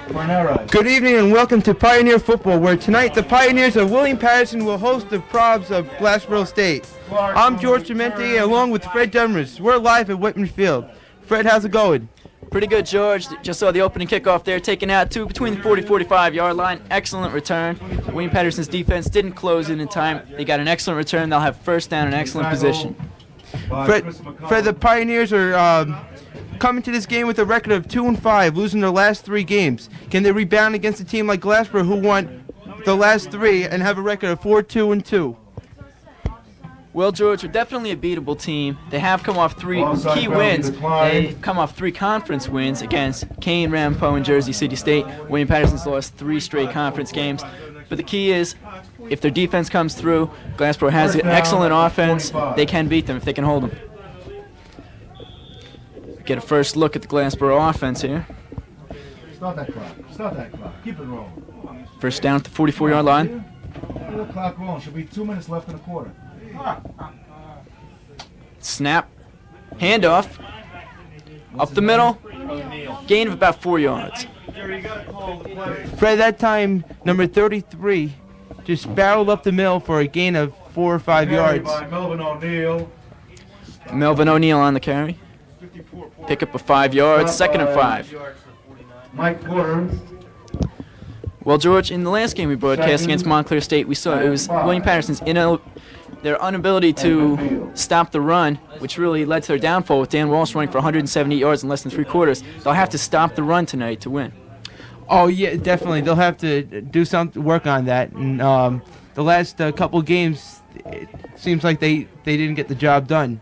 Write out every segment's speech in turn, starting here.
Good evening and welcome to Pioneer Football, where tonight the Pioneers of William Paterson will host the Probs of Glassboro State. I'm George Clemente along with Fred Demers. We're live at Whitman Field. Fred, how's it going? Pretty good, George. Just saw the opening kickoff there, taken out to between the 40-45 yard line. Excellent return. William Paterson's defense didn't close it in time. They got an excellent return. They'll have first down in excellent position. Fred, the Pioneers are coming to this game with a record of 2-5, losing their last 3 games. Can they rebound against a team like Glassboro, who won the last 3 and have a record of 4-2-2? Well, George, we're definitely a beatable team. They have come off 3 key wins. They've come off 3 conference wins against Kane, Rampo, and Jersey City State. William Paterson's lost 3 straight conference games. But the key is, if their defense comes through, Glassboro has an excellent offense. They can beat them if they can hold them. Get a first look at the Glassboro offense here. Start that clock. Start that clock. Keep it rolling. First down at the 44-yard line. Keep the clock rolling. Should be 2 minutes left in the quarter. Snap. Handoff. Up the middle. Gain of about 4 yards. Fred, that time, number 33 just barreled up the middle for a gain of 4 or 5 yards. Melvin O'Neill on the carry. Pick up a 5 yards, 2nd and 5. Mike Porter. Well, George, in the last game we broadcast against Montclair State, we saw it was William Paterson's their inability to stop the run, which really led to their downfall with Dan Walsh running for 170 yards in less than 3 quarters. They'll have to stop the run tonight to win. Oh, yeah, definitely. They'll have to do something, work on that. And the last couple games, it seems like they didn't get the job done.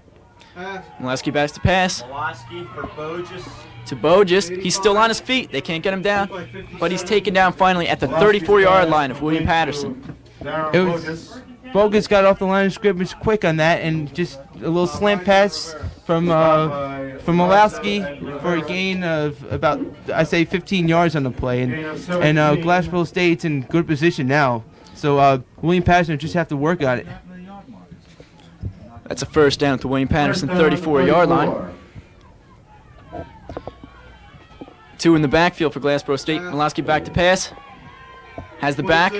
Mulaski backs to pass. Mulaski for Bogus. To Bogus. He's still on his feet. They can't get him down. But he's taken down finally at the 34-yard line of William Paterson. Bogus got off the line of scrimmage quick on that, and just a little slant pass from Mulaski for a gain of about, I say, 15 yards on the play. And Glassboro State's in good position now. So William Paterson just have to work on it. That's a first down to William Paterson, 34-yard line. 2 in the backfield for Glassboro State. Mulaski back to pass. Has the back.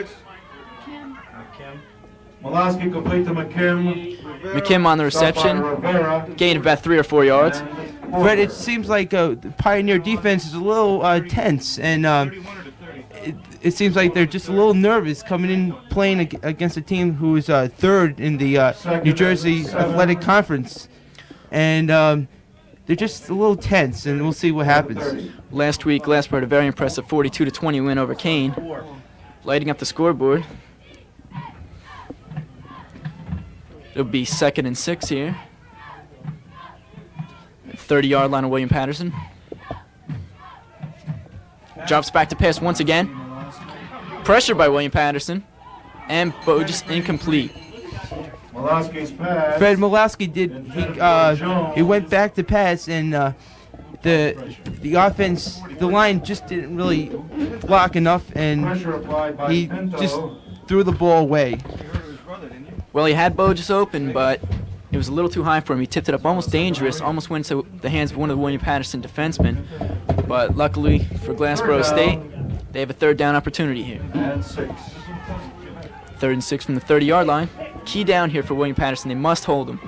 Mulaski complete to McKim. McKim on the reception. Gain of about 3 or 4 yards. Fred, it seems like the Pioneer defense is a little tense, and it seems like they're just a little nervous coming in playing against a team who is 3rd in the New Jersey Athletic Conference. And they're just a little tense, and we'll see what happens. Last week, Glassboro had a very impressive 42-20 win over Kane, lighting up the scoreboard. It'll be 2nd and 6 here. 30-yard line of William Paterson. Drops back to pass once again. Pressure by William Paterson, and Bogus incomplete. Fred, Mulaski he went back to pass, and the offense, the line just didn't really block enough, and he just threw the ball away. Well, he had Bogus open, but it was a little too high for him. He tipped it up almost dangerous, almost went to the hands of one of the William Paterson defensemen. But luckily for Glassboro State, they have a 3rd down opportunity here. 3rd and 6 from the 30-yard line. Key down here for William Paterson. They must hold him.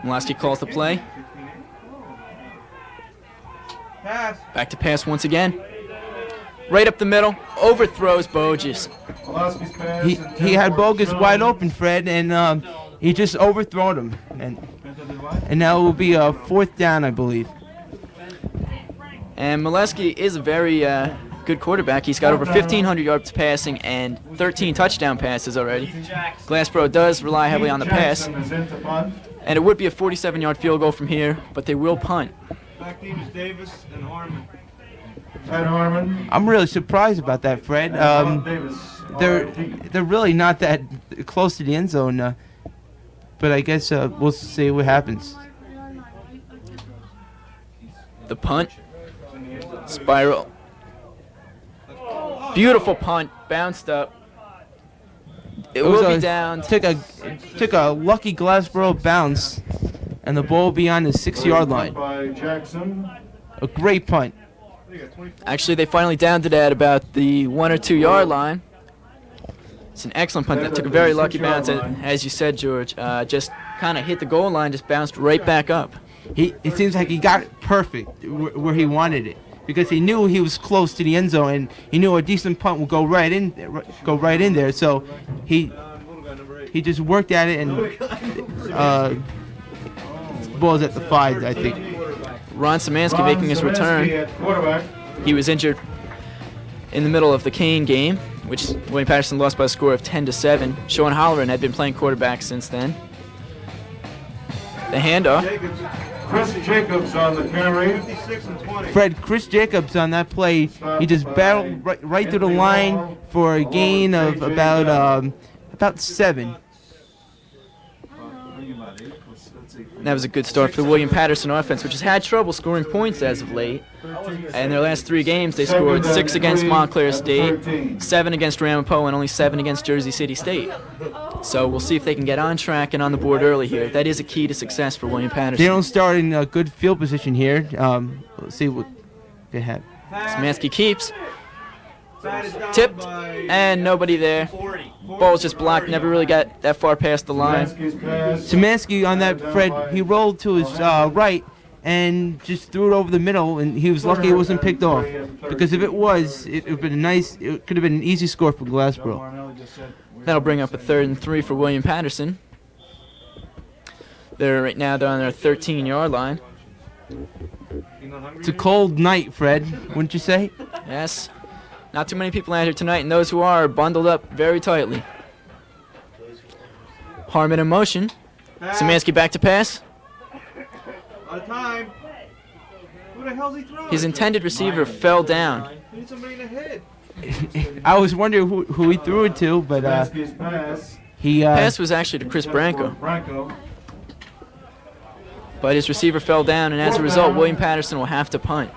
Mulaski calls the play. Back to pass once again. Right up the middle, overthrows Bogus. He had Bogus wide open, Fred, and he just overthrown him. And now it will be a 4th down, I believe. And Mulaski is a very good quarterback. He's got over 1,500 yards passing and 13 touchdown passes already. Glassboro does rely heavily on the pass. And it would be a 47-yard field goal from here, but they will punt. Back team is Davis and Harmon. I'm really surprised about that, Fred. They're really not that close to the end zone, but I guess we'll see what happens. The punt, spiral, beautiful punt, bounced up. It will be down. Took a lucky Glassboro bounce, and the ball will be on the 6-yard line. By Jackson. A great punt. Actually, they finally downed it at about the 1 or 2 yard line. It's an excellent punt that took a very lucky bounce, as you said, George. Just kind of hit the goal line, just bounced right back up. It seems like he got it perfect where he wanted it, because he knew he was close to the end zone, and he knew a decent punt would go right in there. So he just worked at it, and ball's at the 5, I think. Ron Szymanski making his return. He was injured in the middle of the Kane game, which William Paterson lost by a score of 10-7. Sean Holloran had been playing quarterback since then. The handoff. Chris Jacobs on the carry. Fred, Chris Jacobs on that play, he just battled right through the line for a gain of about 7. That was a good start for the William Paterson offense, which has had trouble scoring points as of late. In their last 3 games, they scored 6 against Montclair State, 7 against Ramapo, and only 7 against Jersey City State. So we'll see if they can get on track and on the board early here. That is a key to success for William Paterson. They don't start in a good field position here. Let's see what they have. Szymanski keeps. Tipped, and nobody there. Ball's just blocked, never really got that far past the line. Szymanski on that, Fred, he rolled to his right and just threw it over the middle, and he was lucky it wasn't picked off. Because if it was, it would have been it could have been an easy score for Glassboro. That'll bring up a 3rd and 3 for William Paterson. They're on their 13-yard line. It's a cold night, Fred, wouldn't you say? Yes. Not too many people out here tonight, and those who are bundled up very tightly. Harmon in motion. Szymanski back to pass. Out of time. Who the hell's he throwing? His intended receiver fell down. He needs somebody in the head. I was wondering who he threw it to, but Pass was actually to Chris Branco. But his receiver fell down, and as a result, William Paterson will have to punt.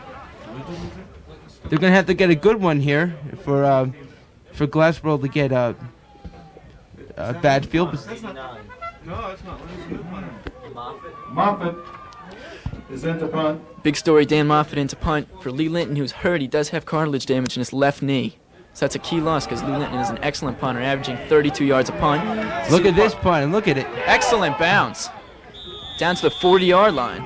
They're going to have to get a good one here for Glassboro to get a bad field position. No, it's not. Moffitt is into punt. Big story, Dan Moffitt into punt for Lee Linton, who's hurt. He does have cartilage damage in his left knee. So that's a key loss because Lee Linton is an excellent punter, averaging 32 yards a punt. Look at this punt, and look at it. Excellent bounce. Down to the 40-yard line.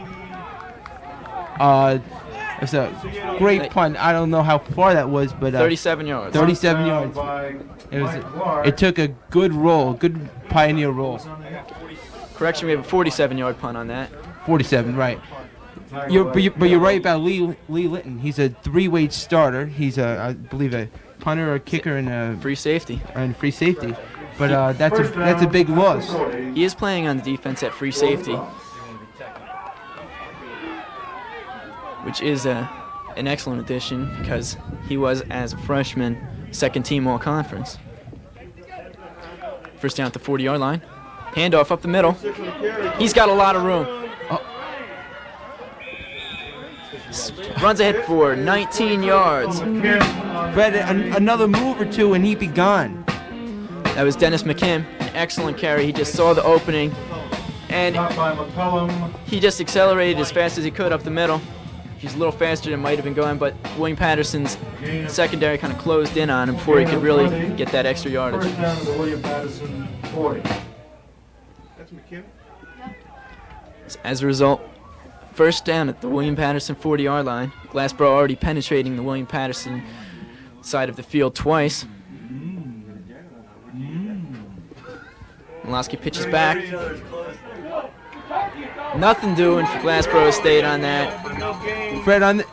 It's a great punt. I don't know how far that was, but 37 yards. 37 yards. It took a good roll, good pioneer roll. Correction, we have a 47-yard punt on that. 47, right. But you're right about Lee Linton. He's a 3-way starter. He's I believe a punter, a kicker, and a free safety. Free safety. But that's a big loss. He is playing on the defense at free safety, which is an excellent addition because he was, as a freshman, second team all-conference. First down at the 40-yard line. Handoff up the middle. He's got a lot of room. Runs ahead for 19 yards. Fred, another move or two and he'd be gone. That was Dennis McKim, an excellent carry. He just saw the opening, and he just accelerated as fast as he could up the middle. If he's a little faster, it might have been going, but William Paterson's secondary kind of closed in on him before he could really get that extra yardage. First down to the William Paterson 40. That's McKim. As a result, first down at the William Paterson 40-yard line. Glassboro already penetrating the William Paterson side of the field twice. Milosky pitches back. Nothing doing for Glassboro State on that. Fred, on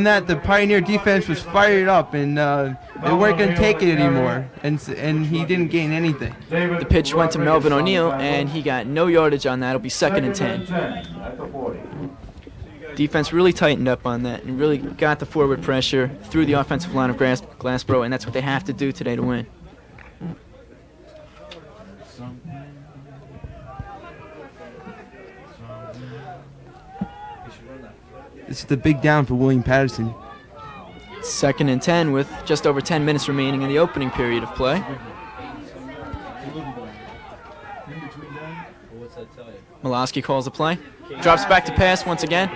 that, the Pioneer defense was fired up, and they weren't going to take it anymore, and he didn't gain anything. The pitch went to Melvin O'Neill, and he got no yardage on that. It'll be 2nd and 10. Defense really tightened up on that and really got the forward pressure through the offensive line of Glassboro, and that's what they have to do today to win. This is the big down for William Paterson. 2nd and 10 with just over 10 minutes remaining in the opening period of play. Milosky calls the play. Drops back to pass once again.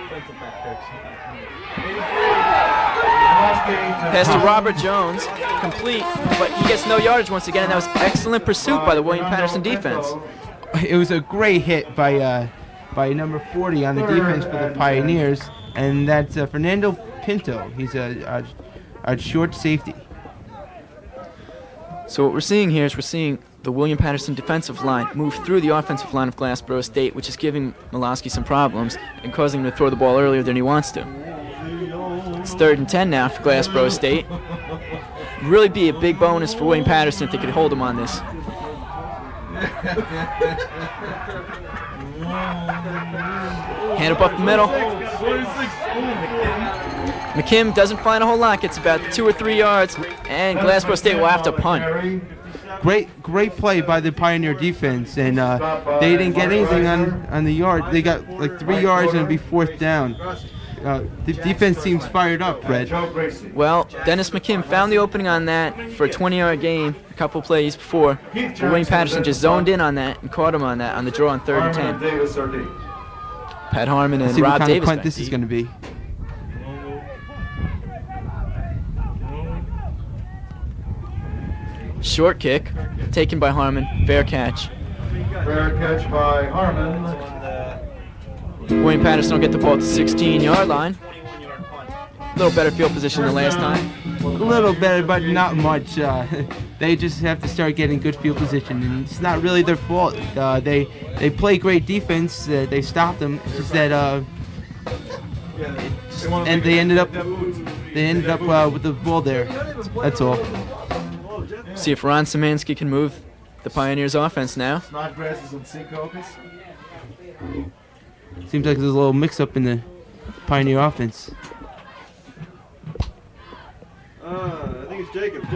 Pass to Robert Jones, complete, but he gets no yardage once again, and that was excellent pursuit by the William Paterson defense. It was a great hit by number 40 on the defense for the Pioneers, and that's Fernando Pinto. He's a short safety. So what we're seeing here is we're seeing the William Paterson defensive line move through the offensive line of Glassboro State, which is giving Maciorowski some problems and causing him to throw the ball earlier than he wants to. It's 3rd and 10 now for Glassboro State. Really be a big bonus for William Paterson if they could hold him on this. Hand up the middle. McKim doesn't find a whole lot, gets about 2 or 3 yards, and Glassboro State will have to punt. Great play by the Pioneer defense, and they didn't get anything on the yard. They got like 3 yards and it'd be 4th down. The defense seems fired up, Fred. Well, Dennis McKim found the opening on that for a 20-yard gain a couple plays before. But William Paterson just zoned in on that and caught him on that on the draw on 3rd and 10. Pat Harmon and Rob Davis. Punt this is going to be. Short kick, taken by Harmon. Fair catch. Fair catch by Harmon. William Paterson will get the ball at the 16-yard line. A little better field position than last time. A little better, but not much. They just have to start getting good field position, and it's not really their fault. They play great defense. They stopped them. It's just that and they ended up with the ball there. That's all. See if Ron Szymanski can move the Pioneers' offense now. Snodgrasses and syncopus. Seems like there's a little mix-up in the Pioneer offense. I think it's Jacobs.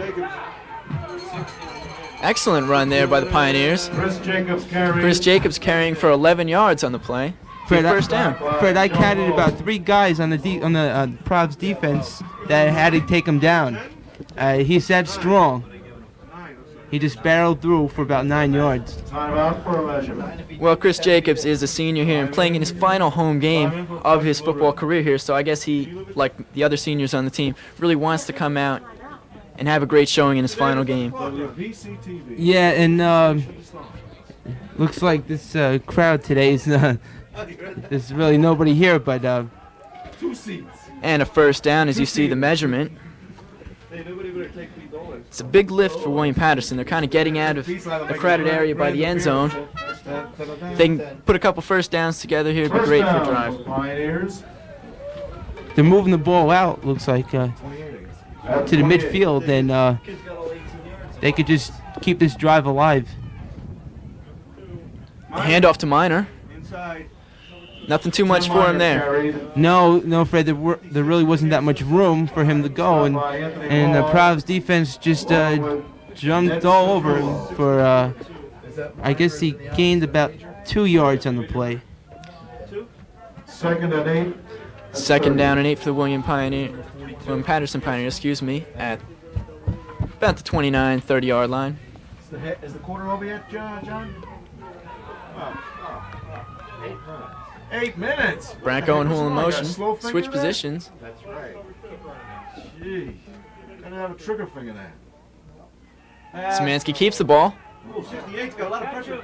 Excellent run there by the Pioneers. Chris Jacobs carrying for 11 yards on the play. First down. Fred, I counted about 3 guys on the Prov's defense that had to take him down. He's that strong. He just barreled through for about 9 yards. Well, Chris Jacobs is a senior here and playing in his final home game of his football career here, so I guess he, like the other seniors on the team, really wants to come out and have a great showing in his final game. Yeah, and looks like this crowd today is there's really nobody here, but 2 seats. And a first down as you see the measurement. It's a big lift for William Paterson. They're kind of getting out of the crowded area by the end zone. If they can put a couple first downs together here, it'd be great for a drive. They're moving the ball out, looks like, to the midfield, and they could just keep this drive alive. Handoff to Minor. Nothing too much for him there. No, Fred. There really wasn't that much room for him to go, and the Prov's defense just jumped all over him for. I guess he gained about 2 yards on the play. 2nd and 8. 2nd down and 8 for the William Paterson Pioneers, at about the 29, 30-yard line. Is the quarter over yet, John? 8 minutes. Branco and Hool in motion. Switch positions. That's right. Gee, gotta have a trigger finger there. Szymanski keeps the ball. 68's got a lot of pressure.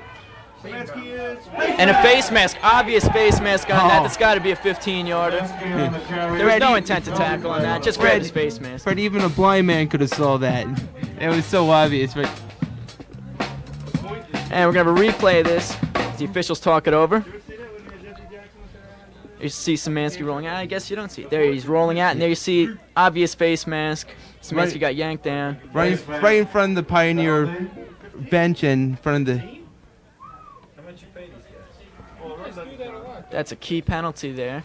Szymanski is. And a face mask, obvious face mask on that. That's got to be a 15-yarder. There was no intent to tackle on that. Just grabbed his face mask. Fred, even a blind man could have saw that. It was so obvious. But and we're gonna have a replay of this as the officials talk it over. You see Szymanski rolling out. I guess you don't see it. There he's rolling out, and there you see obvious face mask. Szymanski got yanked down. Right in front of the Pioneer bench and in front of the. That's a key penalty there.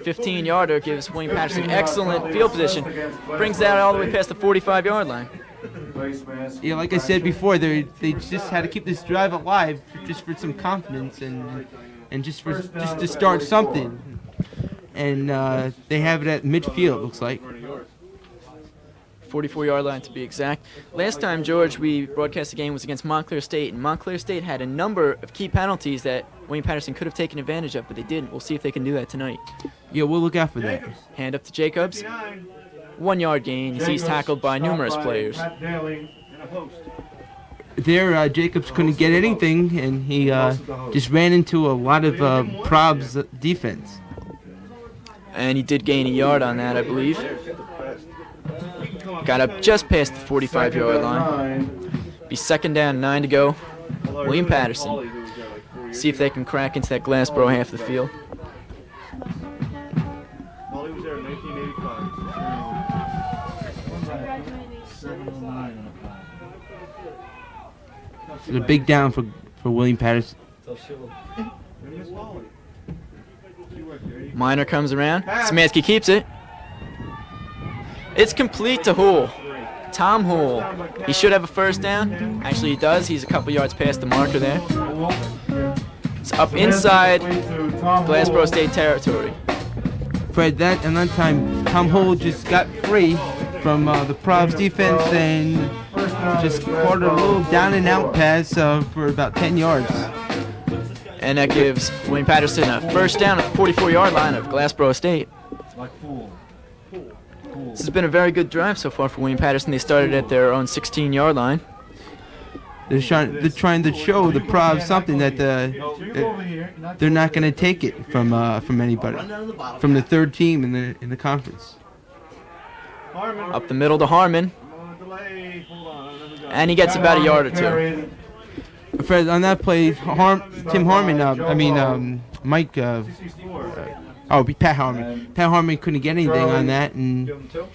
15-yarder gives William Paterson excellent field position. Brings that all the way past the 45-yard line. Yeah, like I said before, they just had to keep this drive alive just for some confidence and just to start something. And they have it at midfield, looks like. 44-yard line to be exact. Last time, George, we broadcast the game was against Montclair State, and Montclair State had a number of key penalties that William Paterson could have taken advantage of, but they didn't. We'll see if they can do that tonight. Yeah, we'll look out for that. Hand up to Jacobs. 1-yard gain as he's tackled by numerous players. Matt Daly. There, Jacobs couldn't get anything, and he just ran into a lot of Prob's defense. And he did gain a yard on that, I believe. Got up just past the 45-yard line. Be 2nd down, 9 to go. William Paterson. See if they can crack into that Glassboro half of the field. Molly was there in 1985. It's a big down for William Paterson. Minor comes around. Szymanski keeps it. It's complete to Hool. Tom Hool. He should have a 1st down. Actually, he does. He's a couple yards past the marker there. It's up inside Glassboro State territory. Fred, that time, Tom Hool just got free from the Probs defense and just caught a little down and out pass for about 10 yards. And that gives William Paterson a 1st down at the 44-yard line of Glassboro State. This has been a very good drive so far for William Paterson. They started at their own 16-yard line. They're trying to show the Probs something that they're not going to take it from anybody, from the 3rd team in the conference. Up the middle to Harmon, and he gets about a yard or 2. Fred, on that play, Tim Harmon, Mike, Pat Harmon. Pat Harmon couldn't get anything on that, and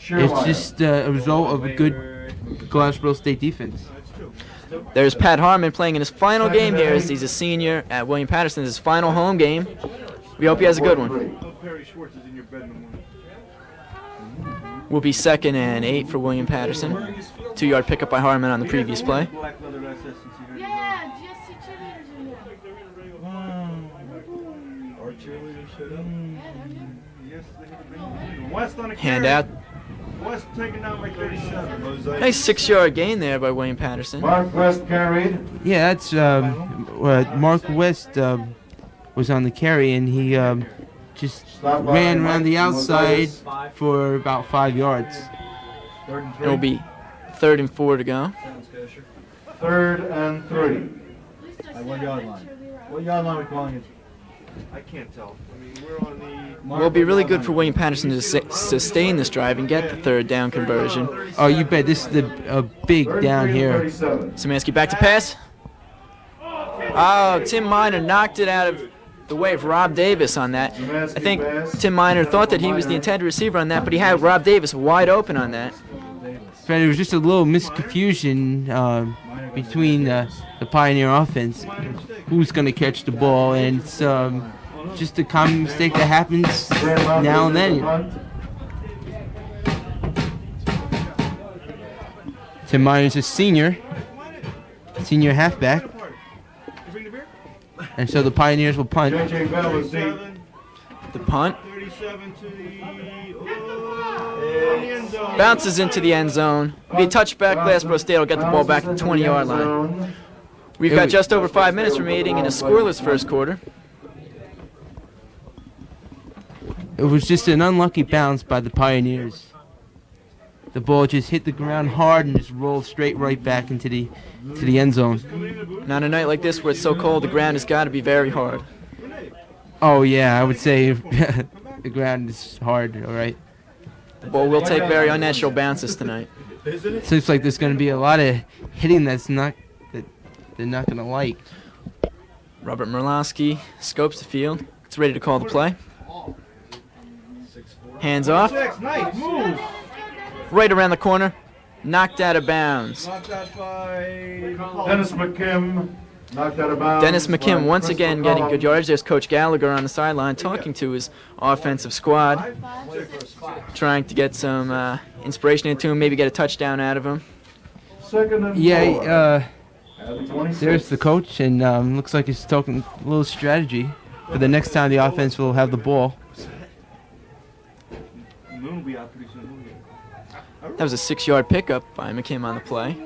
it's just a result of a good Glassboro State defense. There's Pat Harmon playing in his final game here as he's a senior at William Paterson. His final home game. We hope he has a good one. Will be 2nd and 8 for William Patterson. 2-yard pickup by Harmon on the previous play. Hand out. West taken down by 37. Nice 6-yard gain there by William Paterson. Mark West carried. Yeah, that's Mark West was on the carry, and he just ran around the outside for about 5 yards. It will be 3rd and 4 to go. 3rd and 3. What yard line? What yard line are we calling it? I can't tell. I mean, we're on the... Well, it'll be really good for William Paterson to sustain this drive and get the 3rd down conversion. Oh, you bet. This is a big down here. Szymanski back to pass. Oh, Tim Minor knocked it out of the way of Rob Davis on that. I think Tim Minor thought that he was the intended receiver on that, but he had Rob Davis wide open on that. Fred, it was just a little misconfusion between the Pioneer offense, who's going to catch the ball, and it's just a common mistake that happens now and then. Tim Minor's a senior halfback, and so the Pioneers will punt. The punt bounces into the end zone. Be a touchback. Glassboro State will get the ball back at the 20-yard line. We've got just over 5 minutes remaining in a scoreless 1st quarter. It was just an unlucky bounce by the Pioneers. The ball just hit the ground hard and just rolled straight right back into the end zone. Now on a night like this where it's so cold, the ground has got to be very hard. Oh yeah, I would say the ground is hard, all right. The ball will take very unnatural bounces tonight. Seems like there's going to be a lot of hitting that they're not going to like. Robert Merlowski scopes the field. It's ready to call the play. Hands off. Right around the corner. Knocked out of bounds. Dennis McKim knocked out of bounds. Dennis McKim once again getting good yardage. There's Coach Gallagher on the sideline talking to his offensive squad, trying to get some inspiration into him, maybe get a touchdown out of him. Yeah, there's the coach, and looks like he's talking a little strategy for the next time the offense will have the ball. That was a 6-yard pickup by McKim on the play.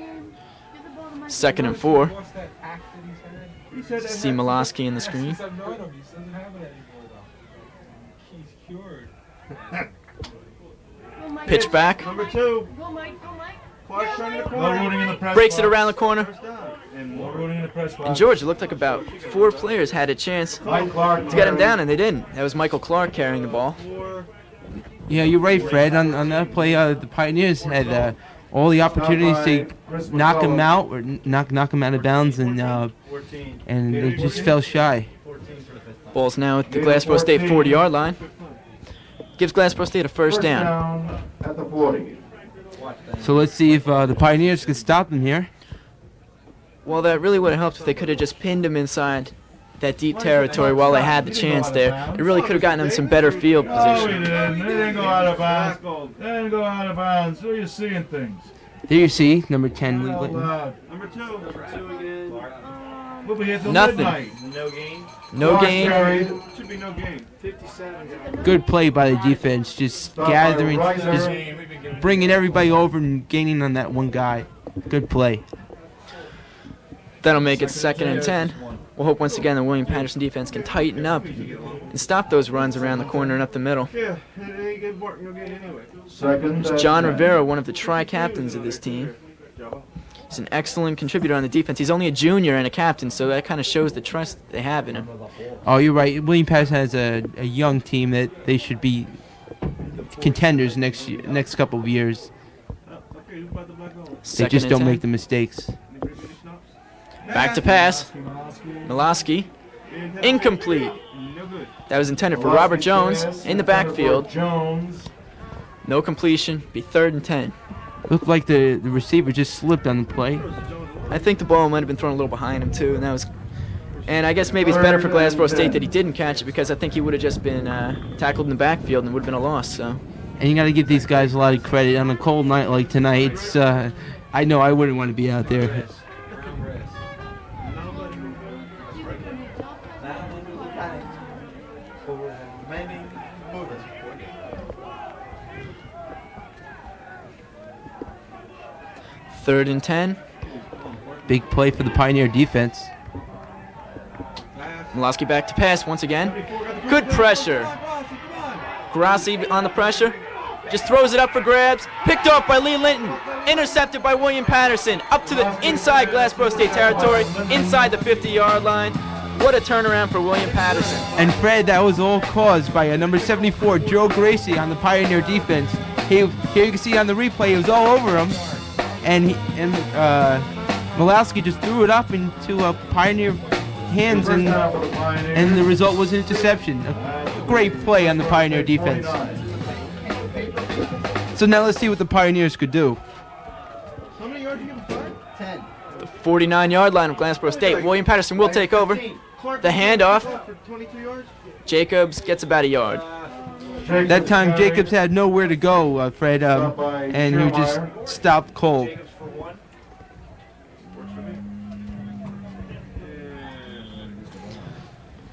2nd and 4. See Malosky in the screen. Pitch back. Number 2. Clark's trying to No rooting in the press Breaks it box. around the corner. No rooting in the press box. And George, it looked like about 4 players had a chance Mike Clark to get him down, and they didn't. That was Michael Clark carrying the ball. Yeah, you're right, Fred. On that play, the Pioneers had all the opportunities to knock him out or knock him out of bounds, and they just fell shy. Ball's now at the Glassboro State 40-yard line. Gives Glassboro State a first down. At the 40. So let's see if the Pioneers can stop them here. Well, that really would have helped if they could have just pinned him inside that deep territory while they had the chance there. It really could have gotten them some better field No, he position. didn't. They didn't go out of bounds. They didn't go out of bounds. So you're seeing things. There you see, number 10, Lee Out Linton. loud. Number 2. again. We'll be here till Nothing. midnight. No gain. Should be no game. 57. Good play by the defense, just gathering, just bringing everybody over and gaining on that one guy. Good play. That'll make it 2nd and 10. We'll hope once again the William Paterson defense can tighten up and stop those runs around the corner and up the middle. Yeah, it ain't good work. No game anyway. Second. It's John Rivera, one of the tri-captains of this team. He's an excellent contributor on the defense. He's only a junior and a captain, so that kind of shows the trust they have in him. Oh, you're right. William Paterson has a young team that they should be contenders next couple of years. They just don't make the mistakes. Back to pass. Miloski. Incomplete. That was intended for Robert Jones in the backfield. Jones. No completion. Be 3rd and 10. Looked like the receiver just slipped on the play. I think the ball might have been thrown a little behind him too, and that was. And I guess maybe it's better for Glassboro State that he didn't catch it, because I think he would have just been tackled in the backfield and would have been a loss. So. And you got to give these guys a lot of credit on a cold night like tonight. It's, I know I wouldn't want to be out there. Third and 10. Big play for the Pioneer defense. Miloski back to pass once again. Good pressure. Grassi on the pressure. Just throws it up for grabs. Picked off by Lee Linton. Intercepted by William Paterson. Up to the inside Glassboro State territory. Inside the 50-yard line. What a turnaround for William Paterson. And Fred, that was all caused by number 74, Joe Gracie, on the Pioneer defense. Here you can see on the replay, he was all over him. And Miloski just threw it up into Pioneer hands, and the result was an interception. A great play on the Pioneer defense. So now let's see what the Pioneers could do. How many yards you give him? 10. The 49-yard line of Glassboro State. William Paterson will take over. The handoff. For 22 yards? Jacobs gets about a yard. That time Jacobs had nowhere to go, Fred, and he just stopped cold.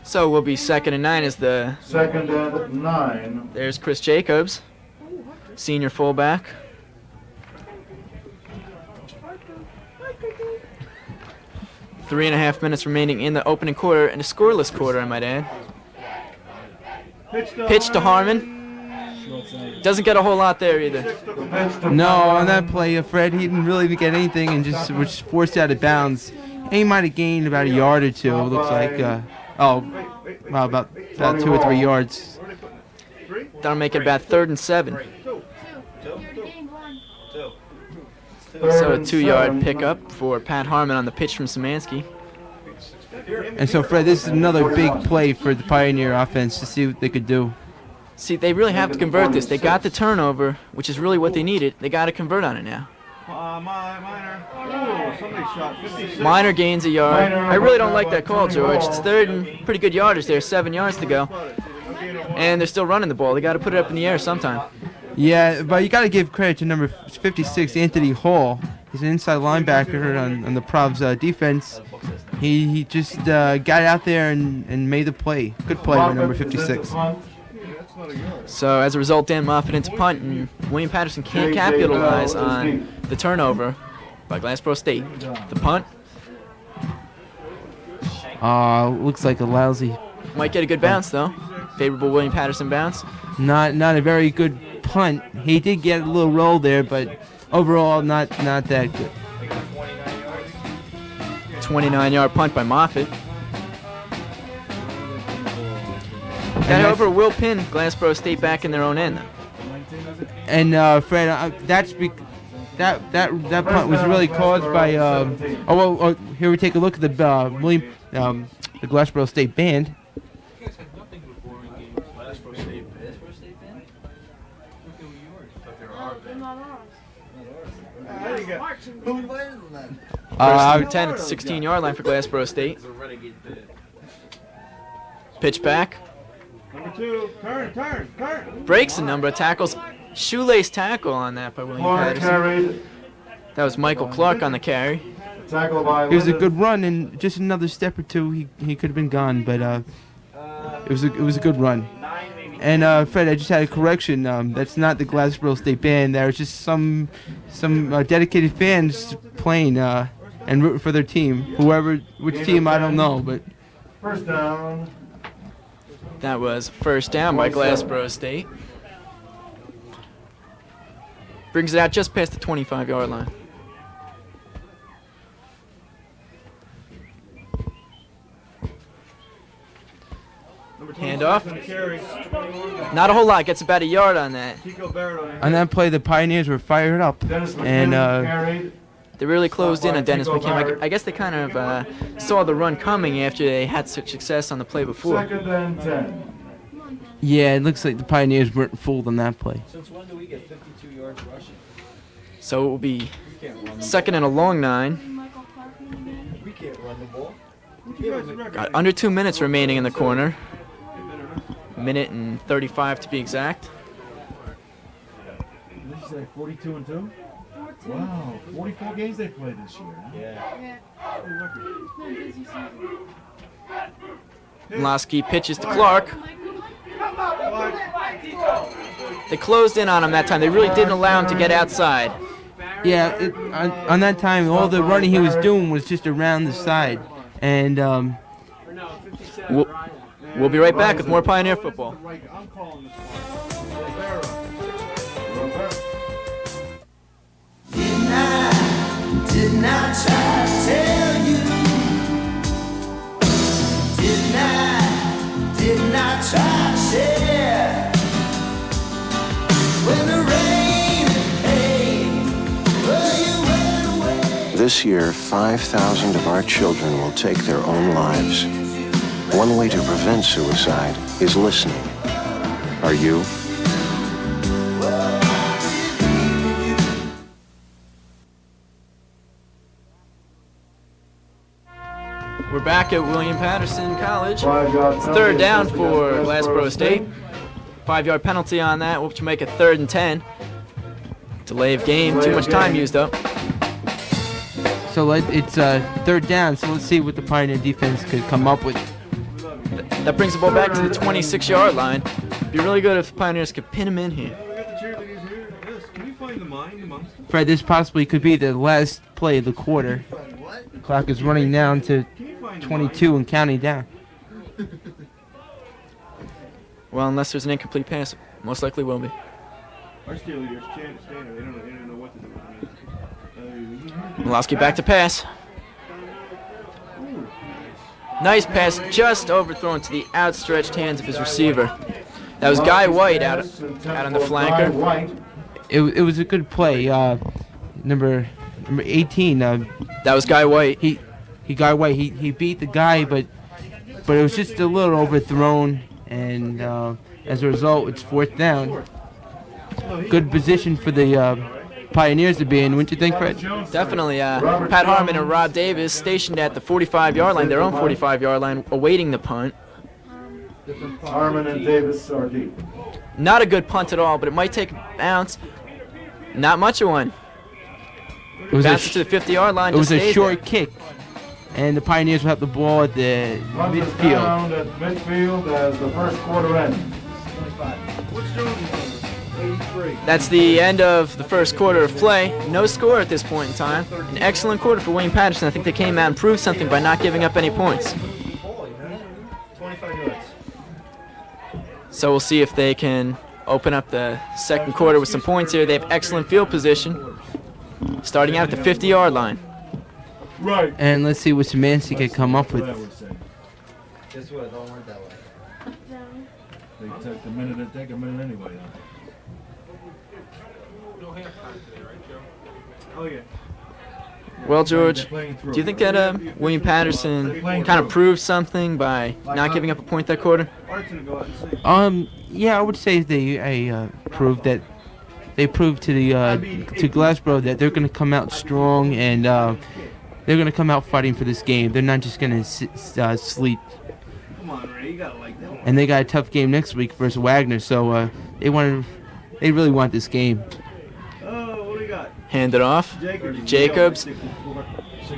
So we'll be 2nd and 9 as the. 2nd and 9. There's Chris Jacobs, senior fullback. Three and a half minutes remaining in the opening quarter, and a scoreless quarter, I might add. Pitch to Harmon. Doesn't get a whole lot there either. No, on that play, Fred, he didn't really get anything and just was forced out of bounds. And he might have gained about a yard or two, it looks like. About 2 or 3 yards. That'll make it about 3rd and 7. So a 2-yard pickup for Pat Harmon on the pitch from Szymanski. And so, Fred, this is another big play for the Pioneer offense to see what they could do. See, they really have to convert this. They got the turnover, which is really what they needed. They got to convert on it now. Minor. Oh, somebody shot 56. Minor gains a yard. I really don't like that call, George. It's 3rd and pretty good yardage there, 7 yards to go. And they're still running the ball. They got to put it up in the air sometime. Yeah, but you got to give credit to number 56, Anthony Hall. He's an inside linebacker on the Prov's defense. He just got out there and made the play. Good play by number 56. So as a result, Dan Moffitt into punt, and William Paterson can't capitalize on the turnover by Glassboro State. The punt looks like a lousy. might get a good bounce though. Favorable William Paterson bounce. Not a very good punt. He did get a little roll there, but overall not that good. 29-yard punt by Moffitt. That, however, will pin Glassboro State back in their own end. And Fred, that punt was really caused by. Here we take a look at the the Glassboro State band. First and 10 at the 16-yard line for Glassboro State. Pitch back. Number 2, turn. Breaks a number of tackles. Shoelace tackle on that by William Paterson. That was Michael Clark on the carry. It was a good run, and just another step or two, he could have been gone. But it was a good run. And Fred, I just had a correction. That's not the Glassboro State band. There was just some dedicated fans playing and rooting for their team. Which team, I don't know, but. First down. That was first down by Glassboro State. Brings it out just past the 25-yard line. Handoff. Not a whole lot. Gets about a yard on that. On that play, the Pioneers were fired up, and they really closed in on Dennis McKim. I guess they kind of saw the run coming after they had such success on the play before. Second and 10. Yeah, it looks like the Pioneers weren't fooled on that play. Since when do we get 52 yards rushing? So it will be second and a long 9. We can't run the ball. Got under 2 minutes remaining in the corner. Minute and 35 to be exact. Did you say 42 and 2? Wow, 44 games they played this year. Huh? Yeah. Lasky pitches to Clark. They closed in on him that time. They really didn't allow him to get outside. Yeah, on that time, all the running he was doing was just around the side. And we'll be right back with more Pioneer football. Didn't I try to tell you? Didn't I try to share? When the rain came, well, you went away. This year, 5,000 of our children will take their own lives. One way to prevent suicide is listening. Are you? We're back at William Paterson College. 5-yard It's third down for Glassboro State. 5-yard penalty on that, which will make it 3rd and 10. Delay of game, too much time used up. so it's third down. So let's see what the Pioneer defense could come up with. That brings the ball back to the 26-yard line. It'd be really good if the Pioneers could pin him in here. Can you find the monster? Fred, this possibly could be the last play of the quarter. The clock is running down to 22 and counting down. Well, unless there's an incomplete pass, most likely will be. Our cheerleaders stand there. They don't know what to do. Milowski back to pass. Nice pass, just overthrown to the outstretched hands of his receiver. That was Guy White out on the flanker. It was a good play. Number 18. That was Guy White. He beat the guy, but it was just a little overthrown, and as a result, it's 4th down. Good position for the Pioneers to be in, wouldn't you think, Fred? Definitely. Pat Harmon and Rob Davis stationed at the 45-yard line, their own 45-yard line, awaiting the punt. Harmon and Davis are deep. Not a good punt at all, but it might take a bounce. Not much of one. Bounces to the 50-yard line. It was a short there. kick, and the Pioneers will have the ball at the midfield. Down at midfield as the first quarter ends. That's the end of the first quarter of play. No score at this point in time. An excellent quarter for William Paterson. I think they came out and proved something by not giving up any points. 25 yards. So we'll see if they can open up the second quarter with some points here. They have excellent field position, starting out at the 50-yard line. Right. And let's see what Szymanski can come up with. Guess what? It don't work that way. They take a minute anyway. Oh yeah. Well, George, do you think that William Paterson kind of proved something by not giving up a point that quarter? Yeah, I would say they proved to Glassboro that they're going to come out strong and they're going to come out fighting for this game. They're not just going to sleep. Come on, Ray, you gotta like that. And they got a tough game next week versus Wagner, so they really want this game. Oh, what do you got? Hand it off. Jacobs.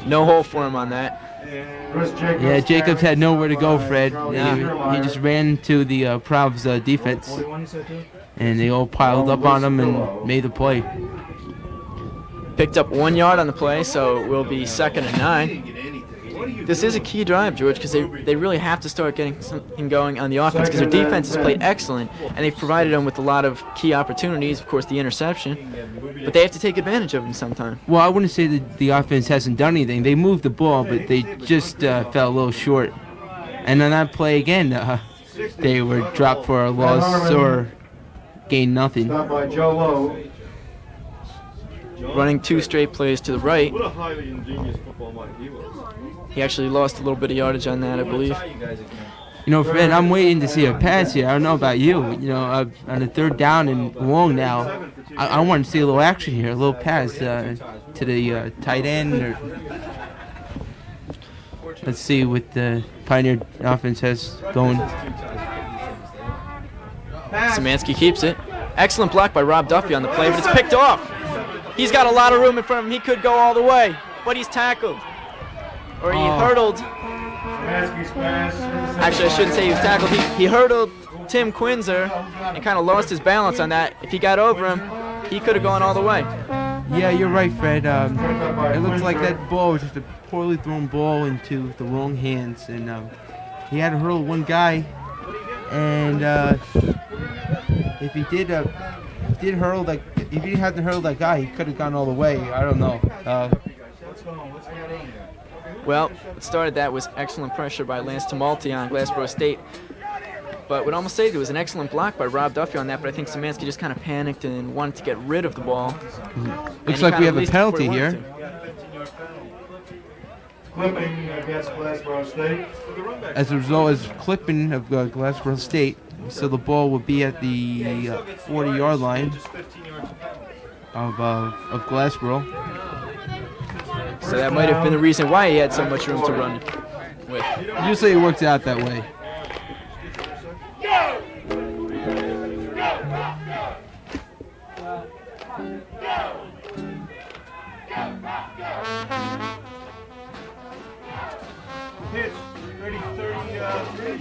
No hole for him on that. Yeah, Jacobs had nowhere to go, Fred. He just ran to the Prov's defense, and they all piled up on him and made the play. Picked up 1 yard on the play, so it will be 2nd and 9. This is a key drive, George, because they really have to start getting something going on the offense because their defense has played excellent, and they've provided them with a lot of key opportunities, of course, the interception. But they have to take advantage of them sometime. Well, I wouldn't say that the offense hasn't done anything. They moved the ball, but they just fell a little short. And on that play again, they were dropped for a loss or gained nothing. Stop by Joe Lowe. Running 2 straight plays to the right. What a highly ingenious football mind he was. He actually lost a little bit of yardage on that, I believe. You know, Fred, I'm waiting to see a pass here. I don't know about you. You know, on the 3rd down and long now, I want to see a little action here, a little pass to the tight end. Or let's see what the Pioneer offense has going. Szymanski keeps it. Excellent block by Rob Duffy on the play, but it's picked off. He's got a lot of room in front of him. He could go all the way, but he's tackled. Or he hurdled. Actually, I shouldn't say he was tackled. He hurdled Tim Quinzer and kind of lost his balance on that. If he got over him, he could have gone all the way. Yeah, you're right, Fred. It looks like that ball was just a poorly thrown ball into the wrong hands, and he had to hurdle one guy. And if he did hurdle that, if he hadn't hurdled that guy, he could have gone all the way. I don't know. Well, what started that was excellent pressure by Lance Tumulty on Glassboro State. But would almost say there was an excellent block by Rob Duffy on that, but I think Szymanski just kind of panicked and wanted to get rid of the ball. Looks like we have a penalty here. Clipping against Glassboro State. As a result, as clipping of Glassboro State, so the ball will be at the 40-yard line of Glassboro. So that might have been the reason why he had so much room to run with. Usually it works out that way. Pitch, 30-33.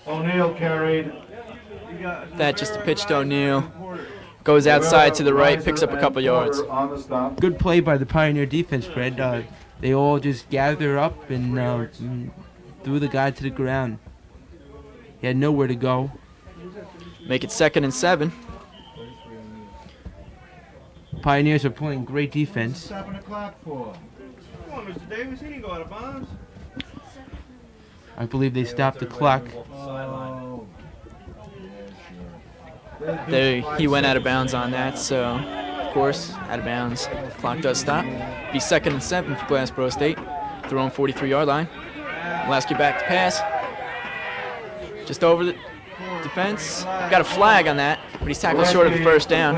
O'Neal carried. That just a pitch to O'Neal. Goes outside to the right, picks up a couple yards. Good play by the Pioneer defense, Fred. They all just gather up and threw the guy to the ground. He had nowhere to go. Make it 2nd and 7. Pioneers are playing great defense. Stopping the clock for. Come on, Mr. Davis, he didn't go out of bounds. I believe they stopped the clock. Oh. There, he went out of bounds on that, so of course, out of bounds. Clock does stop. Be 2nd and 7 for Glassboro State. Their own 43-yard line. Lasky back to pass. Just over the defense. Got a flag on that, but he's tackled short of the 1st down.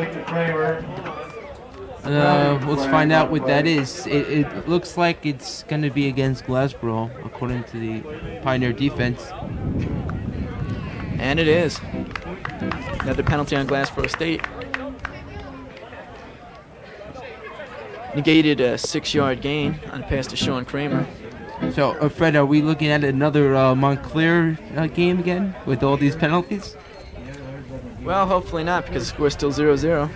Let's find out what that is. It looks like it's going to be against Glassboro, according to the Pioneer defense. And it is. Another penalty on Glassboro State. Negated a 6-yard gain on a pass to Sean Kramer. So, Fred, are we looking at another Montclair game again with all these penalties? Well, hopefully not, because the score's still 0-0.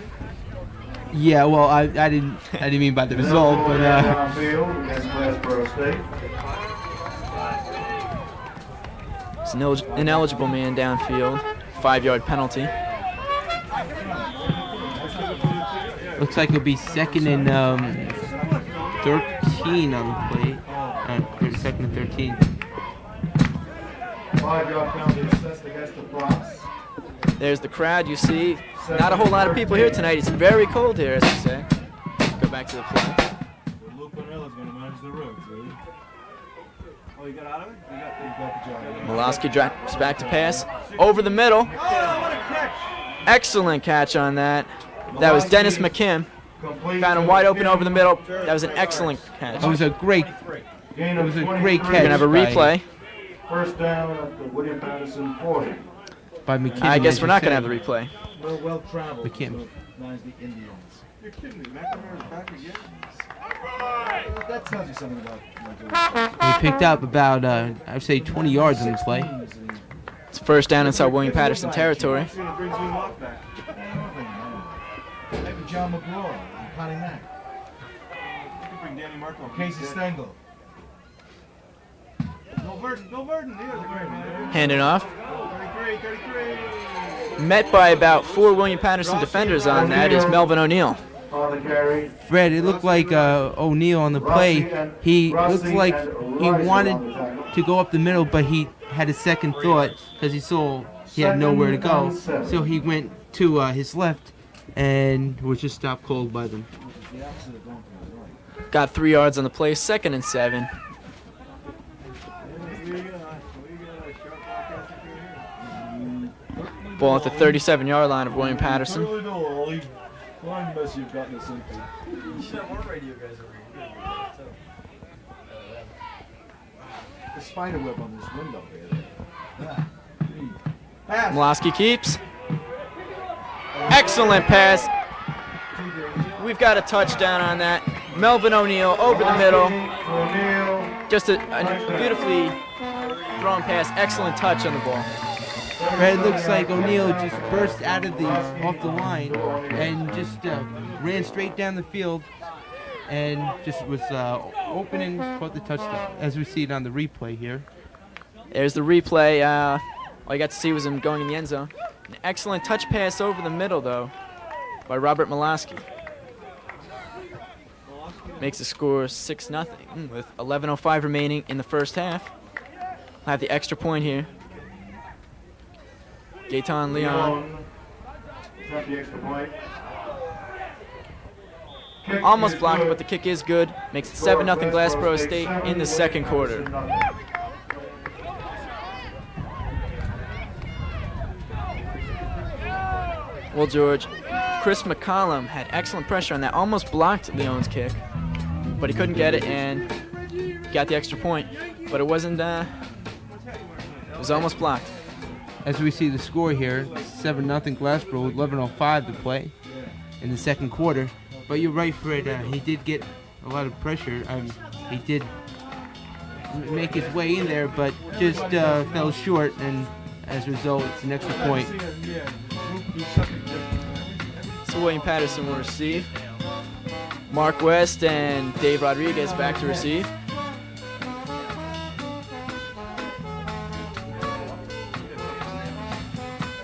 Yeah, well, I didn't mean by the result, but it's an ineligible man downfield. 5-yard penalty. Looks like it'll be second and 13 on the play. Second and 13. 5-yard penalty assessed against the props. There's the crowd you see. Not a whole lot of people here tonight. It's very cold here, as you say. Go back to the play. Lou Pinilla's going to manage the road, see? Oh, you got out of it? You got the job. Maciorowski drops back to pass. Over the middle. Excellent catch on that. That was Dennis McKim. Found him wide open over the middle. That was an excellent catch. It was a great catch. We're going to have a replay. First down at the William Paterson 40. By McKim. I guess we're not going to have the replay. Well traveled. McKim. Manage the Indians. You're kidding me. McNamara's back again. That tells you something about He picked up about, I would say, 20 yards on the play. It's first down inside William Paterson territory. Maybe John McGraw and Connie Mack. bring Danny Marco. Casey Stengel. No Verdon. He was a great man. Handing off. 33. Met by about 4 William Paterson defenders on that is Melvin O'Neill. On the carry. Fred, it looked like O'Neill on the play. He looked like he wanted to go up the middle, but he had a second thought because he saw he had nowhere to go. So he went to his left and was just stopped cold by them. Got 3 yards on the play. 2nd and 7. Ball at the 37-yard line of William Paterson. You've gotten this into. You should have more radio guys over here. The spider web on this window here. Maciorowski keeps. Excellent pass. We've got a touchdown on that. Melvin O'Neill over the middle. Just a beautifully thrown pass. Excellent touch on the ball. Fred, it looks like O'Neill just burst out of off the line and just ran straight down the field and just was open and caught the touchdown, as we see it on the replay here. There's the replay. All you got to see was him going in the end zone. An excellent touch pass over the middle, though, by Robert Maciorowski. Makes the score 6-0 with 11:05 remaining in the first half. We'll have the extra point here. Gaetan Leon. Almost blocked, but the kick is good. Makes it 7-0 Glassboro State in the second quarter. Well, George, Chris McCollum had excellent pressure on that. Almost blocked Leon's kick, but he couldn't get it and got the extra point. But it wasn't, it was almost blocked. As we see the score here, 7-0 Glassboro with 11:05 to play in the second quarter. But you're right, Fred. He did get a lot of pressure. He did make his way in there, but just fell short, and as a result, it's an extra point. So William Paterson will receive. Mark West and Dave Rodriguez back to receive.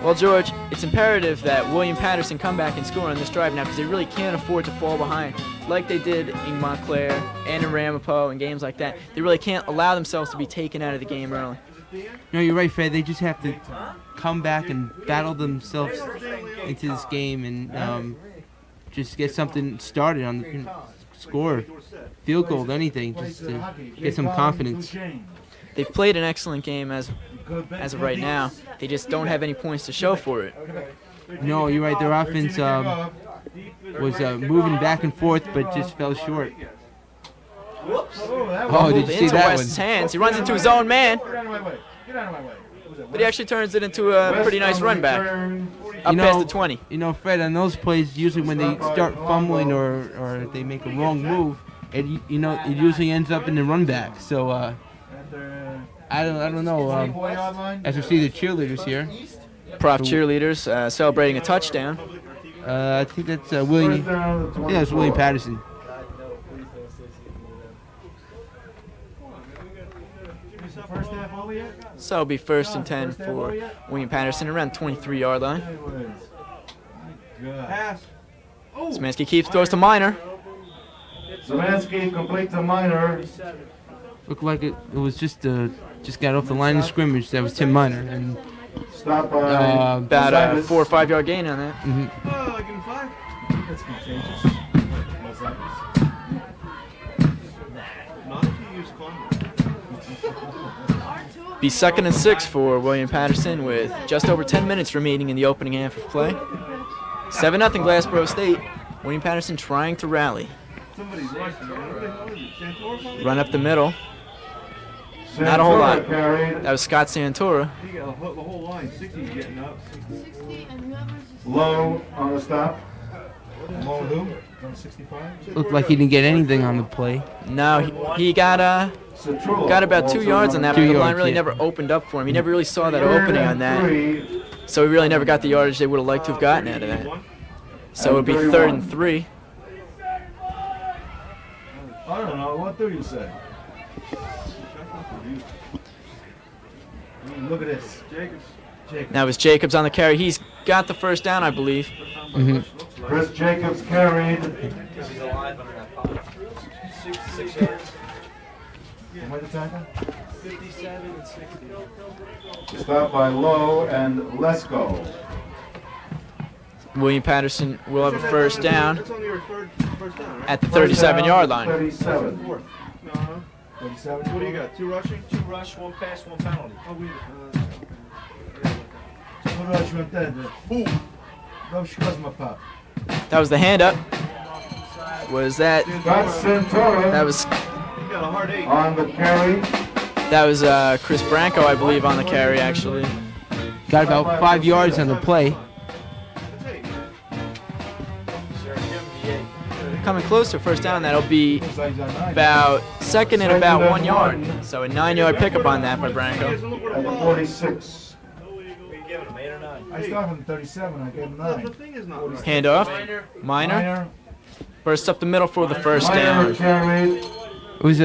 Well, George, it's imperative that William Paterson come back and score on this drive now because they really can't afford to fall behind like they did in Montclair and in Ramapo and games like that. They really can't allow themselves to be taken out of the game early. No, you're right, Fred. They just have to come back and battle themselves into this game and just get something started on the score, field goal, anything, just to get some confidence. They've played an excellent game as of right now. They just don't have any points to show for it. No, you're right. Their offense was moving back and forth, but just fell short. Oh, did you see into that West's one? hands. He runs into his own man, Get out of my way. Get out of my way. but he actually turns it into a pretty nice run back. Up past the 20. You know, Fred, on those plays, usually when they start fumbling or they make a wrong move, it usually ends up in the run back. So I don't know. As we see the cheerleaders here, Prof cheerleaders celebrating a touchdown. I think that's William. Yeah, that's William Paterson. First half over yet? So it'll be 1st and 10 for William Paterson around the 23-yard line. Pass. Szymanski keeps, throws to Minor. Szymanski complete to Minor. Looked like it was just got off the line of scrimmage. That was Tim Minor. And Stop by about a 4 or 5 yard gain on that. Oh, give him 5. That's contagious. Not if you use condom. Be 2nd and 6 for William Paterson with just over 10 minutes remaining in the opening half of play. 7-0 Glassboro State. William Paterson trying to rally. Somebody's rushing. What the hell is it? Santora? Run up the middle. Not a whole lot. Carried. That was Scott Santora. He got the whole line. 60's getting up. 60 and whoever's just Low on the stop. Low who? 65? looked like he didn't get anything on the play. No, he got about 2 yards on that, but the line really never opened up for him. He never really saw that opening on that. So he really never got the yardage they would have liked to have gotten out of that. So it would be 3rd and 3. I don't know. What do you say? Look at this. Jacobs. Now it's Jacobs on the carry. He's got the 1st down, I believe. Chris Jacobs carried. Because he's alive under that pop. 6 yards. What the tackle? 57 and 60. Stop by Low and Lesko. William Paterson will have a 1st down That's only your first down, right? at the 37-yard line. 37. No. 37. What do you got? 2 rushing? 2 rush, 1 pass, 1 penalty. Oh, we. What do you intend? Pop. That was the hand-up. Was that? Scott Santora That was you got a hard 8. On the carry. Chris Branco, I believe, on the carry actually. Got about 5 yards on the play. Coming close to 1st down, that'll be about 2nd and about 1 yard. So a 9-yard pickup on that by Branco. At the 46. We giving him 8 or 9. I started from 37. I gave him The 9. thing is not right. Handoff. Minor. Bursts up the middle for the 1st down. Carried. It was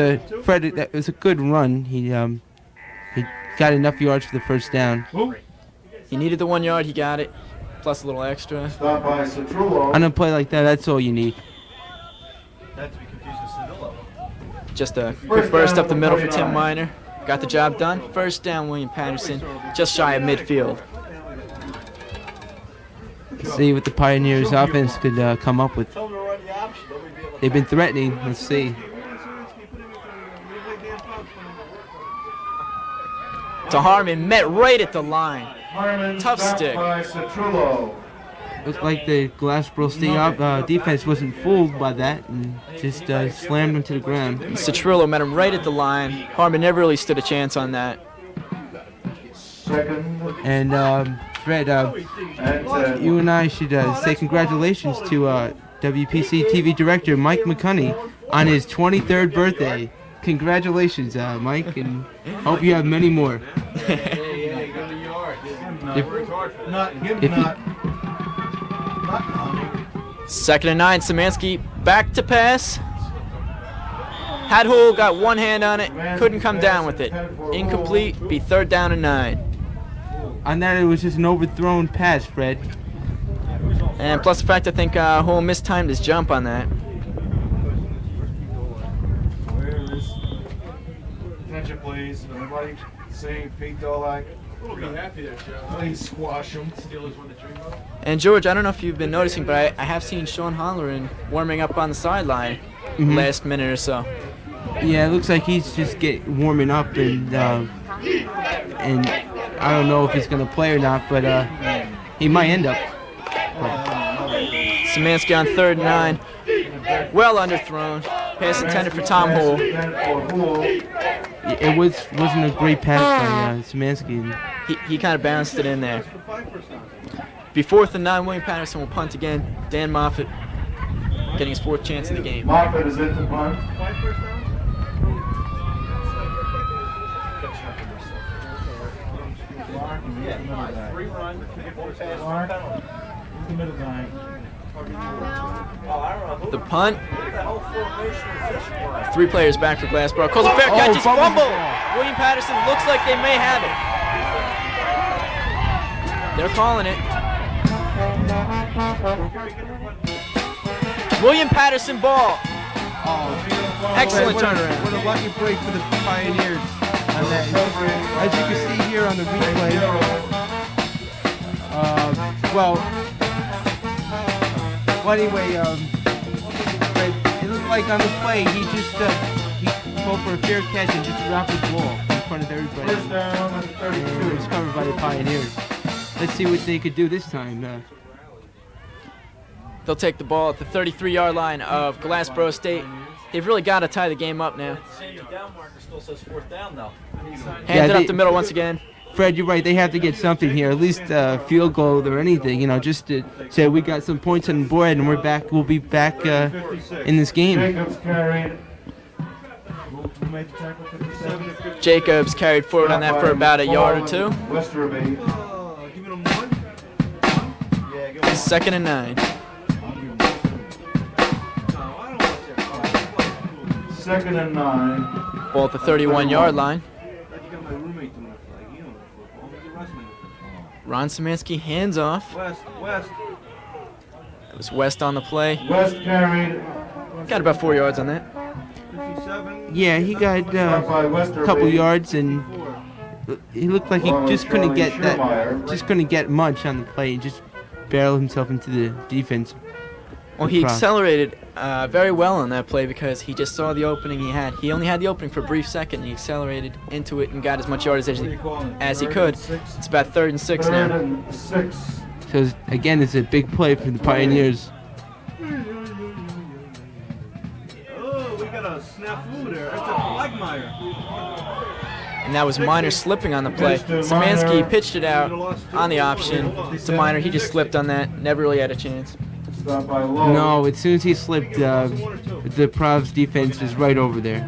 a good run. He got enough yards for the 1st down. He needed the 1 yard. He got it, plus a little extra. Stop by Citrullo. On a play like that, that's all you need. Not to be confused with Sedillo. Just a quick burst up the middle for Tim Minor. Got the job done. 1st down, William Paterson, just shy of midfield. See what the Pioneers offense could come up with. Tell him to run the option. Nobody be able to They've been threatening. Let's see. To Harmon, met right at the line. Harmon Tough stopped stick. by Citrullo. Looked like the Glassboro State defense wasn't fooled by that and just slammed him to the ground. Citrillo met him right at the line. Harmon never really stood a chance on that. 2nd And Fred, and 10. you and I should say congratulations to WPC-TV director Mike McCunney on his 23rd birthday. Congratulations, Mike, and hope you have many more. If he- 2nd and 9, Szymanski back to pass. Had Hull, got one hand on it, couldn't come down with it. Incomplete, be 3rd down and 9. On that, it was just an overthrown pass, Fred. And plus the fact I think Hull mistimed his jump on that. Attention, please. Everybody saying Pete Dolak. We'll be happy there, Joe. Please squash him. Steelers won the dream vote. And George, I don't know if you've been noticing, but I have seen Sean Holleran warming up on the sideline last minute or so. Yeah, it looks like he's just warming up, and I don't know if he's gonna play or not, but he might end up. Szymanski on 3rd and 9. Well underthrown. Pass intended for Tom Hull. It wasn't a great pass by Szymanski. He kind of bounced it in there. Be 4th and 9. William Paterson will punt again. Dan Moffitt getting his 4th chance of the game. Moffitt is in to punt. 5 first down? Yeah, 5. 3 run, 1 pass, 1 penalty. The middle guy. The punt. 3 players back for Glassboro. Calls a fair catch. He's fumbled. William Paterson looks like they may have it. They're calling it. William Paterson ball. Excellent turnaround. What a lucky break for the Pioneers on that. As you can see here on the replay. Well, anyway, it looked like on the play he just he called for a fair catch and just dropped the ball in front of everybody. First down at 32. It was covered by the Pioneers. Let's see what they could do this time. They'll take the ball at the 33-yard line of Glassboro State. They've really got to tie the game up now. The down marker still says 4th down, though. Hands it up the middle once again. Fred, you're right. They have to get something here, at least a field goal or anything, just to say we got some points on the board and we're back. We'll be back in this game. Jacobs carried. Who made the tackle? 57. Jacobs carried forward on that for about a yard or 2. Westerby. Giving him 1. Yeah, give him 2nd and 9. 2nd and 9. Ball at the 31-yard line. Ron Szymanski hands off. West. It was West on the play. West carried. Got about 4 yards on that. 57. Yeah, he got a couple yards, and he looked like he just couldn't get much on the play. He just barreled himself into the defense. Well, he accelerated very well on that play because he just saw the opening he had. He only had the opening for a brief second. He accelerated into it and got as much yardage as he could. It's about 3rd and 6 now. 3rd and 6. So again, it's a big play for the Pioneers. Oh, we got a snafu there. That's a quagmire. And that was Minor slipping on the play. Szymanski pitched it out on the option to Minor. He just slipped on that. Never really had a chance. Stopped by Lowe. No, as soon as he slipped, the Provs defense was right over there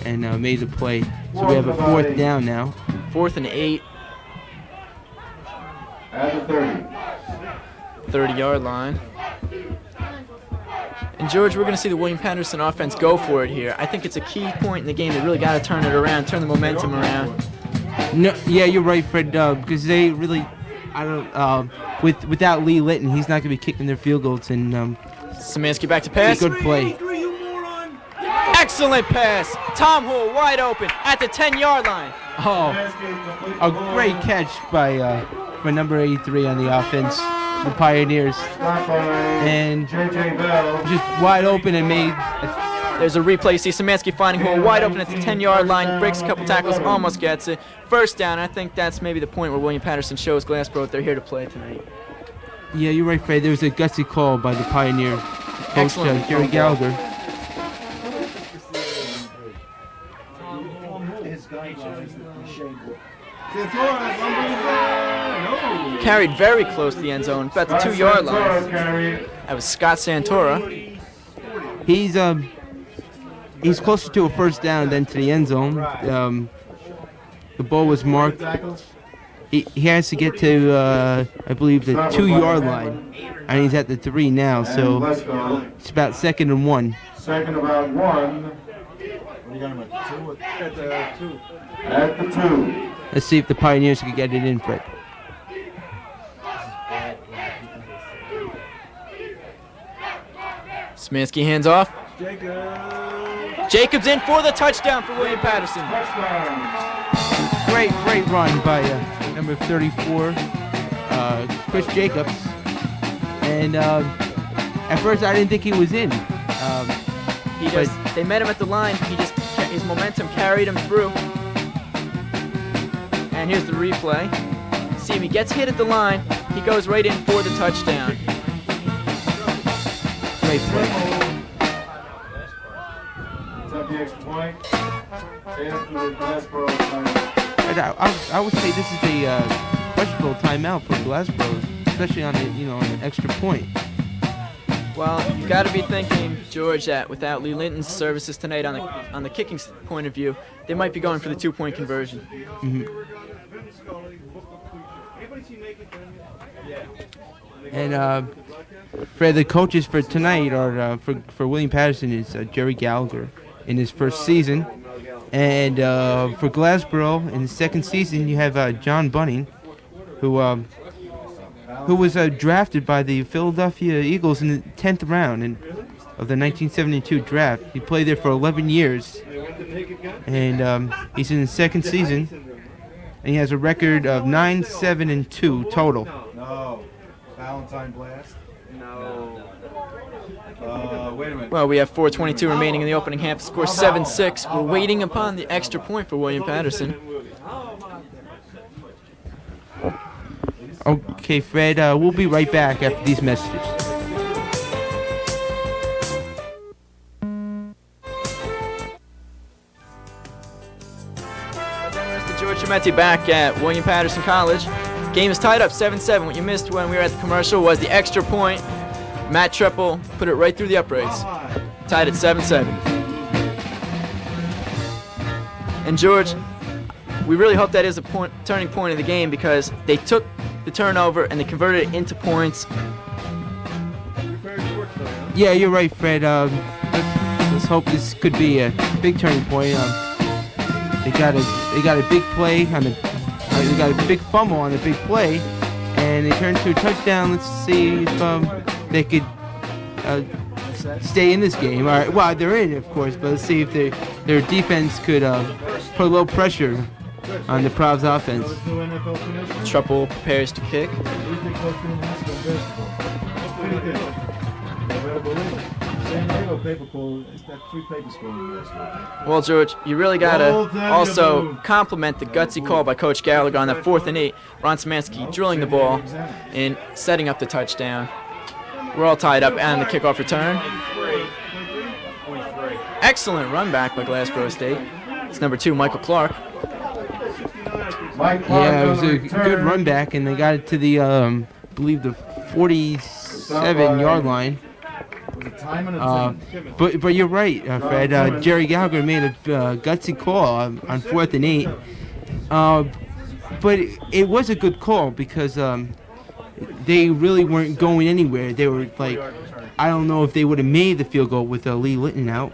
and made the play. So we have a 4th down now. 4th and 8. At the 30. 30-yard line. And George, we're going to see the William Paterson offense go for it here. I think it's a key point in the game. They really got to turn it around, turn the momentum around. No, yeah, you're right, Fred. Because they really, without Lee Litton, he's not going to be kicking their field goals. And Szymanski back to pass. Good play. Excellent pass. Tom Hull wide open at the 10-yard line. Oh, a great catch by number 83 on the offense, the Pioneers, and just wide open and made. There's a replay. You see Szymanski finding Hull wide open at the 10-yard line, breaks a couple tackles, almost gets it. 1st down. I think that's maybe the point where William Paterson shows Glassboro they're here to play tonight. Yeah, you're right, Fred. There was a gutsy call by the Pioneer coach, Gerry Gallagher. Carried very close to the end zone, about the 2-yard line. That was Scott Santora. He's closer to a 1st down than to the end zone. The ball was marked. He has to get to, I believe, the 2-yard line, and he's at the 3 now. So it's about 2nd and 1. 2nd about 1. You got him at the 2. At the 2. Let's see if the Pioneers can get it in, Fred. Szymanski hands off. Jacobs in for the touchdown for William Paterson. Great run by number 34, Chris Jacobs. And at first I didn't think he was in. They met him at the line. His momentum carried him through. And here's the replay. See if he gets hit at the line. He goes right in for the touchdown. Great play. Is that the extra point? After the Glassboro time. I would say this is a questionable timeout for Glassboro, especially on an extra point. Well, you've got to be thinking, George, that without Lee Linton's services tonight on the kicking point of view, they might be going for the 2-point conversion. Mm-hmm. And Fred, the coaches for tonight are for William Paterson is Gerry Gallagher in his first season, and for Glassboro in his second season you have John Bunning, who was drafted by the Philadelphia Eagles in the 10th round of the 1972 draft. He played there for 11 years, and he's in his second season, and he has a record of 9-7-2 total. No. Valentine Blast? No. Wait a minute. Well, we have 4:22 remaining in the opening half. The score 7-6. We're waiting upon the extra point for William Paterson. Okay, Fred, we'll be right back after these messages. George Chimetti back at William Paterson College. Game is tied up 7-7. What you missed when we were at the commercial was the extra point. Matt Treppel put it right through the uprights. Tied at 7-7. And George, we really hope that is a turning point in the game because they took the turnover and they converted it into points. Yeah, you're right, Fred. Let's hope this could be a big turning point. They got a big play on they got a big fumble on a big play, and they turned to a touchdown. Let's see if they could stay in this game. All right, well, they're in, of course, but let's see if their defense could put a little pressure on the Prov's offense. Treppel prepares to kick. Well, George, you really got to also compliment the gutsy call by Coach Gallagher on that 4th and 8. Ron Szymanski drilling the ball and setting up the touchdown. We're all tied up on the kickoff return. Excellent run back by Glassboro State. It's number 2, Michael Clark. Yeah, it was a good run back, and they got it to the, I believe, the 47-yard line. But you're right, Fred. Gerry Gallagher made a gutsy call on 4th and 8. But it was a good call because they really weren't going anywhere. They were like, I don't know if they would have made the field goal with Lee Litton out.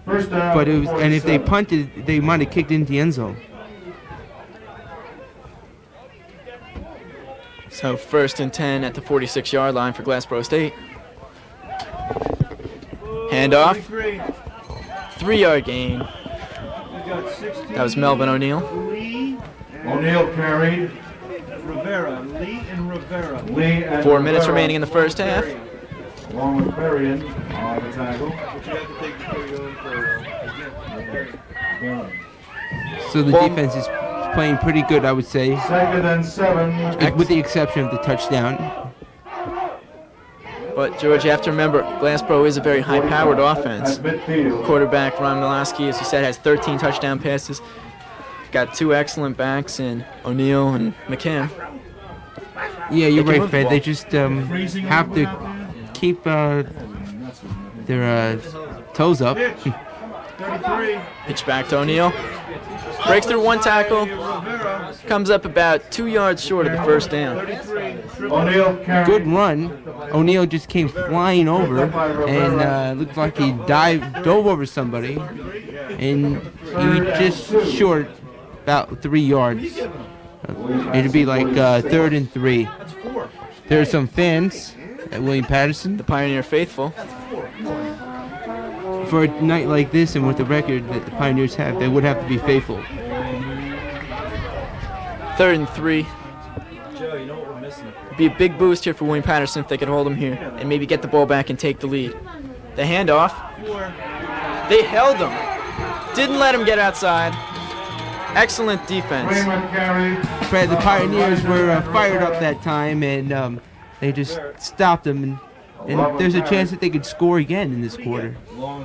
But it was, and if they punted, they might have kicked into the end zone. So 1st and 10 at the 46-yard line for Glassboro State. Handoff. 3-yard gain. That was Melvin O'Neill. O'Neill carried. Lee and Rivera. 4 minutes remaining in the first half. Along with Berrien on the tackle. So the defense is playing pretty good, I would say. 2nd and 7. With the exception of the touchdown. But, George, you have to remember, Glassboro is a very high-powered offense. Quarterback Ron Milowski, as you said, has 13 touchdown passes. Got 2 excellent backs in O'Neill and McKim. Yeah, you're right, Fred. They just have to keep their toes up. Pitch back to O'Neill. Breaks through 1 tackle. Comes up about 2 yards short of the first down. Good run. O'Neill just came flying over and looked like he dove over somebody. And he just short about 3 yards. It'd be like 3rd and 3. There's some fans at William Paterson. The Pioneer faithful. For a night like this and with the record that the Pioneers have, they would have to be faithful. 3rd and 3. It'd be a big boost here for William Paterson if they could hold him here and maybe get the ball back and take the lead. The handoff. They held him. Didn't let him get outside. Excellent defense. Fred, the Pioneers were fired up that time, and they just stopped him. And there's a chance that they could score again in this quarter. Well,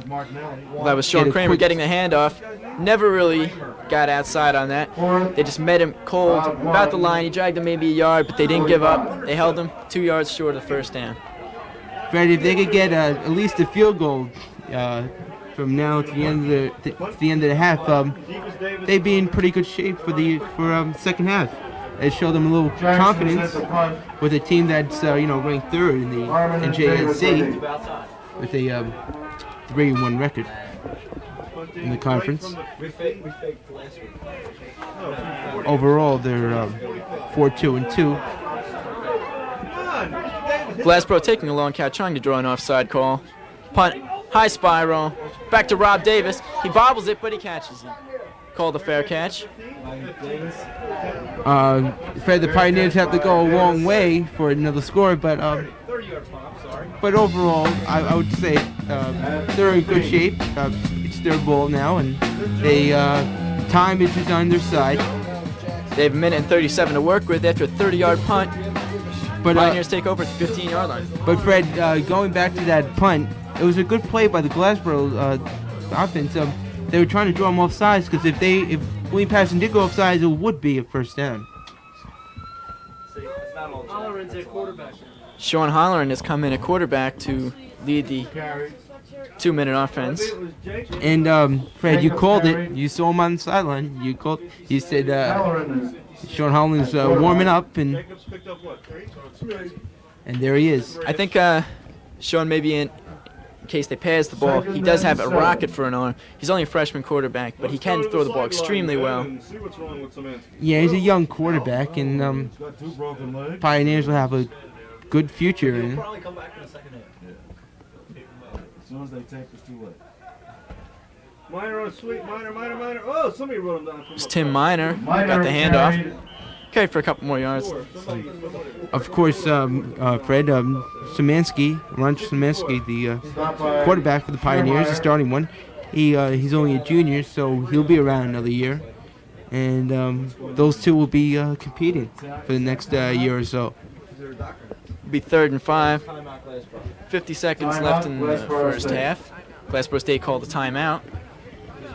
that was Sean Kramer getting the handoff. Never really got outside on that. They just met him cold about the line. He dragged him maybe a yard, but they didn't give up. They held him 2 yards short of the first down. Fred, if they could get at least a field goal from now to the end of the half, they'd be in pretty good shape for the second half. it showed them a little confidence with a team that's ranked third in the NJSC with a 3-1 record in the conference. Overall, they're 4-2-2. Glassboro taking a long count, trying to draw an offside call. Punt, high spiral, back to Rob Davis. He bobbles it, but he catches it. Called a fair catch. Fred, the Pioneers have to go a long way for another score, but overall, I would say they're in good shape. It's their ball now, and time is on their side. They have a minute and 37 to work with after a 30-yard punt. But Pioneers take over at the 15-yard line. But Fred, going back to that punt, it was a good play by the Glassboro offense. They were trying to draw them off sides because if William Paterson did go off sides, it would be a first down. Sean Holleran has come in at quarterback to lead the 2-minute offense. And Fred, you called it. You saw him on the sideline. You said Sean Holland's warming up, and there he is. I think Sean maybe in case they pass the ball, he does have a rocket for an arm. He's only a freshman quarterback, but he can throw the ball extremely well. Yeah, he's a young quarterback, and Pioneers will have a good future. He'll probably come back in the second half. As soon as they take, it's too late. Minor on sweet, minor. Oh, somebody wrote him down. It's Tim Minor. Got the handoff. Okay, for a couple more yards. Of course, Fred, Szymanski, Ron Szymanski, the quarterback for the Pioneers, the starting one. He's only a junior, so he'll be around another year. And those two will be competing for the next year or so. It'll be 3rd and 5. 50 seconds left in the first half. Glassboro State called a timeout.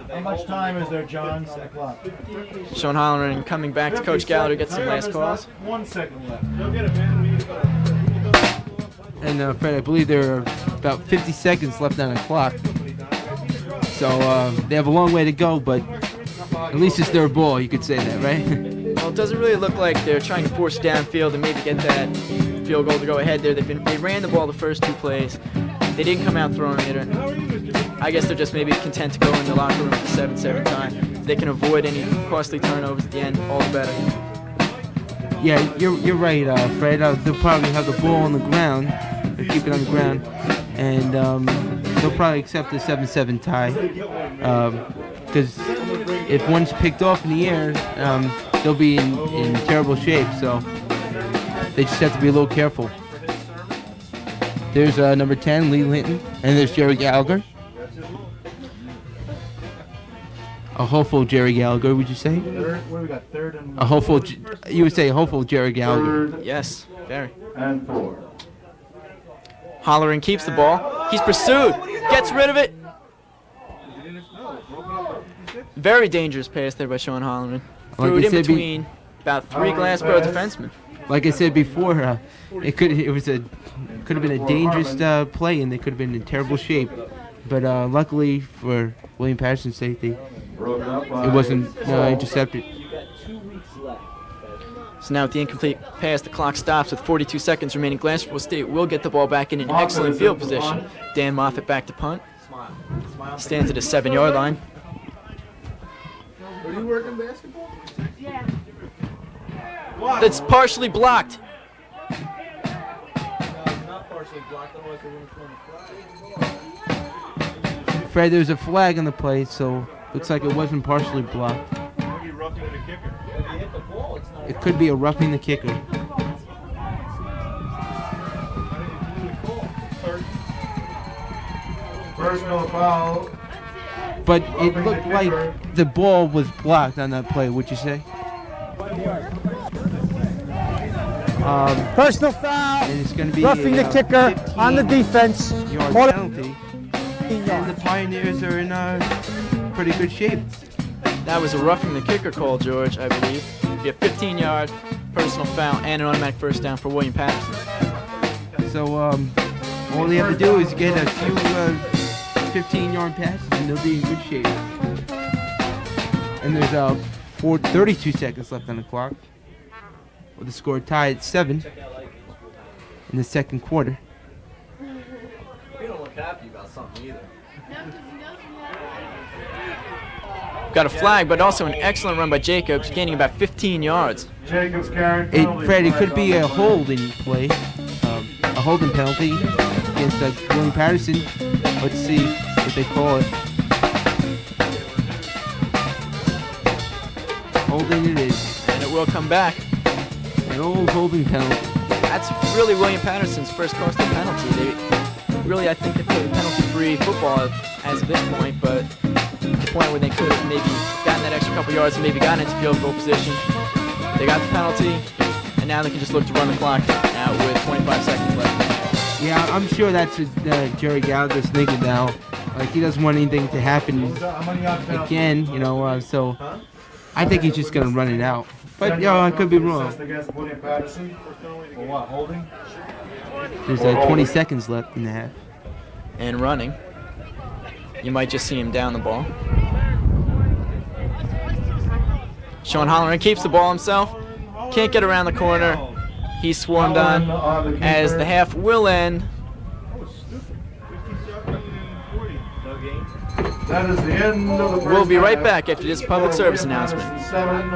How much time is there, John? 7 o'clock. Sean Holleran coming back to Coach Gallagher to get some last calls. 1 second left. And Fred, I believe there are about 50 seconds left on the clock. So they have a long way to go, but at least it's their ball, you could say that, right? Well, it doesn't really look like they're trying to force downfield and maybe get that field goal to go ahead there. They ran the ball the first 2 plays. They didn't come out throwing it. I guess they're just maybe content to go in the locker room for 7-7 time. If they can avoid any costly turnovers at the end, all the better. Yeah, you're right, Fred. They'll probably have the ball on the ground, they'll keep it on the ground, and they'll probably accept the 7-7 tie. Because if one's picked off in the air, they'll be in terrible shape. So they just have to be a little careful. There's number 10, Lee Linton, and there's Gerry Gallagher. A hopeful Gerry Gallagher, would you say? What do we got? 3rd and... A hopeful, you would say a hopeful Gerry Gallagher. Yes, very. And 4. Holleran keeps the ball. He's pursued. Gets rid of it. Very dangerous pass there by Sean Holleran. Threw it in between about 3 Glassboro defensemen. Like I said before, it could have been a dangerous play, and they could have been in terrible shape. But luckily for William Paterson's safety, it wasn't intercepted. So now with the incomplete pass, the clock stops with 42 seconds remaining. Glassboro State will get the ball back in an excellent field position. Dan Moffitt back to punt. Stands at the 7-yard line. Are you working basketball? Yeah. That's partially blocked. Not partially blocked, otherwise they wouldn't throw the flag. Fred, there's a flag on the play, so looks like it wasn't partially blocked. It could be a roughing the kicker. Personal foul. But it looked like the ball was blocked on that play, would you say? Personal foul. And it's going to be Roughing the kicker on the defense. Yard penalty. And the Pioneers are in pretty good shape. That was a roughing the kicker call, George, I believe. Be a 15-yard personal foul and an automatic first down for William Paterson. So all they have to do is get a few 15-yard passes, and they'll be in good shape. And there's 32 seconds left on the clock. with the score tied at 7 in the second quarter. You don't look happy about something either. Got a flag, but also an excellent run by Jacobs, gaining about 15 yards. Jacobs carrying Fred, it could be a holding play, a holding penalty against William Paterson. Let's see what they call it. Holding it is. And it will come back. An old holding penalty. That's really William Paterson's first costly penalty. They really, I think, they played penalty-free football as of this point, but the point where they could have maybe gotten that extra couple yards and maybe gotten into field goal position. They got the penalty, and now they can just look to run the clock out with 25 seconds left. Yeah, I'm sure that's Gerry Gallagher's thinking now. Like, he doesn't want anything to happen again, you know, so I think he's just going to run it out. But, I could be wrong. William Paterson. For what, holding? There's 20 seconds left in the half. And running. You might just see him down the ball. Sean Holleran keeps the ball himself. Can't get around the corner. He's swarmed on as the half will end. That is the end of the first We'll be right half. back after this public service announcement. 7,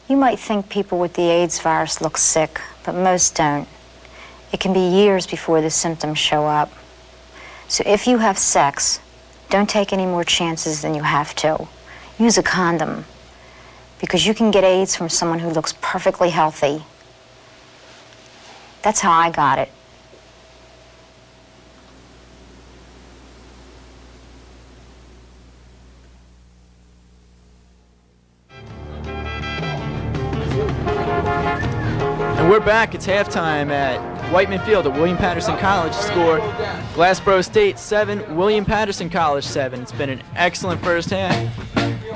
You might think people with the AIDS virus look sick, but most don't. It can be years before the symptoms show up. So if you have sex, don't take any more chances than you have to. Use a condom, because you can get AIDS from someone who looks perfectly healthy. That's how I got it. And we're back. It's halftime at Whiteman Field at William Paterson College. Score Glassboro State 7, William Paterson College 7. It's been an excellent first half.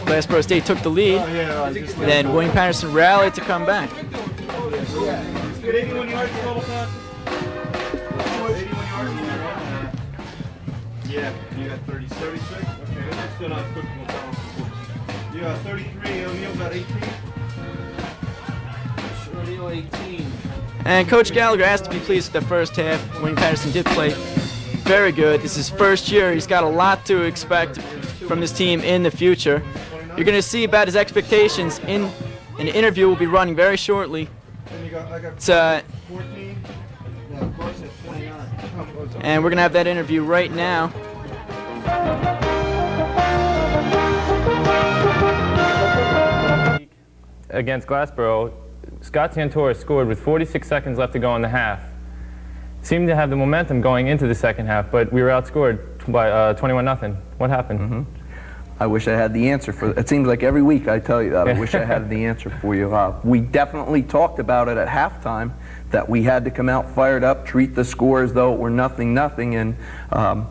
Glassboro State took the lead. Then William Paterson rallied to come back. Get 81 yards total pass. 81 yards. Yeah, you got 30, 36. Okay, let's go on quick. You got 33. O'Neal got 18. O'Neal 18. And Coach Gallagher asked to be pleased with the first half. William Paterson did play very good. This is his first year. He's got a lot to expect from this team in the future. You're going to see about his expectations in an interview we'll be running very shortly. It's 14. No, of course it's 29. and we're going to have that interview right now. Against Glassboro, Scott Santora scored with 46 seconds left to go in the half. Seemed to have the momentum going into the second half, but we were outscored by 21-0. What happened? I wish I had the answer for it. It seems like every week I tell you that. I wish I had the answer for you. We definitely talked about it at halftime, that we had to come out fired up, treat the score as though it were 0-0, and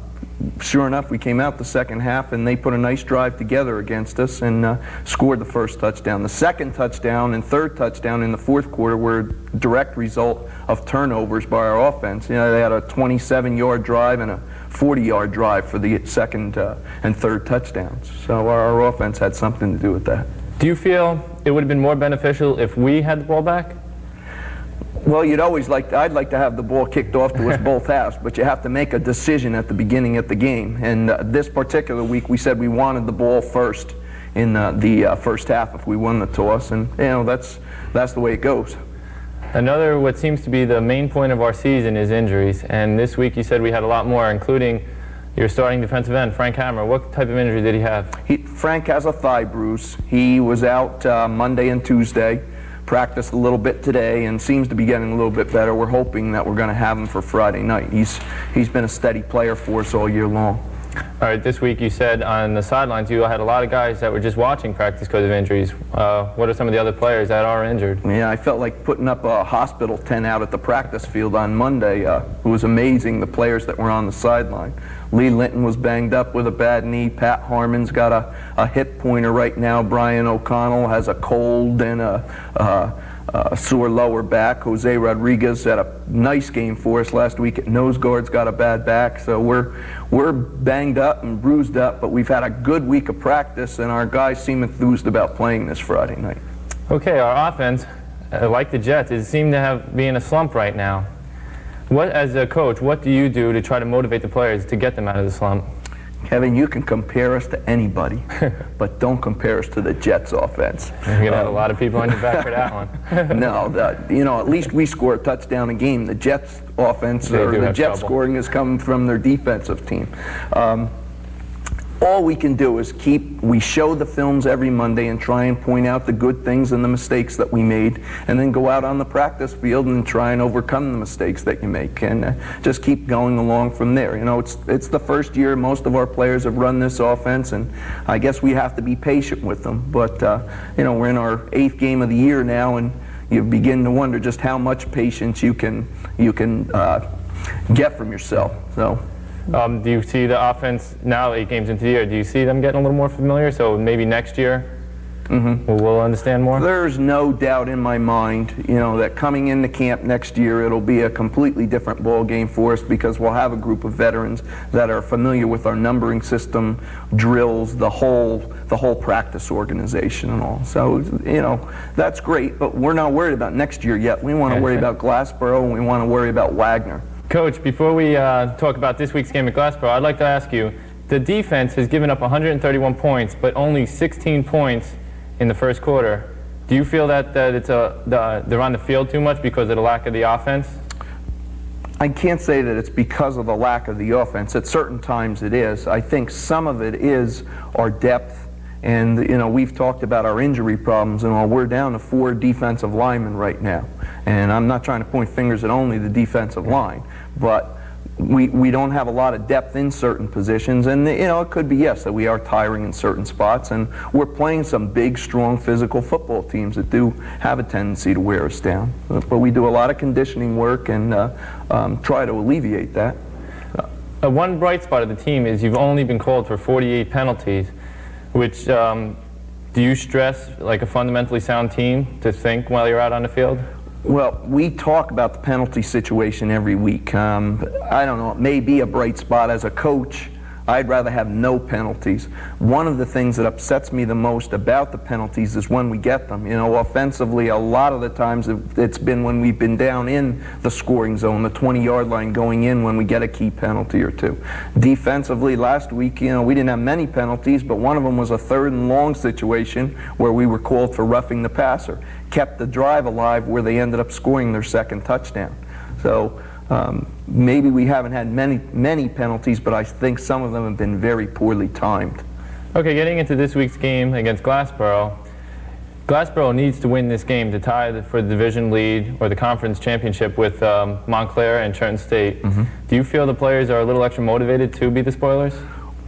sure enough, we came out the second half and they put a nice drive together against us and scored the first touchdown. The second touchdown and third touchdown in the fourth quarter were a direct result of turnovers by our offense. You know, they had a 27-yard drive and a 40-yard drive for the second and third touchdowns. So our offense had something to do with that. Do you feel it would have been more beneficial if we had the ball back? Well, I'd like to have the ball kicked off to us both halves, but you have to make a decision at the beginning of the game. And this particular week, we said we wanted the ball first in the first half if we won the toss, and you know that's the way it goes. Another, what seems to be the main point of our season, is injuries. And this week you said we had a lot more, including your starting defensive end, Frank Hammer. What type of injury did he have? Frank has a thigh bruise. He was out Monday and Tuesday. Practiced a little bit today and seems to be getting a little bit better. We're hoping that we're going to have him for Friday night. He's been a steady player for us all year long. All right, this week you said on the sidelines you had a lot of guys that were just watching practice because of injuries. What are some of the other players that are injured? Yeah, I felt like putting up a hospital tent out at the practice field on Monday. It was amazing, the players that were on the sideline. Lee Linton was banged up with a bad knee. Pat Harmon's got a hip pointer right now. Brian O'Connell has a cold, and sore lower back. Jose Rodriguez had a nice game for us last week at nose guard's got a bad back, so we're banged up and bruised up, but we've had a good week of practice, and our guys seem enthused about playing this Friday night. Okay, our offense, like the Jets, it seemed to be in a slump right now. As a coach, what do you do to try to motivate the players to get them out of the slump? Kevin, you can compare us to anybody, but don't compare us to the Jets offense. You're going to have a lot of people on your back for that one. No, at least we score a touchdown a game. The Jets offense, or the Jets scoring, is coming from their defensive team. All we can do is we show the films every Monday and try and point out the good things and the mistakes that we made, and then go out on the practice field and try and overcome the mistakes that you make, and just keep going along from there. It's the first year most of our players have run this offense, and I guess we have to be patient with them. But we're in our 8th game of the year now, and you begin to wonder just how much patience you can get from yourself. So. Do you see the offense now, 8 games into the year, do you see them getting a little more familiar? So maybe next year we'll understand more? There's no doubt in my mind, that coming into camp next year, it'll be a completely different ball game for us, because we'll have a group of veterans that are familiar with our numbering system, drills, the whole practice organization and all. So, that's great, but we're not worried about next year yet. We want to worry about Glassboro, and we want to worry about Wagner. Coach, before we talk about this week's game at Glassboro, I'd like to ask you, the defense has given up 131 points, but only 16 points in the first quarter. Do you feel that they're on the field too much because of the lack of the offense? I can't say that it's because of the lack of the offense. At certain times it is. I think some of it is our depth. And, we've talked about our injury problems, and all. We're down to 4 defensive linemen right now. And I'm not trying to point fingers at only the defensive line, but we don't have a lot of depth in certain positions. And, it could be, yes, that we are tiring in certain spots. And we're playing some big, strong, physical football teams that do have a tendency to wear us down. But we do a lot of conditioning work and try to alleviate that. One bright spot of the team is you've only been called for 48 penalties. Which, do you stress like a fundamentally sound team to think while you're out on the field? Well, we talk about the penalty situation every week. I don't know, it may be a bright spot. As a coach, I'd rather have no penalties. One of the things that upsets me the most about the penalties is when we get them. Offensively, a lot of the times it's been when we've been down in the scoring zone, the 20-yard line going in, when we get a key penalty or two. Defensively, last week, we didn't have many penalties, but one of them was a 3rd and long situation where we were called for roughing the passer. Kept the drive alive where they ended up scoring their 2nd touchdown. So maybe we haven't had many penalties, but I think some of them have been very poorly timed. Okay, getting into this week's game against Glassboro, Glassboro needs to win this game to tie for the division lead or the conference championship with Montclair and Trenton State. Do you feel the players are a little extra motivated to be the spoilers?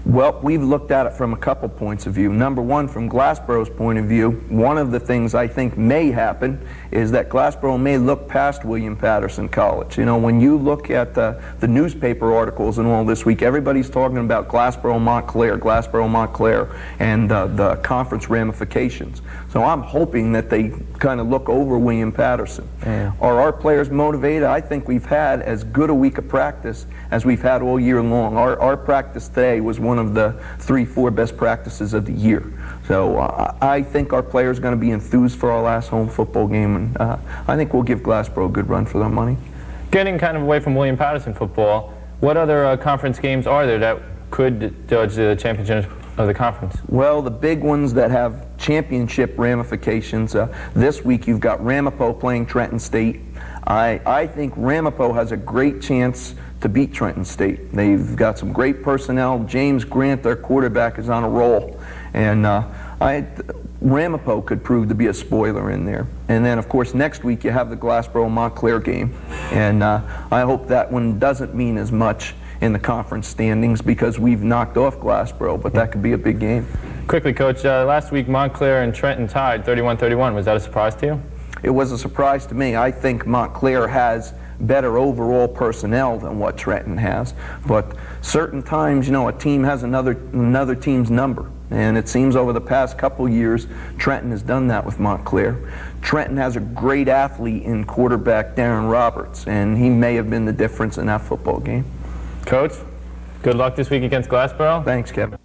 Well, we've looked at it from a couple points of view. Number one, from Glassboro's point of view, one of the things I think may happen is that Glassboro may look past William Paterson College. When you look at the newspaper articles and all this week, everybody's talking about Glassboro Montclair, and the conference ramifications. So I'm hoping that they kind of look over William Paterson. Yeah. Are our players motivated? I think we've had as good a week of practice as we've had all year long. Our practice today was one of the 3-4 best practices of the year. So I think our players are going to be enthused for our last home football game, and I think we'll give Glassboro a good run for their money. Getting kind of away from William Paterson football, what other conference games are there that could judge the championship of the conference? Well, the big ones that have championship ramifications, this week you've got Ramapo playing Trenton State. I think Ramapo has a great chance to beat Trenton State. They've got some great personnel. James Grant, their quarterback, is on a roll. And Ramapo could prove to be a spoiler in there. And then, of course, next week you have the Glassboro-Montclair game. And I hope that one doesn't mean as much in the conference standings because we've knocked off Glassboro, but that could be a big game. Quickly, Coach, last week Montclair and Trenton tied 31-31. Was that a surprise to you? It was a surprise to me. I think Montclair has better overall personnel than what Trenton has. But certain times, a team has another team's number. And it seems over the past couple years, Trenton has done that with Montclair. Trenton has a great athlete in quarterback Darren Roberts, and he may have been the difference in that football game. Coach, good luck this week against Glassboro. Thanks, Kevin.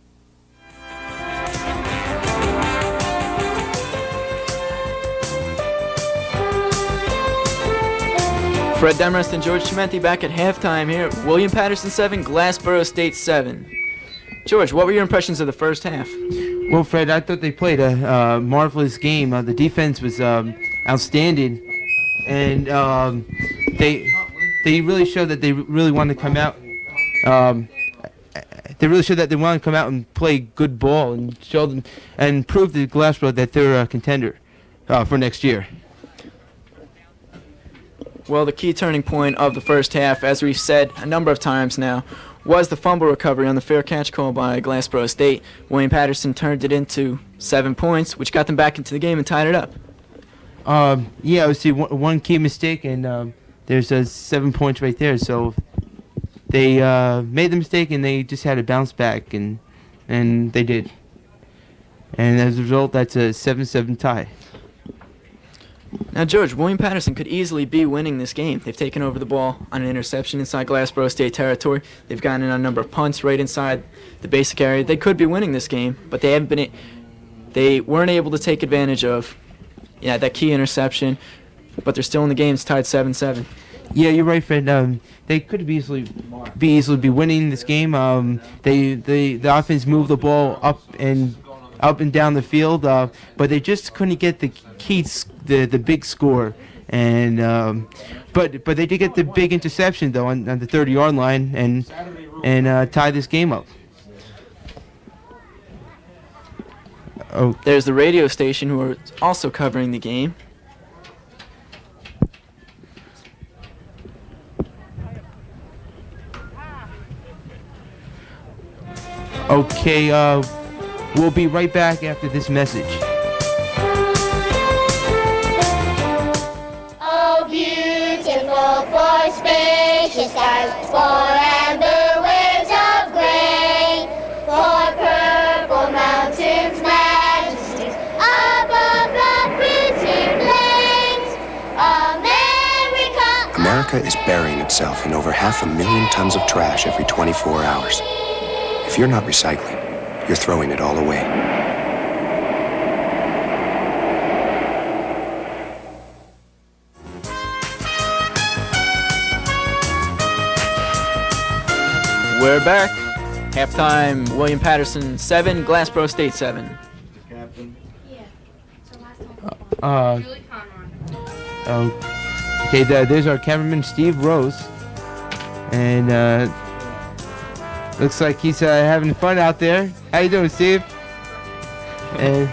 Fred Demarest and George Chimenti back at halftime here. William Paterson 7, Glassboro State 7. George, what were your impressions of the first half? Well, Fred, I thought they played a marvelous game. The defense was outstanding, and they really showed that they really wanted to come out. They really showed that they wanted to come out and play good ball and show them and prove to Glassboro that they're a contender for next year. Well, the key turning point of the first half, as we've said a number of times now, was the fumble recovery on the fair catch call by Glassboro State. William Paterson turned it into 7 points, which got them back into the game and tied it up. Yeah, I see one key mistake, and there's 7 points right there. So they made the mistake, and they just had to bounce back, and they did. And as a result, that's a 7-7 tie. Now, George, William Paterson could easily be winning this game. They've taken over the ball on an interception inside Glassboro State territory. They've gotten in on a number of punts right inside the basic area. They could be winning this game, but they weren't able to take advantage of that key interception, but they're still in the game. It's tied 7-7. Yeah, you're right, Fred. They could easily be winning this game. The offense moved the ball up and down the field, but they just couldn't get the the big score. And but they did get the big interception though on the 30-yard line and tie this game up. Oh, there's the radio station who are also covering the game. Okay, we'll be right back after this message. Oh, beautiful for spacious skies, for amber waves of grain, for purple mountains, majesties, above the pretty plains. America is burying itself in over 500,000 tons of trash every 24 hours. If you're not recycling, you're throwing it all away. We're back. Halftime, William Paterson 7, Glassboro State 7. Captain. Okay, there's our cameraman, Steve Rose. And looks like he's having fun out there. How you doing, Steve? And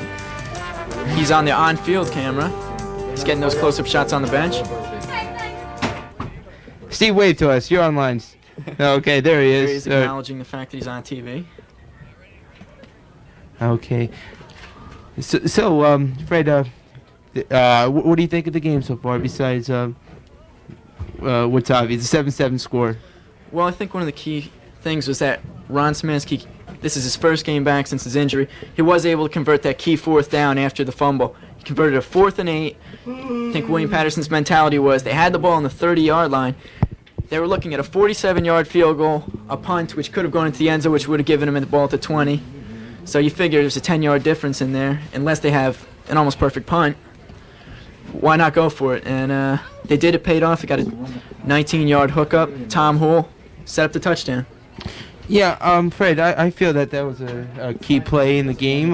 he's on the on-field camera. He's getting those close-up shots on the bench. Steve, wave to us. You're online. Okay, there he is. He's acknowledging the fact that he's on TV. Okay. So Fred, what do you think of the game so far? Besides what's obvious, the 7-7 score. Well, I think one of the key things was that Ron Szymanski, this is his first game back since his injury. He was able to convert that key fourth down after the fumble. He converted a 4th and 8. I think William Paterson's mentality was they had the ball on the 30-yard line. They were looking at a 47-yard field goal, a punt, which could have gone into the end zone, which would have given them the ball at the 20. So you figure there's a 10-yard difference in there. Unless they have an almost perfect punt, why not go for it? And they did. It paid off. They got a 19-yard hookup. Tom Hoole set up the touchdown. Yeah, Fred, I feel that was a key play in the game.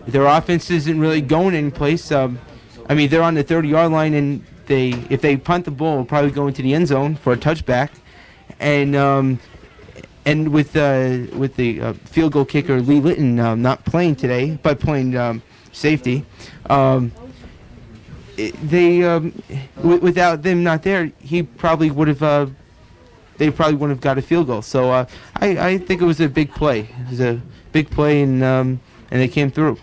Their offense isn't really going anyplace. I mean, they're on the 30-yard line, and if they punt the ball, it'll probably go into the end zone for a touchback. And with the field goal kicker Lee Litton not playing today, but playing safety, without them not there, he probably would have. They probably wouldn't have got a field goal. So I think it was a big play. It was a big play, and they came through.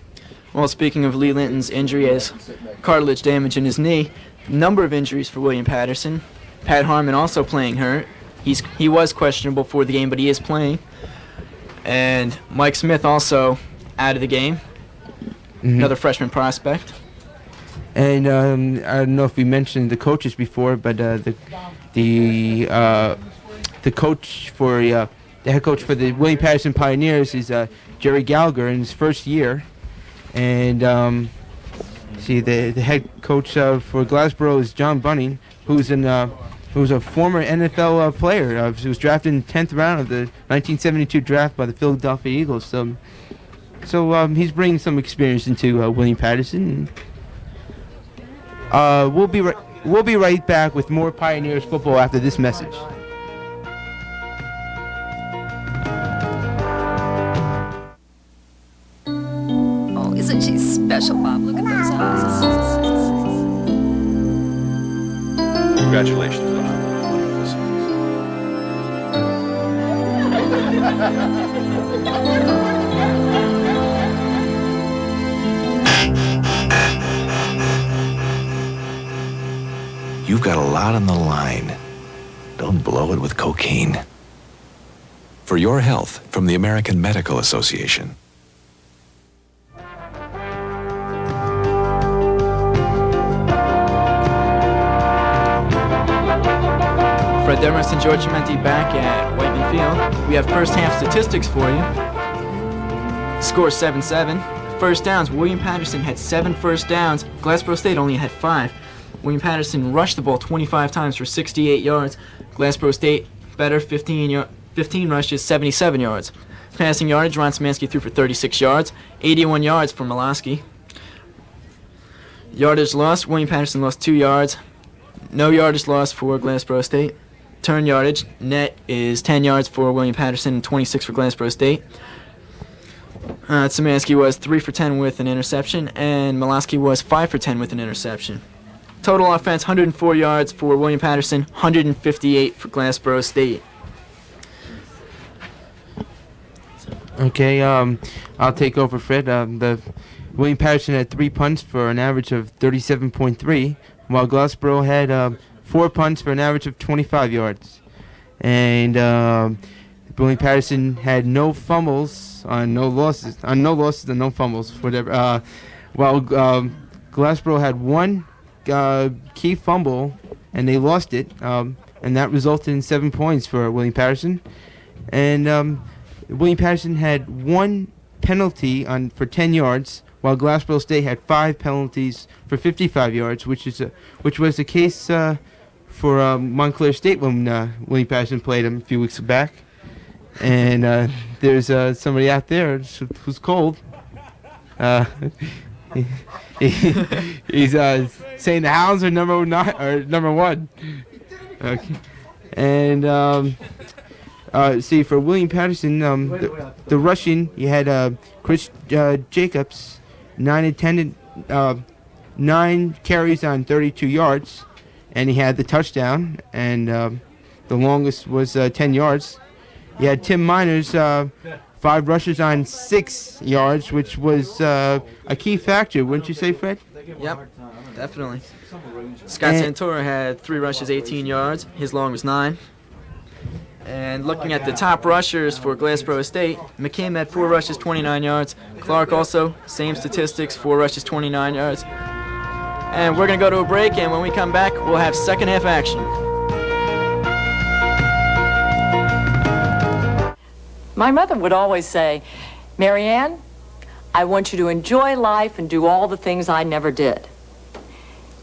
Well, speaking of Lee Linton's injury as cartilage damage in his knee, number of injuries for William Paterson. Pat Harmon also playing hurt. He was questionable for the game, but he is playing. And Mike Smith also out of the game. Another freshman prospect. And I don't know if we mentioned the coaches before, but the coach for the head coach for the William Paterson Pioneers is Gerry Gallagher in his first year, and the head coach for Glassboro is John Bunning, who's a former NFL player. He was drafted in the 10th round of the 1972 draft by the Philadelphia Eagles. So he's bringing some experience into William Paterson. We'll be right back with more Pioneers football after this message. Oh, isn't she special, Bob? Look at those eyes. Congratulations, Bob. You've got a lot on the line. Don't blow it with cocaine. For your health, from the American Medical Association. Fred Demarest and George Chimenti back at Whiteman Field. We have first half statistics for you. Score 7-7. First downs, William Paterson had 7 first downs. Glassboro State only had 5. William Paterson rushed the ball 25 times for 68 yards. Glassboro State better, 15 rushes, 77 yards. Passing yardage, Ron Szymanski threw for 36 yards, 81 yards for Malosky. Yardage lost, William Paterson lost 2 yards. No yardage lost for Glassboro State. Turn yardage, net is 10 yards for William Paterson and 26 for Glassboro State. Szymanski was 3 for 10 with an interception, and Malosky was 5 for 10 with an interception. Total offense, 104 yards for William Paterson, 158 for Glassboro State. Okay, I'll take over, Fred. The William Paterson had 3 punts for an average of 37.3, while Glassboro had 4 punts for an average of 25 yards. And William Paterson had no fumbles on no losses and no fumbles, whatever. While Glassboro had 1 key fumble, and they lost it, and that resulted in 7 points for William Paterson. And William Paterson had 1 penalty for 10 yards, while Glassboro State had 5 penalties for 55 yards, which was the case for Montclair State when William Paterson played them a few weeks back. And there's somebody out there who's cold. He's saying the Hounds are number 1. Okay. And see, for William Paterson, the rushing, you had Chris Jacobs, 9 carries on 32 yards, and he had the touchdown, and the longest was 10 yards. You had Tim Miners, 5 rushes on 6 yards, which was a key factor, wouldn't you say, Fred? Yep, definitely. Scott Santora had 3 rushes, 18 yards. His long was 9. And looking at the top rushers for Glassboro State, McKim had 4 rushes, 29 yards. Clark also, same statistics, 4 rushes, 29 yards. And we're going to go to a break, and when we come back, we'll have second half action. My mother would always say, Marianne, I want you to enjoy life and do all the things I never did.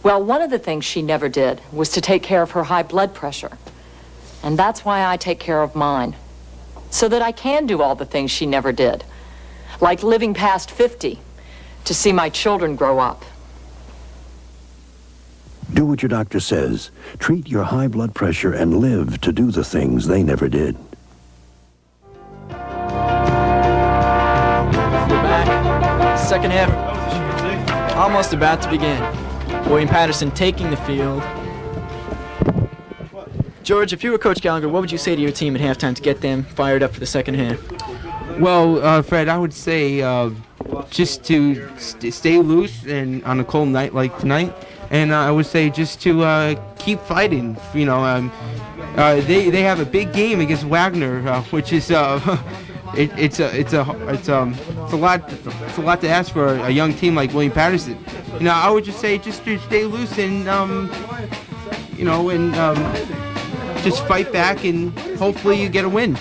Well, one of the things she never did was to take care of her high blood pressure. And that's why I take care of mine, so that I can do all the things she never did, like living past 50 to see my children grow up. Do what your doctor says. Treat your high blood pressure and live to do the things they never did. We're back. Second half almost about to begin. William Paterson taking the field. George, if you were Coach Gallagher, what would you say to your team at halftime to get them fired up for the second half? Well, Fred, I would say just to stay loose and on a cold night like tonight, and I would say just to keep fighting. You know, they have a big game against Wagner, which is it's a lot to ask for a young team like William Paterson. You know, I would just say just to stay loose and just fight back and hopefully you get a win.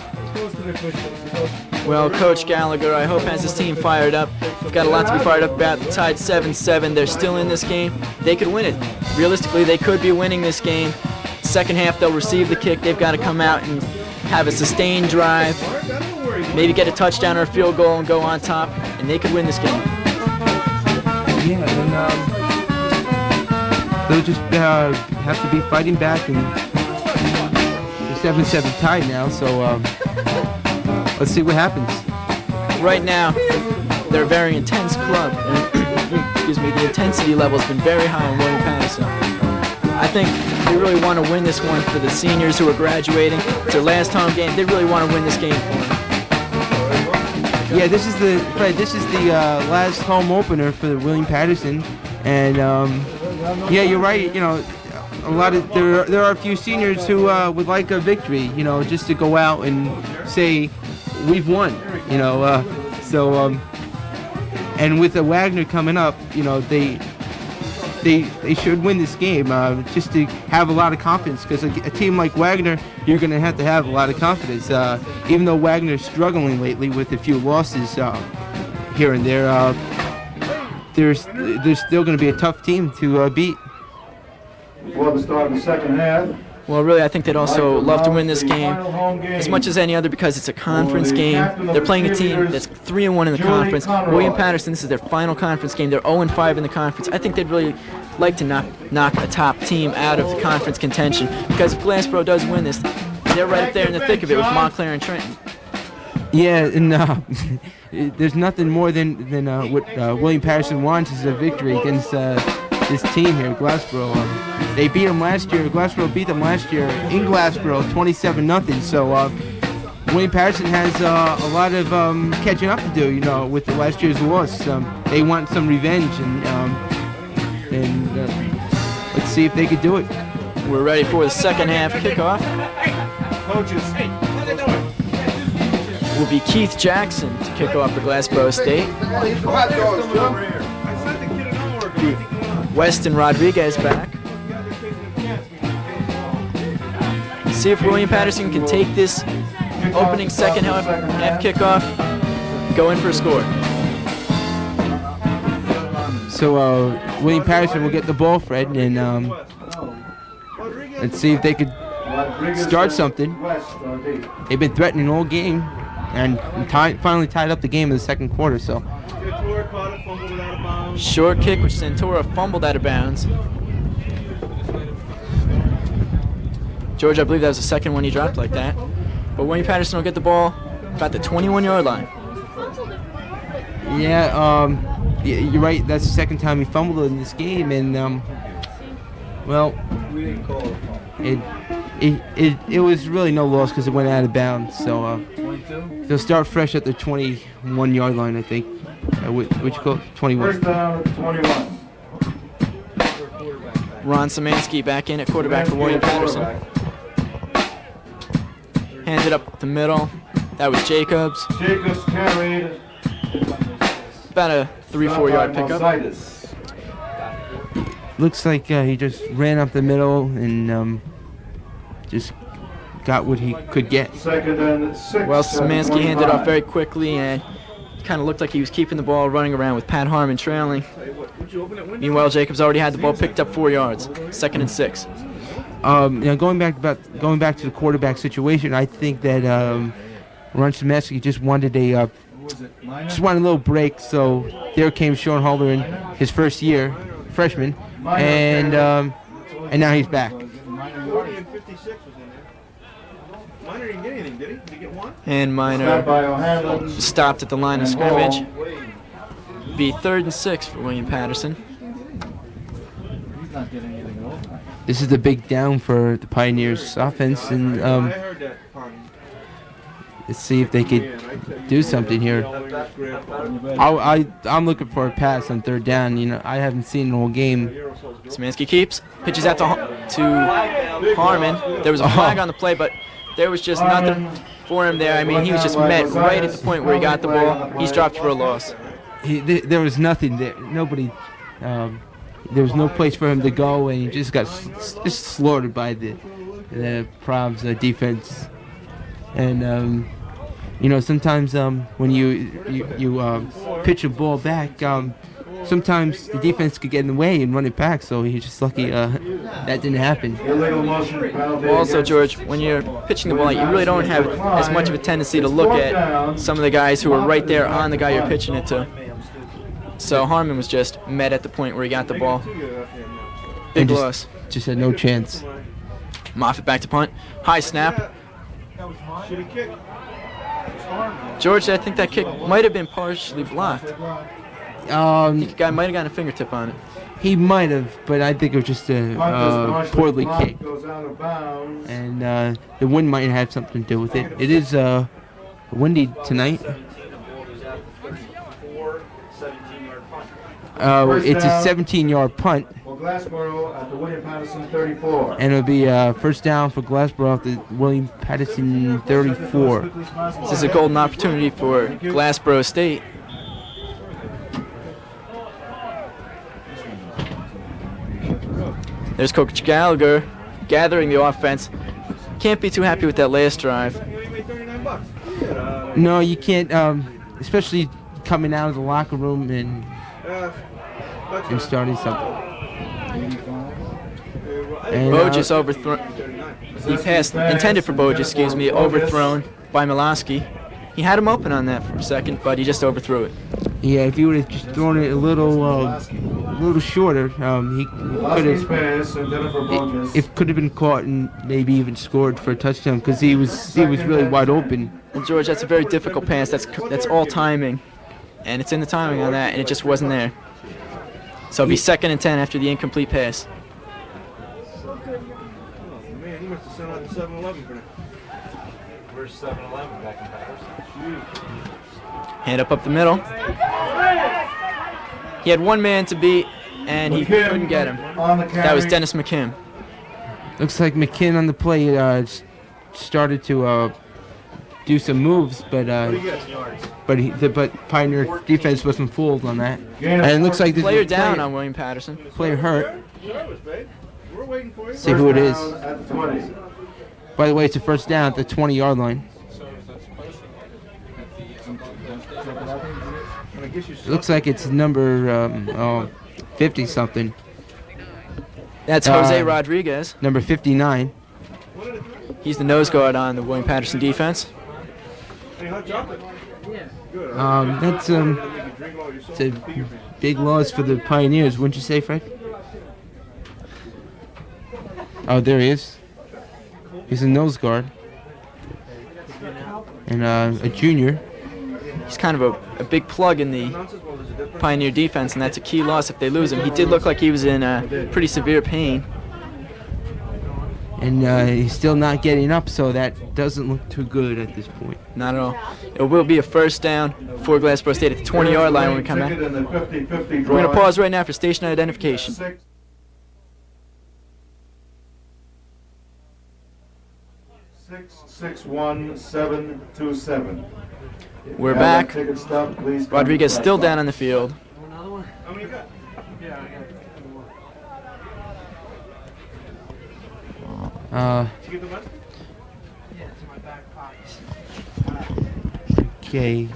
Well, Coach Gallagher, I hope has his team fired up. We've got a lot to be fired up about. Tied 7-7. They're still in this game. They could win it. Realistically, they could be winning this game. Second half, they'll receive the kick. They've got to come out and have a sustained drive, maybe get a touchdown or a field goal and go on top, and they could win this game. Yeah, and they'll just have to be fighting back, and they're 7-7 tied now, so let's see what happens. Right now, they're a very intense club. Excuse me, the intensity level has been very high in William Paterson. I think they really want to win this one for the seniors who are graduating. It's their last home game. They really want to win this game for them. Yeah, this is the last home opener for William Paterson, and yeah, you're right. You know, a lot of there are a few seniors who would like a victory. You know, just to go out and say we've won. You know, and with the Wagner coming up, you know, they should win this game just to have a lot of confidence, because a team like Wagner, you're going to have a lot of confidence. Even though Wagner's struggling lately with a few losses here and there, there's still going to be a tough team to beat. Before the start of the second half. Well, really, I think they'd also love to win this game as much as any other, because it's a conference game. They're playing a team that's 3-1 in the conference. William Paterson, this is their final conference game. They're 0-5 in the conference. I think they'd really like to knock a top team out of the conference contention, because if Glassboro does win this, they're right up there in the thick of it with Montclair and Trenton. Yeah, and there's nothing more than what William Paterson wants is a victory against this team here, Glassboro. They beat them last year. Glassboro beat them last year in Glassboro, 27-0. So William Paterson has a lot of catching up to do, you know, with the last year's loss. They want some revenge, and let's see if they could do it. We're ready for the second half kickoff. Will be Keith Jackson to kick off for Glassboro State. Weston Rodriguez back. See if William Paterson can take this opening second half kickoff, go in for a score. So William Paterson will get the ball, Fred, and let's see if they could start something. They've been threatening all game, and finally tied up the game in the second quarter. So short kick, which Santora fumbled out of bounds. George, I believe that was the second one he dropped like that. But William Paterson will get the ball about the 21-yard line. Yeah, you're right. That's the second time he fumbled in this game, and well, it was really no loss because it went out of bounds. So they'll start fresh at the 21-yard line, I think. Which call 21. First down, 21. Ron Szymanski back in at quarterback for William Paterson. Handed up the middle. That was Jacobs. Jacobs carried. About a 3-4 yard pickup. Looks like he just ran up the middle and just got what he could get. Second and 6. Well, Szymanski handed off very quickly and kind of looked like he was keeping the ball running around with Pat Harmon trailing. Meanwhile, Jacobs already had the ball picked up 4 yards. Second and 6. You know, going back to the quarterback situation, I think that Ron Szymanski just wanted a little break. So there came Sean Halder in his first year, freshman, and now he's back. Minor didn't get anything, did he? Did he get one? And Minor stopped at the line of scrimmage. Be 3rd and 6 for William Paterson. This is the big down for the Pioneers offense, and let's see if they could do something here. I'm looking for a pass on 3rd down. You know, I haven't seen the whole game. Szymanski keeps, pitches out to Harmon. There was a flag on the play, but there was just nothing for him there. I mean, he was just met right at the point where he got the ball. He's dropped for a loss. There was nothing there. Nobody. There was no place for him to go, and he just got just slaughtered by the Prov's defense. And sometimes when you pitch a ball back, sometimes the defense could get in the way and run it back. So he's just lucky that didn't happen. Also, George, when you're pitching the ball, you really don't have as much of a tendency to look at some of the guys who are right there on the guy you're pitching it to. So Harmon was just met at the point where he got the ball. Big loss. Just had no chance. Moffitt back to punt. High snap. George, I think that kick might have been partially blocked. The guy might have gotten a fingertip on it. He might have, but I think it was just a poorly kicked. And the wind might have something to do with it. It is windy tonight. It's a 17-yard punt. For Glassboro at the William Paterson 34. And it'll be first down for Glassboro at the William Paterson 34. This is a golden opportunity for Glassboro State. There's Coach Gallagher gathering the offense. Can't be too happy with that last drive. No, you can't, especially coming out of the locker room and starting something. And, Bogus overthrown. He passed, intended for Bogus, excuse me, overthrown by Miloski. He had him open on that for a second, but he just overthrew it. Yeah, if he would have just thrown it a little shorter, he could have. It could have been caught and maybe even scored for a touchdown because he was really wide open. And George, that's a very difficult pass. That's all timing, and it's in the timing on that, and it just wasn't there. So it'll be 2nd and 10 after the incomplete pass. Man, he must have sent out the 7-Eleven for that. Where's 7-Eleven back in Patterson? Hand up the middle. He had one man to beat, and he couldn't get him. That was Dennis McKim. Looks like McKim on the play started to do some moves, but Pioneer defense wasn't fooled on that. And it looks like player down on William Paterson. Player hurt. See who it is. By the way, it's a first down at the 20-yard line. It looks like it's number 50-something. That's Jose Rodriguez. Number 59. He's the nose guard on the William Paterson defense. That's it's a big loss for the Pioneers, wouldn't you say, Fred? Oh, there he is. He's a nose guard. And a junior. He's kind of a big plug in the Pioneer defense, and that's a key loss if they lose him. He did look like he was in pretty severe pain. And he's still not getting up, so that doesn't look too good at this point. Not at all. It will be a first down for Glassboro State at the 20-yard line when we come back. We're going to pause right now for station identification. 661-727. We're back. Rodriguez still down on the field. Okay.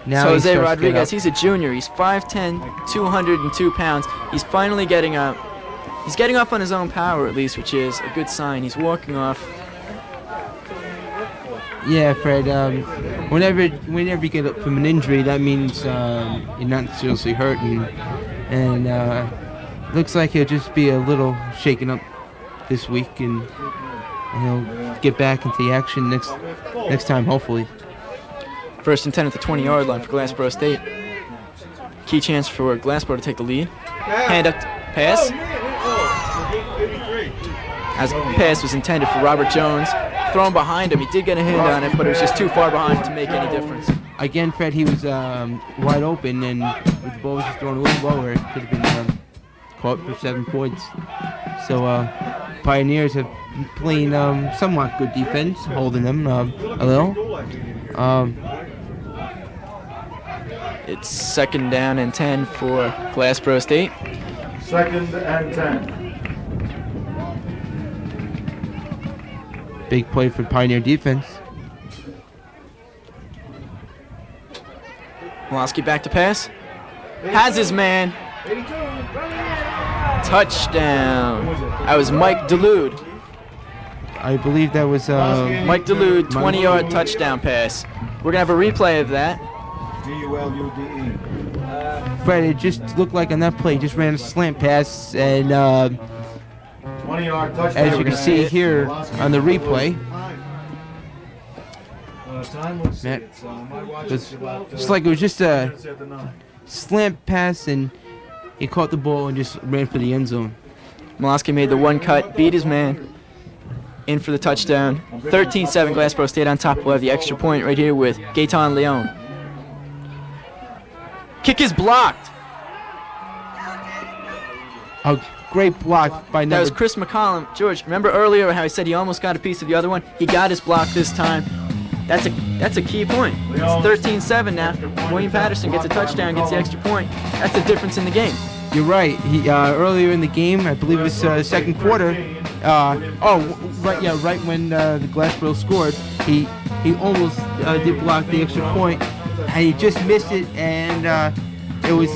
Now so Jose Rodriguez, he's a junior. He's 5'10", 202 pounds. He's finally getting up. He's getting up on his own power, at least, which is a good sign. He's walking off. Yeah, Fred. Whenever you get up from an injury, that means you're not seriously hurt, and looks like he'll just be a little shaken up this week, and he'll get back into the action next time, hopefully. First and 10 at the 20-yard line for Glassboro State. Key chance for Glassboro to take the lead. Hand up pass. As pass was intended for Robert Jones. Thrown behind him. He did get a hand on it, but it was just too far behind to make any difference. Again, Fred, he was wide open, and with the ball was just thrown a little lower, it could have been caught for 7 points. So Pioneers have playing somewhat good defense, holding them a little. It's 2nd down and 10 for Glassboro State. 2nd and 10. Big play for Pioneer defense. Malosky back to pass. Has his man. Touchdown. That was Mike Delude. I believe that was Mike Delude, 20-yard touchdown pass. We're going to have a replay of that. D-U-L-U-D-E. Fred, it just looked like on that play, just ran a slant pass, and 20-yard touchdown. as you can see here on the replay, Matt, it's like it was just a slant pass, and he caught the ball and just ran for the end zone. Malosky made the one cut, beat his man, in for the touchdown. 13-7, Glassboro State on top. We'll have the extra point right here with Gaetan Leon. Kick is blocked. A great block by That was Chris McCollum. George, remember earlier how I said he almost got a piece of the other one? He got his block this time. That's a key point. It's 13-7 now. William Paterson gets a touchdown, gets the extra point. That's the difference in the game. You're right. He earlier in the game, I believe it was second quarter. Right when the Glassboro scored, he almost did block the extra point, and he just missed it, and it was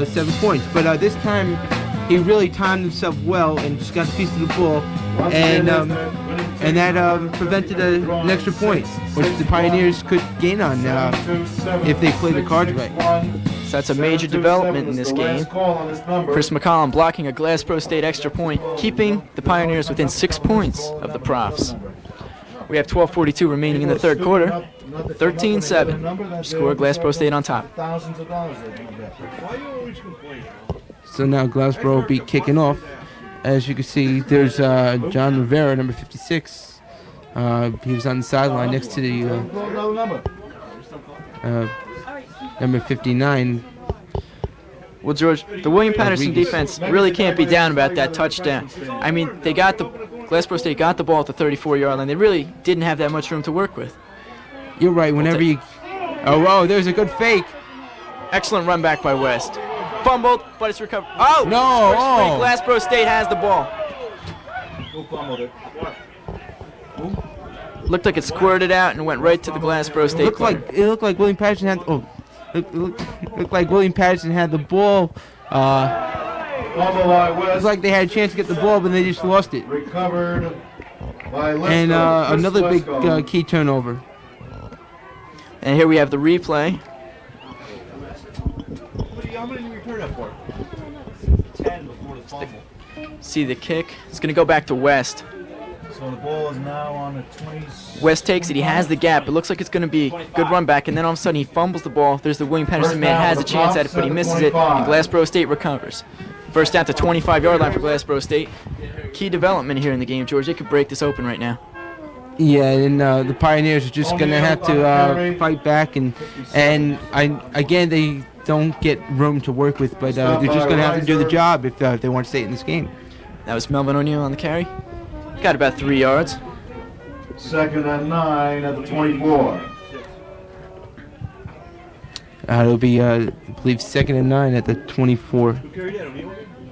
7 points. But this time, he really timed himself well and just got a piece of the ball, and that prevented an extra point, which the Pioneers could gain on if they play the cards right. So that's a major development in this game. Chris McCollum blocking a Glassboro State extra point, keeping the Pioneers within 6 points of the Profs. We have 12:42 remaining in the third quarter. 13-7. Score Glassboro State on top. So now Glassboro will be kicking off. As you can see, there's John Rivera, number 56. He was on the sideline next to the number 59. Well, George, the William Paterson defense really can't be down about that touchdown. I mean, Glassboro State got the ball at the 34-yard line. They really didn't have that much room to work with. You're right. Whenever you... Oh, there's a good fake. Excellent run back by West. Fumbled, but it's recovered. Oh! No! Glassboro State has the ball. Who fumbled it? Looked like it squirted out and went right to the Glassboro State player. It looked like William Paterson had... looked like William Paterson had the ball. It was like they had a chance to get the ball, but they just lost it. Recovered by and another big key turnover. And here we have the replay. How many did we return that for? 10 before the fumble. See the kick. It's going to go back to West. So the ball is now on the 20. West takes it. He has the gap. It looks like it's going to be a good run back, and then all of a sudden he fumbles the ball. There's the William Paterson man, has a chance at it, but he misses it, and Glassboro State recovers. First down to 25-yard line for Glassboro State. Key development here in the game, George. They could break this open right now. Yeah, and the Pioneers are just going to have to fight back, and again, they don't get room to work with, but they're just going to have to do the job if they want to stay in this game. That was Melvin O'Neill on the carry. Got about 3 yards. 2nd and 9 at the 24. It'll be, I believe, 2nd and 9 at the 24.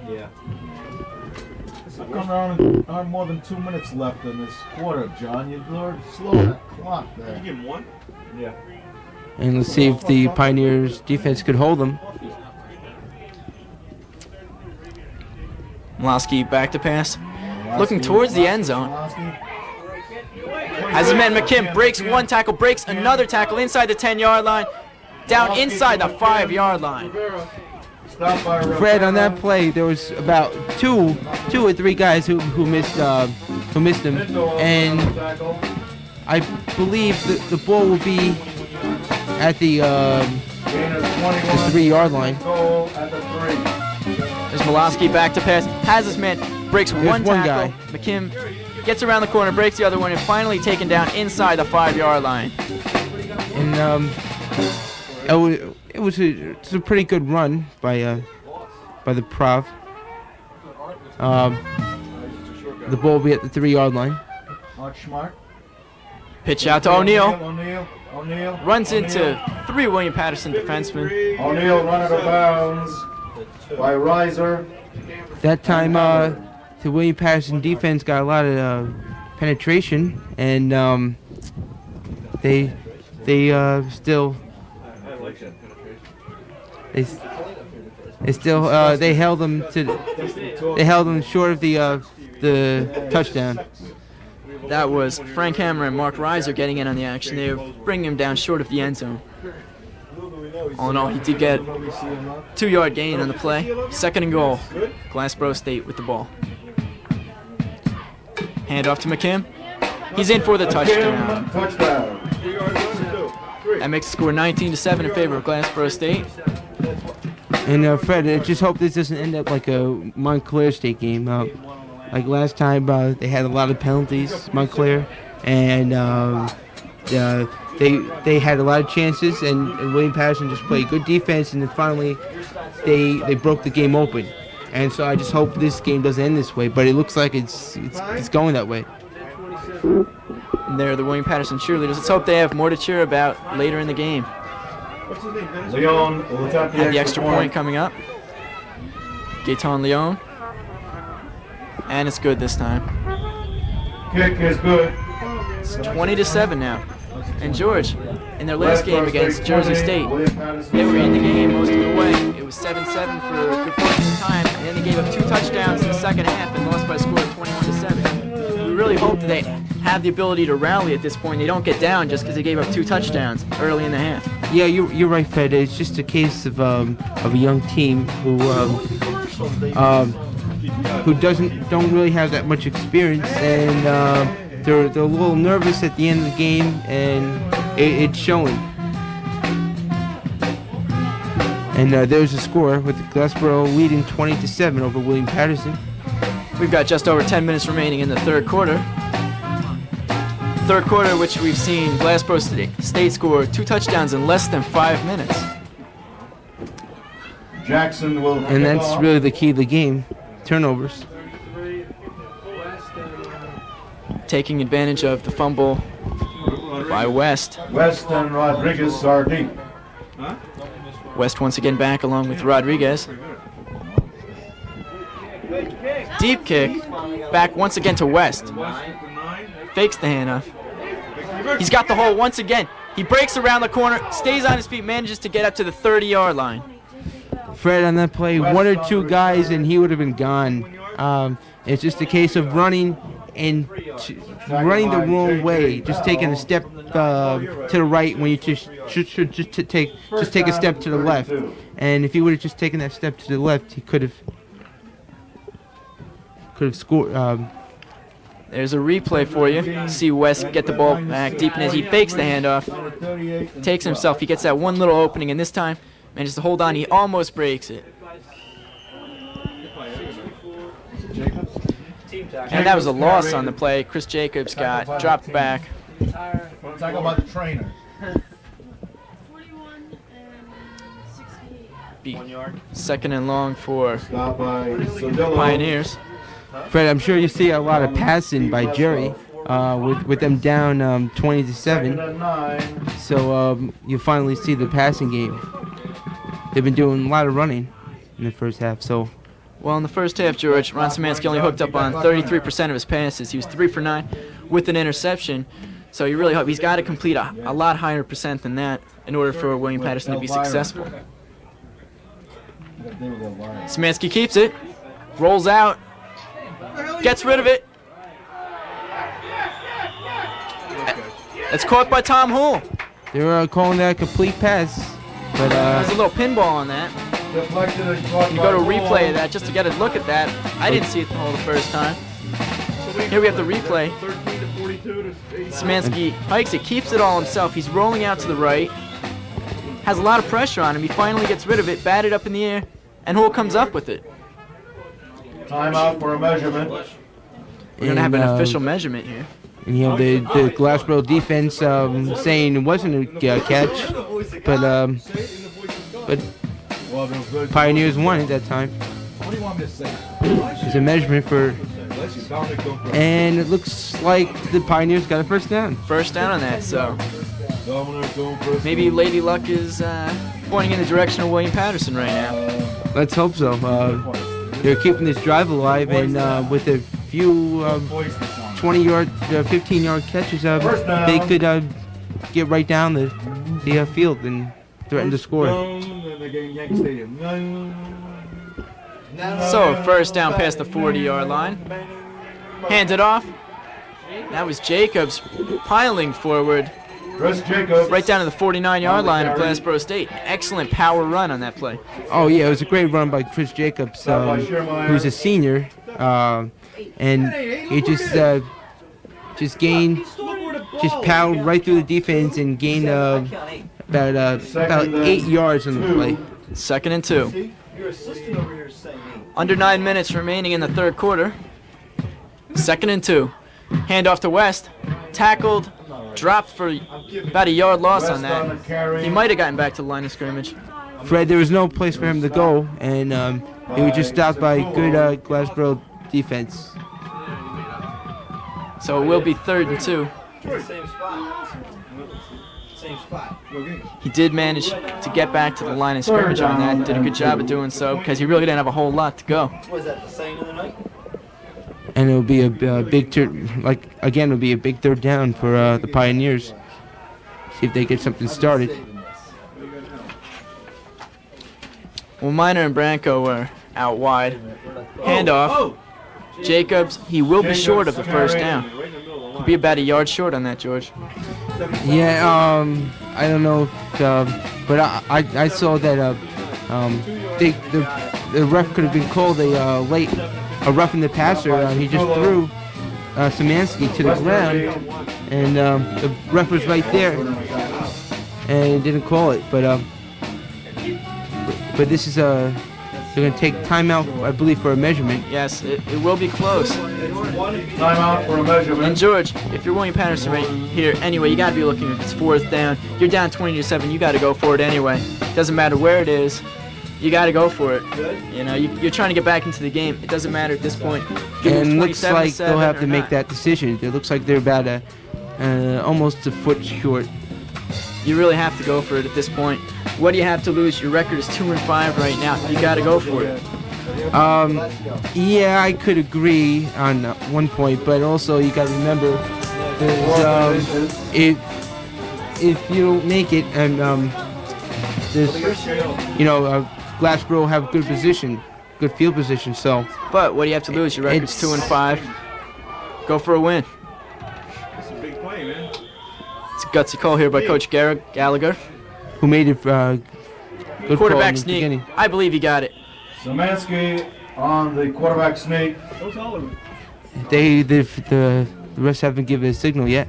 Yeah. There aren't more than 2 minutes left in this quarter, John. You're slow that clock there. You give him one? Yeah. And let's see if the Pioneers defense could hold them. Malosky back to pass. Looking towards the end zone. As his man McKim breaks one tackle, breaks another tackle inside the 10-yard line, down inside the 5-yard line. Fred, on that play, there was about two or three guys who missed him, and I believe the ball will be at the 3-yard line. There's Malosky back to pass. Has his man, breaks one tackle. Guy. McKim gets around the corner, breaks the other one, and finally taken down inside the 5-yard line. And it's a pretty good run by the Prof. the ball will be at the 3-yard line. Arch Smart. Pitch out to O'Neal. O'Neal. Runs into 3 William Paterson defensemen. O'Neal run out of bounds by Reiser. That time, the William Paterson defense got a lot of penetration, and they still held them short of the touchdown. That was Frank Hammer and Mark Reiser getting in on the action. They were bringing him down short of the end zone. All in all, he did get 2-yard gain on the play. 2nd and goal. Glassboro State with the ball. Hand off to McKim. He's in for the touchdown. That makes the score 19-7 in favor of Glassboro State. And Fred, I just hope this doesn't end up like a Montclair State game. Like last time, they had a lot of penalties, Montclair, and they had a lot of chances, and William Paterson just played good defense, and then finally they broke the game open. And so I just hope this game doesn't end this way, but it looks like it's going that way. And there are the William Paterson cheerleaders. Let's hope they have more to cheer about later in the game. Leon will attempt Have the extra point coming up. Gaetan Leon. And it's good this time. Kick is good. It's 20-7 now. And George, in their last game against Jersey State, they were in the game most of the way. It was 7-7 for a good portion of the time, and then they gave up 2 touchdowns in the second half and lost by a score of 21-7. We really hope that they have the ability to rally at this point. They don't get down just because they gave up 2 touchdowns early in the half. Yeah, you're right, Fred. It's just a case of a young team who don't really have that much experience, and they're a little nervous at the end of the game, and it's showing. And there's a score with Glassboro leading 20-7 over William Paterson. We've got just over 10 minutes remaining in the third quarter. Third quarter, which we've seen Glassboro State score 2 touchdowns in less than 5 minutes. Jackson will. And that's really the key of the game. Turnovers. Taking advantage of the fumble by West. West and Rodriguez are deep. West once again back along with Rodriguez. Deep kick. Back once again to West. Fakes the handoff. He's got the hole once again. He breaks around the corner, stays on his feet, manages to get up to the 30-yard line. Fred, on that play, 1 or 2 guys and he would have been gone. It's just a case of running and running the wrong way, just taking a step to the right when you should just take a step to the left. And if he would have just taken that step to the left, he could have scored. There's a replay for you. See West get the ball back deep in his. He fakes the handoff, takes himself. He gets that one little opening, and this time manages to hold on. He almost breaks it. And that was a loss on the play. Chris Jacobs got dropped back. Talk about the trainer. Be 2nd and long for Pioneers. Fred, I'm sure you see a lot of passing by Gerry with them down 20-7. So you finally see the passing game. They've been doing a lot of running in the first half. So. Well, in the first half, George, Ron Szymanski only hooked up on 33% of his passes. He was 3 for 9 with an interception. So you really hope he's got to complete a lot higher percent than that in order for William Paterson to be successful. Szymanski keeps it, rolls out, gets rid of it. It's caught by Tom Hull. They were calling that a complete pass. But there's a little pinball on that. You go to replay of that just to get a look at that. I didn't see it the whole the first time. Here we have the replay. Szymanski hikes it, keeps it all himself. He's rolling out to the right. Has a lot of pressure on him. He finally gets rid of it, batted up in the air, and Hull comes up with it. Timeout for a measurement. We're going to have an official measurement here. And you have the Glassboro defense saying it wasn't a catch, but Pioneers won at that time. What do you want me to say? It's a measurement for And it looks like the Pioneers got a first down. First down on that, so maybe Lady Luck is pointing in the direction of William Paterson right now. Let's hope so. They're keeping this drive alive, and with a few 20-yard, 15-yard catches, they could get right down the field and threaten to score. So first down past the 40-yard line. Hands it off. That was Jacobs piling forward. Right down to the 49-yard line of Glassboro State. Excellent power run on that play. Oh yeah, it was a great run by Chris Jacobs, who's a senior, and he just powered right through the defense and gained about 8 yards on the play. 2nd and 2. Under 9 minutes remaining in the third quarter. 2nd and 2. Hand off to West. Tackled. Dropped for about a yard loss on that. He might have gotten back to the line of scrimmage. Fred, there was no place for him to go, and he was just stopped by good Glassboro defense. So it will be 3rd and 2. He did manage to get back to the line of scrimmage on that and did a good job of doing so because he really didn't have a whole lot to go. Was that the same of the night? And it'll be a big it'll be a big third down for the Pioneers. See if they get something started. Well, Miner and Branco were out wide. Handoff. Jacobs, he will be short of the first down. He'll be about a yard short on that, George. Yeah, I don't know, but I saw that the ref could have been called a roughing the passer. He just threw Szymanski to the ground, and the ref was right there and didn't call it. But this is they're going to take timeout, I believe, for a measurement. Yes, it will be close. Timeout for a measurement. And George, if you're William Paterson right here, anyway, you got to be looking if it's 4th down. You're down 20-7. You got to go for it anyway. Doesn't matter where it is. You got to go for it. You know, you're trying to get back into the game. It doesn't matter at this point. And looks like they'll have to make that decision. It looks like they're about almost a foot short. You really have to go for it at this point. What do you have to lose? Your record is 2-5 right now. You got to go for it. Yeah, I could agree on one point, but also you got to remember, if you don't make it, and Glassboro have good position, good field position. So, but what do you have to lose? Your record's 2-5. Go for a win. It's a big play, man. It's a gutsy call here by Coach Gerry Gallagher. Who made it good quarterback sneak. I believe he got it. Szymanski on the quarterback sneak. The refs haven't given a signal yet.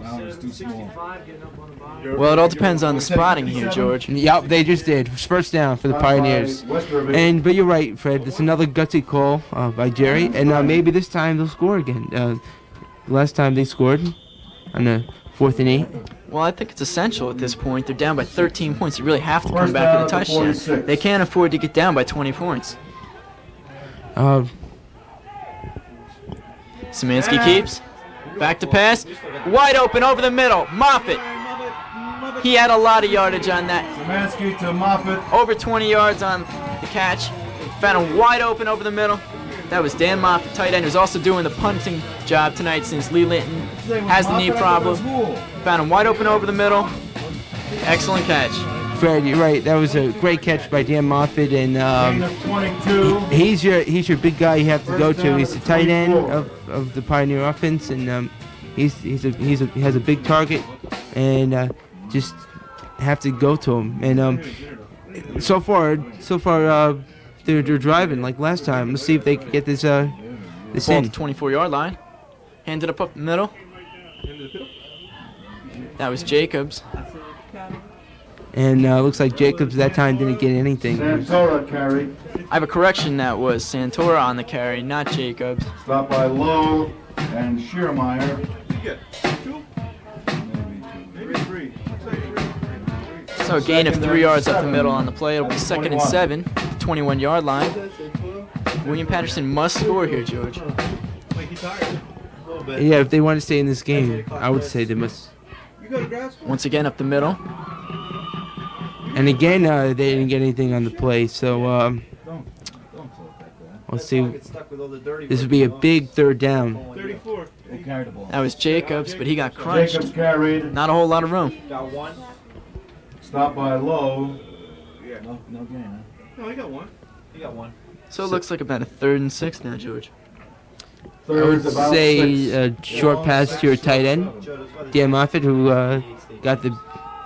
Well, it all depends on the spotting here, George. Yep, they just did. First down for the Pioneers. But you're right, Fred. It's another gutsy call by Gerry, and maybe this time they'll score again. Last time they scored on a 4th and 8. Well, I think it's essential at this point. They're down by 13 points. They really have to come back with a touchdown. They can't afford to get down by 20 points. Szymanski keeps. Back to pass. Wide open over the middle. Moffitt. He had a lot of yardage on that. Szymanski to Moffitt. Over 20 yards on the catch. Found him wide open over the middle. That was Dan Moffitt, tight end, who's also doing the punting job tonight since Lee Linton has the knee problem. Found him wide open over the middle. Excellent catch. Fred, you're right. That was a great catch by Dan Moffitt, and he's your big guy you have to go to. He's the tight end of the Pioneer offense, and he has a big target, and just have to go to him. And so far they're driving like last time. Let's see if they can get this Ball in. at the 24-yard line. Handed up the middle. That was Jacobs. And looks like Jacobs that time didn't get anything. Santora carry. I have a correction. That was Santora on the carry, not Jacobs. Stopped by Lowe and Schiermeyer. So a gain of 3 yards up the middle on the play. It'll be 2nd and 7, 21-yard line. William Paterson must score here, George. Like he tired. A little bit. Yeah, if they want to stay in this game, I would say they must. You go to grad school? Once again, up the middle. And again, they didn't get anything on the play, so let's see. This would be a big third down. 34. That was Jacobs, but he got crunched. Jacobs carried. Not a whole lot of room. Got one. Stopped by Lowe. Yeah. No gain, huh? No, he got one. He got one. So it looks like about a 3rd and 6 now, George. I would say a short pass to your tight end, Dan Moffitt, who got the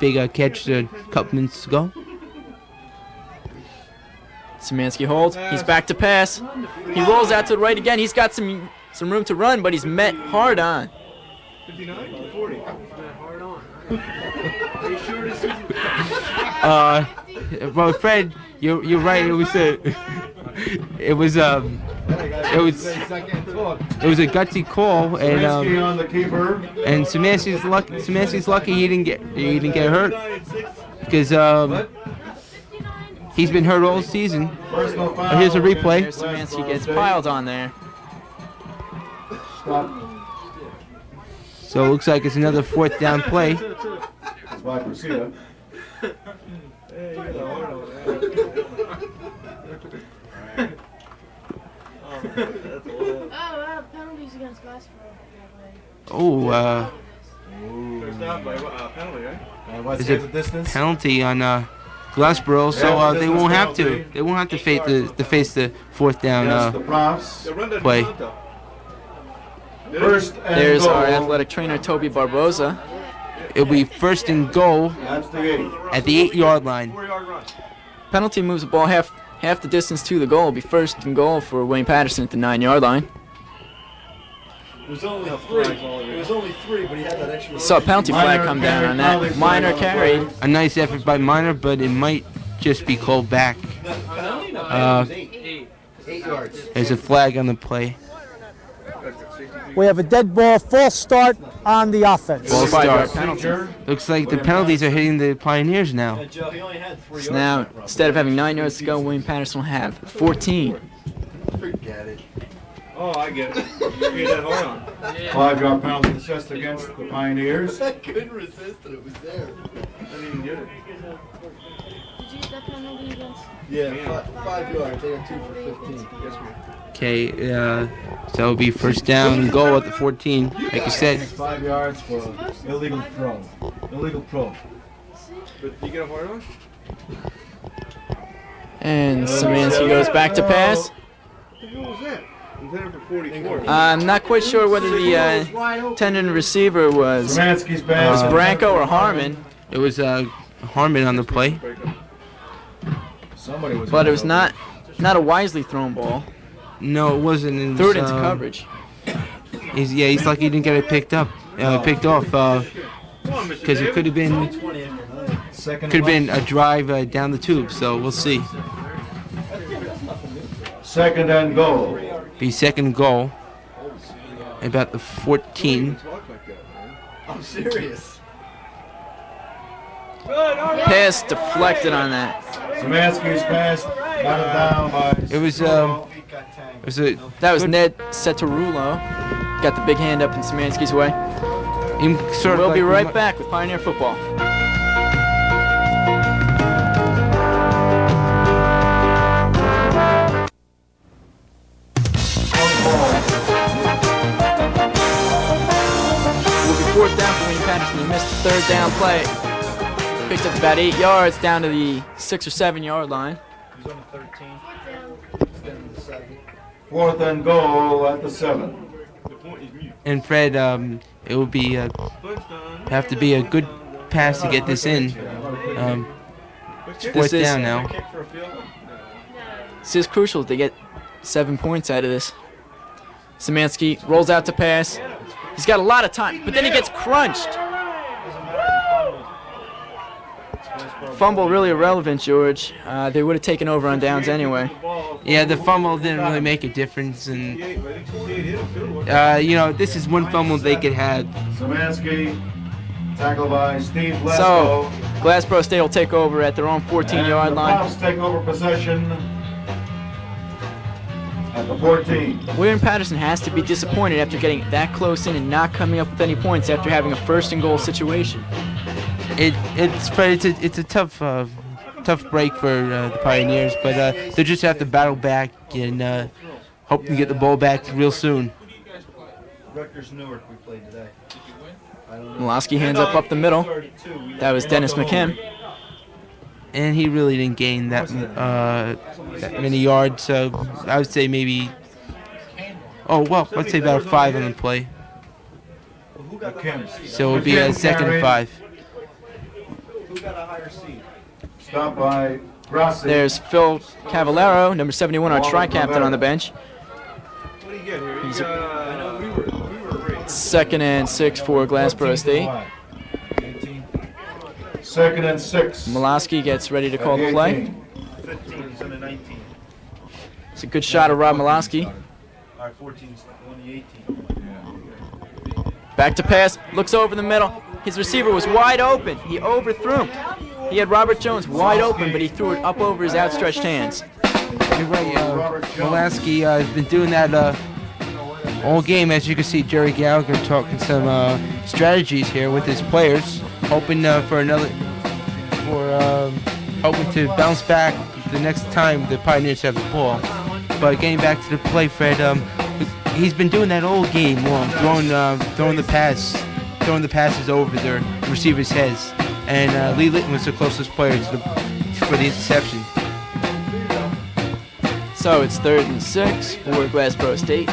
big catch a couple minutes ago. Szymanski holds. He's back to pass. He rolls out to the right again. He's got some room to run, but he's met hard on. 59? 40. Hard on. Are you sure this is... Well, Fred, you're right. It was a gutsy call, and Szymanski's lucky he didn't get hurt, because he's been hurt all season. Here's a replay. There's Szymanski gets piled on there. So it looks like it's another 4th down play. Penalties against Glassboro. Oh, First down by penalty, right? there's a penalty on Glassboro, so they won't have to. They won't have to face the 4th down play. There's our athletic trainer, Toby Barboza. It'll be 1st and goal at the 8-yard line. Penalty moves the ball half the distance to the goal. It'll be 1st and goal for William Paterson at the 9-yard line. It was only 3. It was only 3, but he had that extra. Saw a penalty flag come down on that. Minor carried. A nice effort by Minor, but it might just be called back. 8 yards. There's a flag on the play. We have a dead ball, false start on the offense. False start. Looks like the penalties are hitting the Pioneers now. So now, instead of having 9 yards to go, William Paterson will have 14. Forget it. Oh, I get it. You get that hard on. 5-yard penalty assessed against the Pioneers. I couldn't resist it. It was there. I didn't even get it. Did you get that penalty against? Yeah, 5 yards. They got 2 for 15. Yes, Okay, so it'll be 1st down and goal at the 14, like you said. 5 yards for illegal throw. Illegal throw. But you get a hard on? And Szymanski goes back to pass. What was that? Intended for 44. I'm not quite sure whether the intended receiver was Branco or Harmon. It was Harmon on the play. But it was not a wisely thrown ball. No, it wasn't. Threw it into coverage. He's lucky he didn't get it picked off, because it could have been a drive down the tube. So we'll see. 2nd and goal. Be 2nd goal. About the 14. I'm serious. Pass deflected on that. Szymanski's pass got it down by. That was Ned Setarulo. Got the big hand up in Szymanski's way. We'll be right back with Pioneer Football. Will be 4th down for William Paterson. He missed the 3rd down play. Picked up about 8 yards down to the 6 or 7 yard line. He's on the 13. 4th and goal at the 7. And Fred, it will be have to be a good pass to get this in. It's 4th down now. This is crucial to get 7 points out of this. Szymanski rolls out to pass. He's got a lot of time, but then he gets crunched. Fumble really irrelevant, George. They would have taken over on downs anyway. Yeah, the fumble didn't really make a difference, and this is one fumble they could have. Szymanski, tackled by Steve Glasgow. So Glassboro State will take over at their own 14-yard line. The Buffs take over possession at the 14. William Paterson has to be disappointed after getting that close in and not coming up with any points after having a first and goal situation. It's a tough break for the Pioneers, but they just have to battle back and hope to get the ball back real soon. Rutgers Newark we played today. Malosky hands up the middle. That was Dennis McKim. And he really didn't gain that many yards, so I would say maybe, let's say about a 5 on the play. So it would be a 2nd and 5. Who got a higher seed? Stop by Grassi. There's Phil Cavallero, number 71, our tri-captain on the bench. What do you get here? He's we were 2nd and 6 for Glassboro State. 2nd and 6. Malosky gets ready to call the play. 15, he's on the 19. It's a good shot of Rob Malosky. All right, 14's on the 18. Back to pass, looks over the middle. His receiver was wide open. He overthrew him. He had Robert Jones wide open, but he threw it up over his outstretched hands. You're right, Malosky has been doing that all game. As you can see, Gerry Gallagher talking some strategies here with his players, hoping hoping to bounce back the next time the Pioneers have the ball. But getting back to the play, Fred, he's been doing that all game long, throwing the passes over the receivers' heads. And Lee Litton was the closest player for the interception. So it's 3rd and 6 for Glassboro State.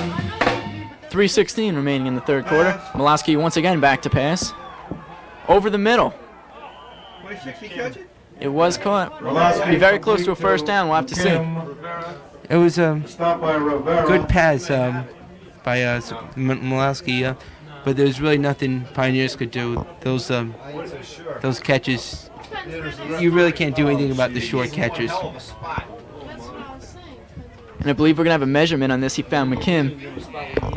3:16 remaining in the third quarter. Malosky once again back to pass. Over the middle. It was caught. Be very close to a first down. We'll have to see. It was a good pass by Malosky, but there's really nothing Pioneers could do. Those catches, you really can't do anything about the short catches. And I believe we're going to have a measurement on this. He found McKim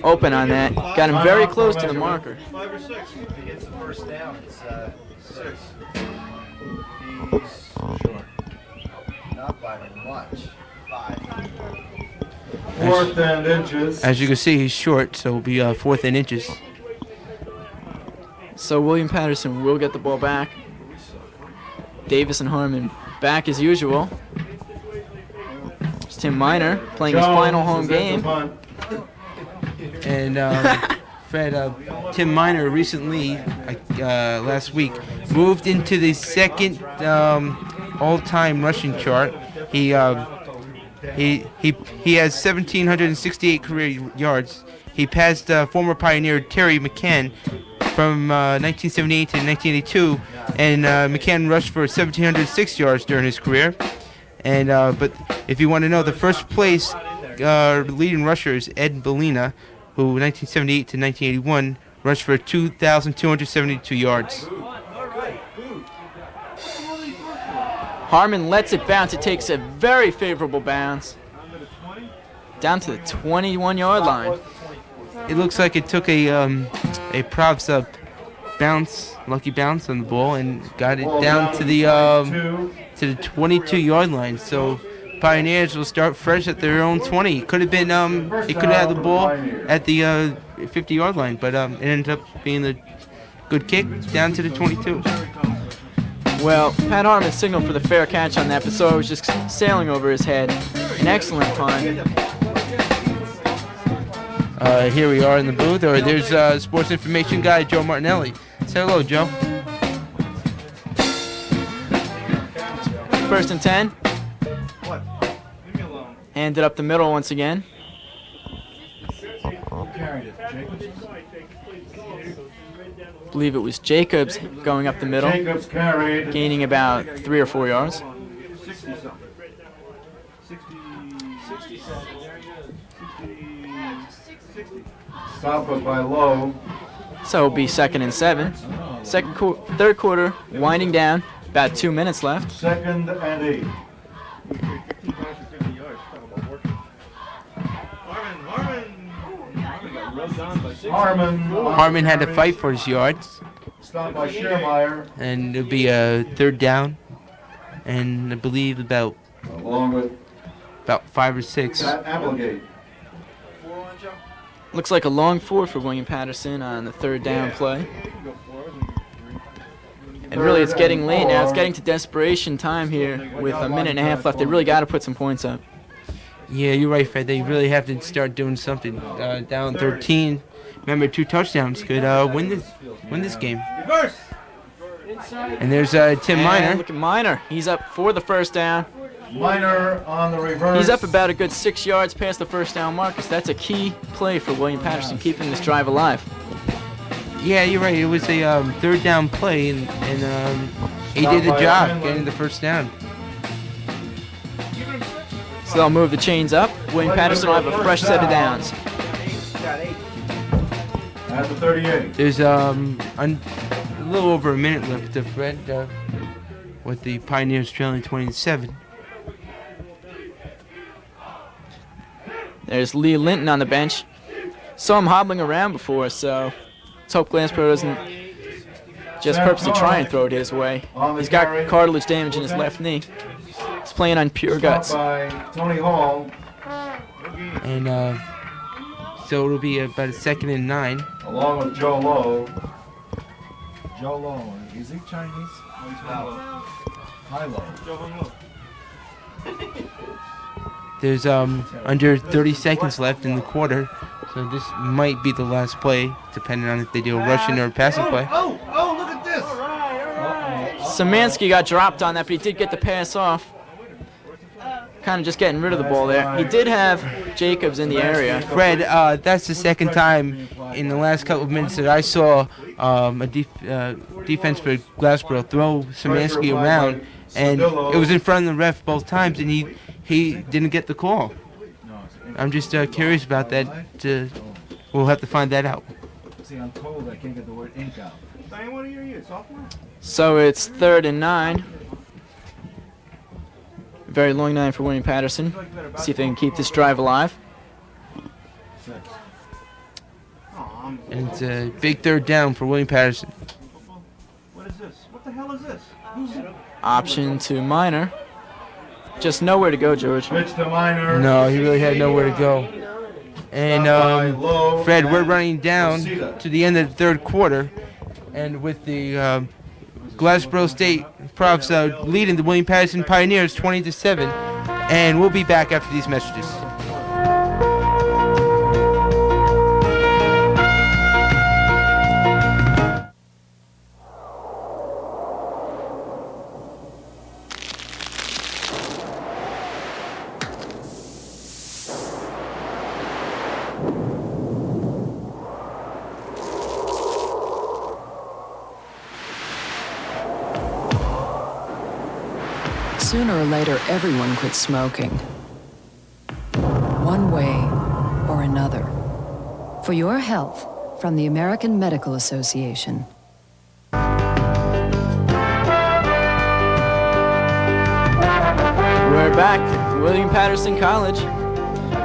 open on that. Got him very close to the marker. 5 or 6. If he gets the first down, it's 6. He's short. Not by much. 5. 4th and inches. As you can see, he's short, so it'll be 4th and inches. So William Paterson will get the ball back. Davis and Harmon back as usual. It's Tim Miner playing his final home game. And Fred, Tim Miner recently, last week, moved into the 2nd all-time rushing chart. He has 1,768 career yards. He passed former Pioneer Terry McCann from 1978 to 1982, and McCann rushed for 1,706 yards during his career. And but if you want to know, the first place leading rusher is Ed Bellina, who 1978 to 1981 rushed for 2,272 yards. Harmon lets it bounce. It takes a very favorable bounce down to the 21-yard line. It looks like it took a props lucky bounce on the ball, and got it down to the 22-yard line. So Pioneers will start fresh at their own 20. It could have been it could have had the ball at the 50-yard line, but it ended up being a good kick down to the 22. Well, Pat Harmon signaled for the fair catch on that, but so it was just sailing over his head. An excellent time. Here we are in the booth, or there's sports information guy Joe Martinelli. Say hello, Joe. 1st and 10. Handed up the middle once again. I believe it was Jacobs going up the middle, gaining about 3 or 4 yards. Stop it by Lowe. So it'll be 2nd and 7. Third quarter winding down. About 2 minutes left. 2nd and 8. Harmon had to fight for his yards. Stop by Scheermeyer. And it'll be a 3rd down, and I believe about 5 or 6. Applegate. Looks like a long four for William Paterson on the third down play. And really, it's getting late now. It's getting to desperation time here with a minute and a half left. They really got to put some points up. Yeah, you're right, Fred. They really have to start doing something. Down 13. Remember, 2 touchdowns could win this game. And there's Tim Miner. Look at Miner. He's up for the first down. Miner on the reverse. He's up about a good 6 yards past the first down marker. So that's a key play for William Paterson, keeping this drive alive. Yeah, you're right. It was a third down play, and he did the job getting the first down. So they'll move the chains up. William Paterson will have a fresh set of downs. At the 38. There's a little over a minute left to Fred, with the Pioneers trailing 20-7. There's Lee Linton on the bench. Saw him hobbling around before, so let's hope Glassboro doesn't just purposely try and throw it his way. He's got cartilage damage in his left knee. He's playing on pure guts. Tony Hall. And so it'll be about a 2nd and 9. Along with Joe Lowe. Joe Lowe. Is he Chinese? Hi, Lowe. There's under 30 seconds left in the quarter, so this might be the last play, depending on if they do a rushing or a passing play. Oh, look at this! Szymanski got dropped on that, but he did get the pass off. Kind of just getting rid of the ball there. He did have Jacobs in the area. Fred, that's the second time in the last couple of minutes that I saw a defense for Glassboro throw Szymanski around, and it was in front of the ref both times, and he didn't get the call. I'm just curious about that. We'll have to find that out. See, I'm told I can't get the word ink out. Diane, what are you, sophomore? So it's 3rd and 9. Very long 9 for William Paterson. See if they can keep this drive alive. And it's a big third down for William Paterson. What is this? What the hell is this? Who's it? Option to Miner. Just nowhere to go, George. Pitch to Miner. No, he really had nowhere to go. And Fred, we're running down to the end of the third quarter, and with the Glassboro State Profs leading the William Paterson Pioneers 20-7, and we'll be back after these messages. Sooner or later, everyone quits smoking. One way or another. For your health, from the American Medical Association. We're back at William Paterson College.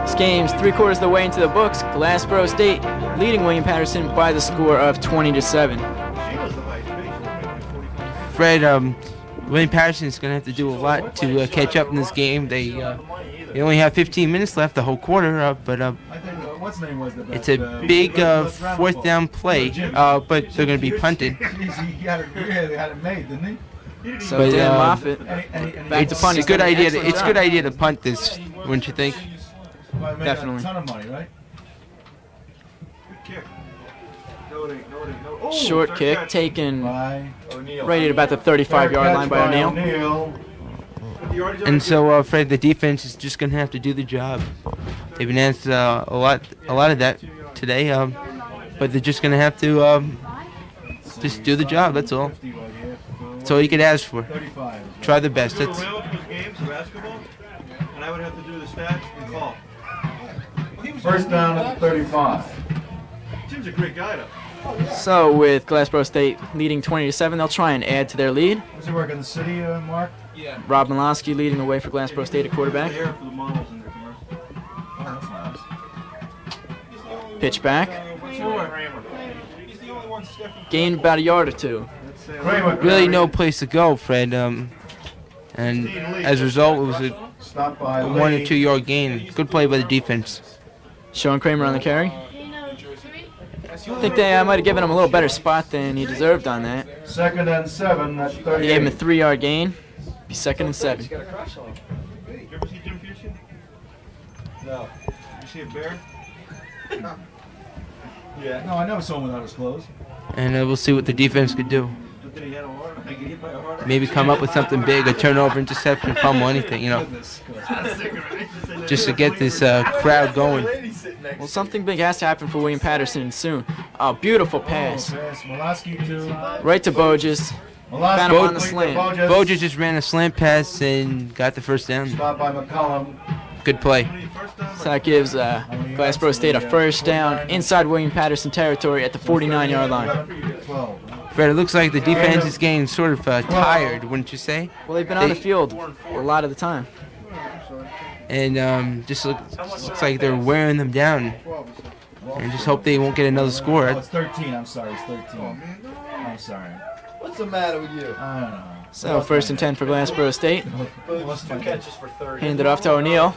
This game's 3/4 of the way into the books. Glassboro State leading William Paterson by the score of 20-7. Fred, William Paterson is going to have to do a lot to catch up in this game. They only have 15 minutes left, the whole quarter, but it's a big 4th down play, but they're going to be punted. He had it made, didn't he? So Dan Moffitt back to punt. It's a good idea. It's a good idea to punt this, wouldn't you think? Definitely. A ton of money, right? Short kick taken right at about the 35-yard line by O'Neal. And so, Fred, the defense is just going to have to do the job. They've been asked a lot of that today, but they're just going to have to just do the job. That's all. That's all you could ask for. Try the best. That's. And I would have to do the stats and call. First down at the 35. Tim's a great guy, though. So with Glassboro State leading 20-7, they'll try and add to their lead. Does he work in the city, Mark? Yeah. Rob Milosky leading the way for Glassboro State at quarterback. Pitch back. Gained about a yard or two. Really no place to go, Fred. And as a result, it was a 1 or 2 yard gain. Good play by the defense. Sean Kramer on the carry. I think they might have given him a little better spot than he deserved on that. 2nd and 7 at 38. They gave him a 3-yard gain. Be 2nd and 7. Did you ever see Jim Fuchsia? No. Did you see a bear? Yeah. No, I never saw him without his clothes. And we'll see what the defense could do. Maybe come up with something big, a turnover, interception, fumble, anything, you know. Just to get this crowd going. Well, something big has to happen for William Paterson soon. Oh, beautiful pass. Right to Boges. Found him on the slant. Boges just ran a slant pass and got the first down. Stop by McCollum. Good play. So that gives Glassboro State a first down inside William Paterson territory at the 49-yard line. Fred, it looks like the defense is getting sort of tired, wouldn't you say? Well, they've been on the field a lot of the time. And just looks like they're wearing them down. And just hope they won't get another score. Oh, it's 13. I'm sorry. It's 13. I'm sorry. What's the matter with you? I don't know. So 1st and 10 for Glassboro State. 2 catches for 30. Hand it off to O'Neal.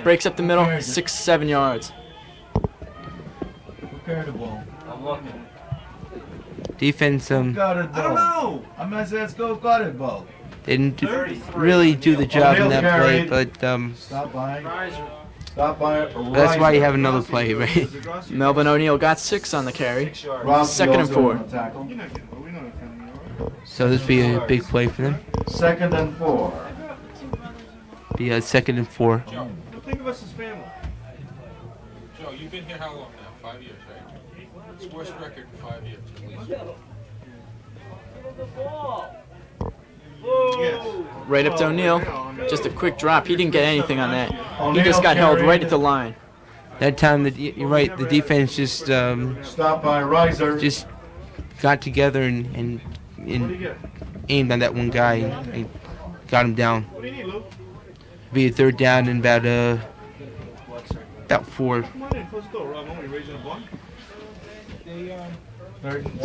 Breaks up the middle, 6-7 yards. Prepare the ball. I'm looking. Defense, Got it, I don't know. I'm gonna say let's go got it, ball. Didn't really do the job in that play, but Stop by. Stop by. That's why you have another play, right? Melvin O'Neal got 6 on the carry. 2nd and 4. So this be a big play for them. 2nd and 4. Be a 2nd and 4. Joe, think of us as family. Joe, you've been here how long now? 5 years, right? It's worst record in 5 years, at least. Right up to O'Neal. Just a quick drop. He didn't get anything on that. He just got held right at the line. That time, you're right. The defense just Stop by Riser. just got together and aimed on that one guy and got him down. Be a 3rd down and about 4. Come on in, close the door, Rob. I'm only raising a buck.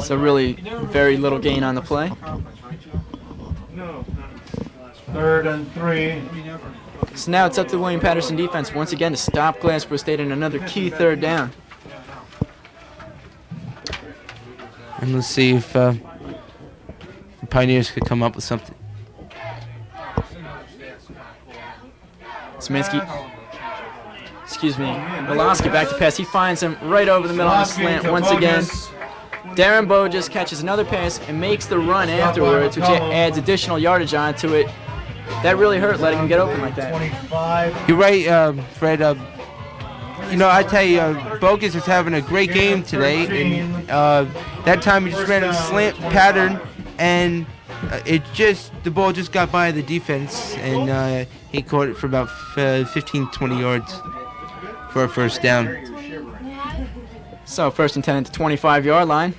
So really very little gain on the play. No. 3rd and 3. So now it's up to the William Paterson defense once again to stop Glassboro State in another key 3rd down. And let's see if the Pioneers could come up with something. Szymanski, Miloski back to pass. He finds him right over the middle on the slant once again. Darren Boges catches another pass and makes the run afterwards, which adds additional yardage onto it. That really hurt letting him get open like that. You're right, Fred. You know, I tell you, Bogus is having a great game today. And, that time he just ran a slant pattern, and the ball just got by the defense, and he caught it for about 15, 20 yards for a first down. So 1st and 10 at the 25-yard line.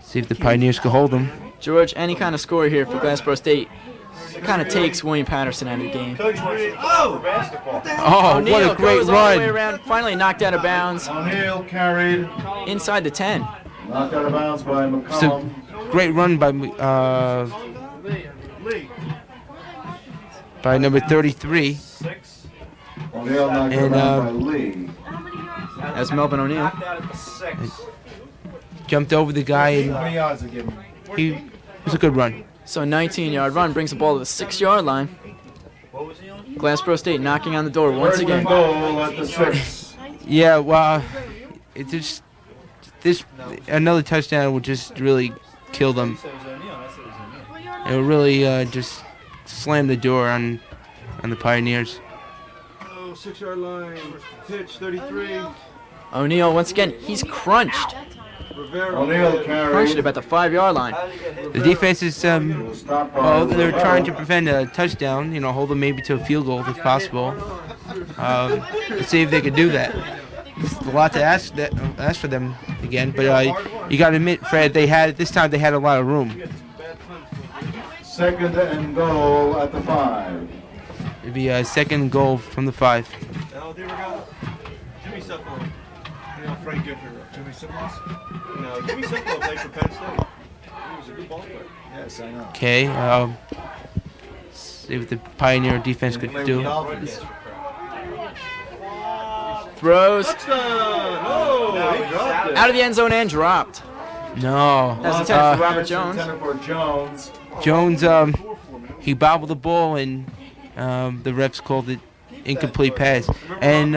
See if the Pioneers can hold them. George, any kind of score here for Glassboro State kind of takes William Paterson out of the game. Oh, O'Neal what a great goes run. all the way around, finally knocked out of bounds. O'Neal carried. Inside the 10. Knocked out of bounds by McCollum. Great run by number 33. O'Neal knocked out of bounds by Lee. That's Melvin O'Neal. Jumped over the guy, How many yards and they give him? it was a good run. So a 19-yard run brings the ball to the 6-yard line. Glassboro State knocking on the door once again. Goal at the 6. Yeah, well, it just another touchdown would just really kill them. It would really just slam the door on the Pioneers. Oh, 6-yard line. Pitch 33. O'Neal once again, he's crunched. O'Neal carried. Crunched at about the 5-yard line. The defense is they're trying to prevent a touchdown. You know, hold them maybe to a field goal if possible. Let's see if they can do that. It's a lot to ask for them again, but you got to admit, Fred, this time they had a lot of room. 2nd and goal at the 5. It'd be a 2nd goal from the 5. Oh, there we go. Jimmy Suffolk. You know, Frank Gifford. Jimmy Suffolk? No, Jimmy Suffolk played for Penn State. He was a good ball player. Yes, I know. Okay. See what the Pioneer defense could do. Throws. No, he dropped it. Out of the end zone and dropped. No. That's intended for Robert Jones. Jones, he bobbled the ball, and the refs called it incomplete pass. And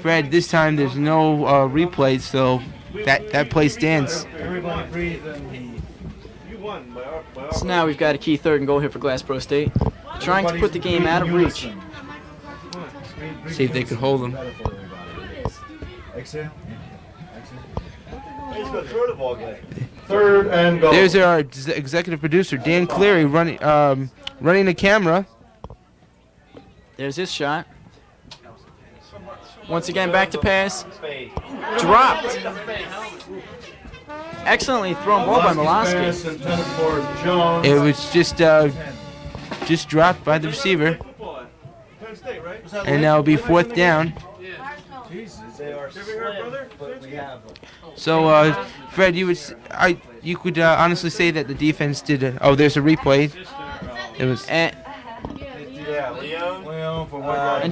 Fred, this time there's no replay, so that play stands. Everybody breathe and you won. So now we've got a key 3rd and goal here for Glassboro State. Trying to put the game out of reach. See if they could hold them. Exhale. He's going to throw the ball again. 3rd and goal. There's our executive producer, Dan Cleary, running the camera. There's his shot. Once again, back to pass. Dropped. Excellently thrown ball by Maciorowski. It was just dropped by the receiver. And now it'll be 4th down. So, Fred, you could honestly say that the defense did. There's a replay. It was. And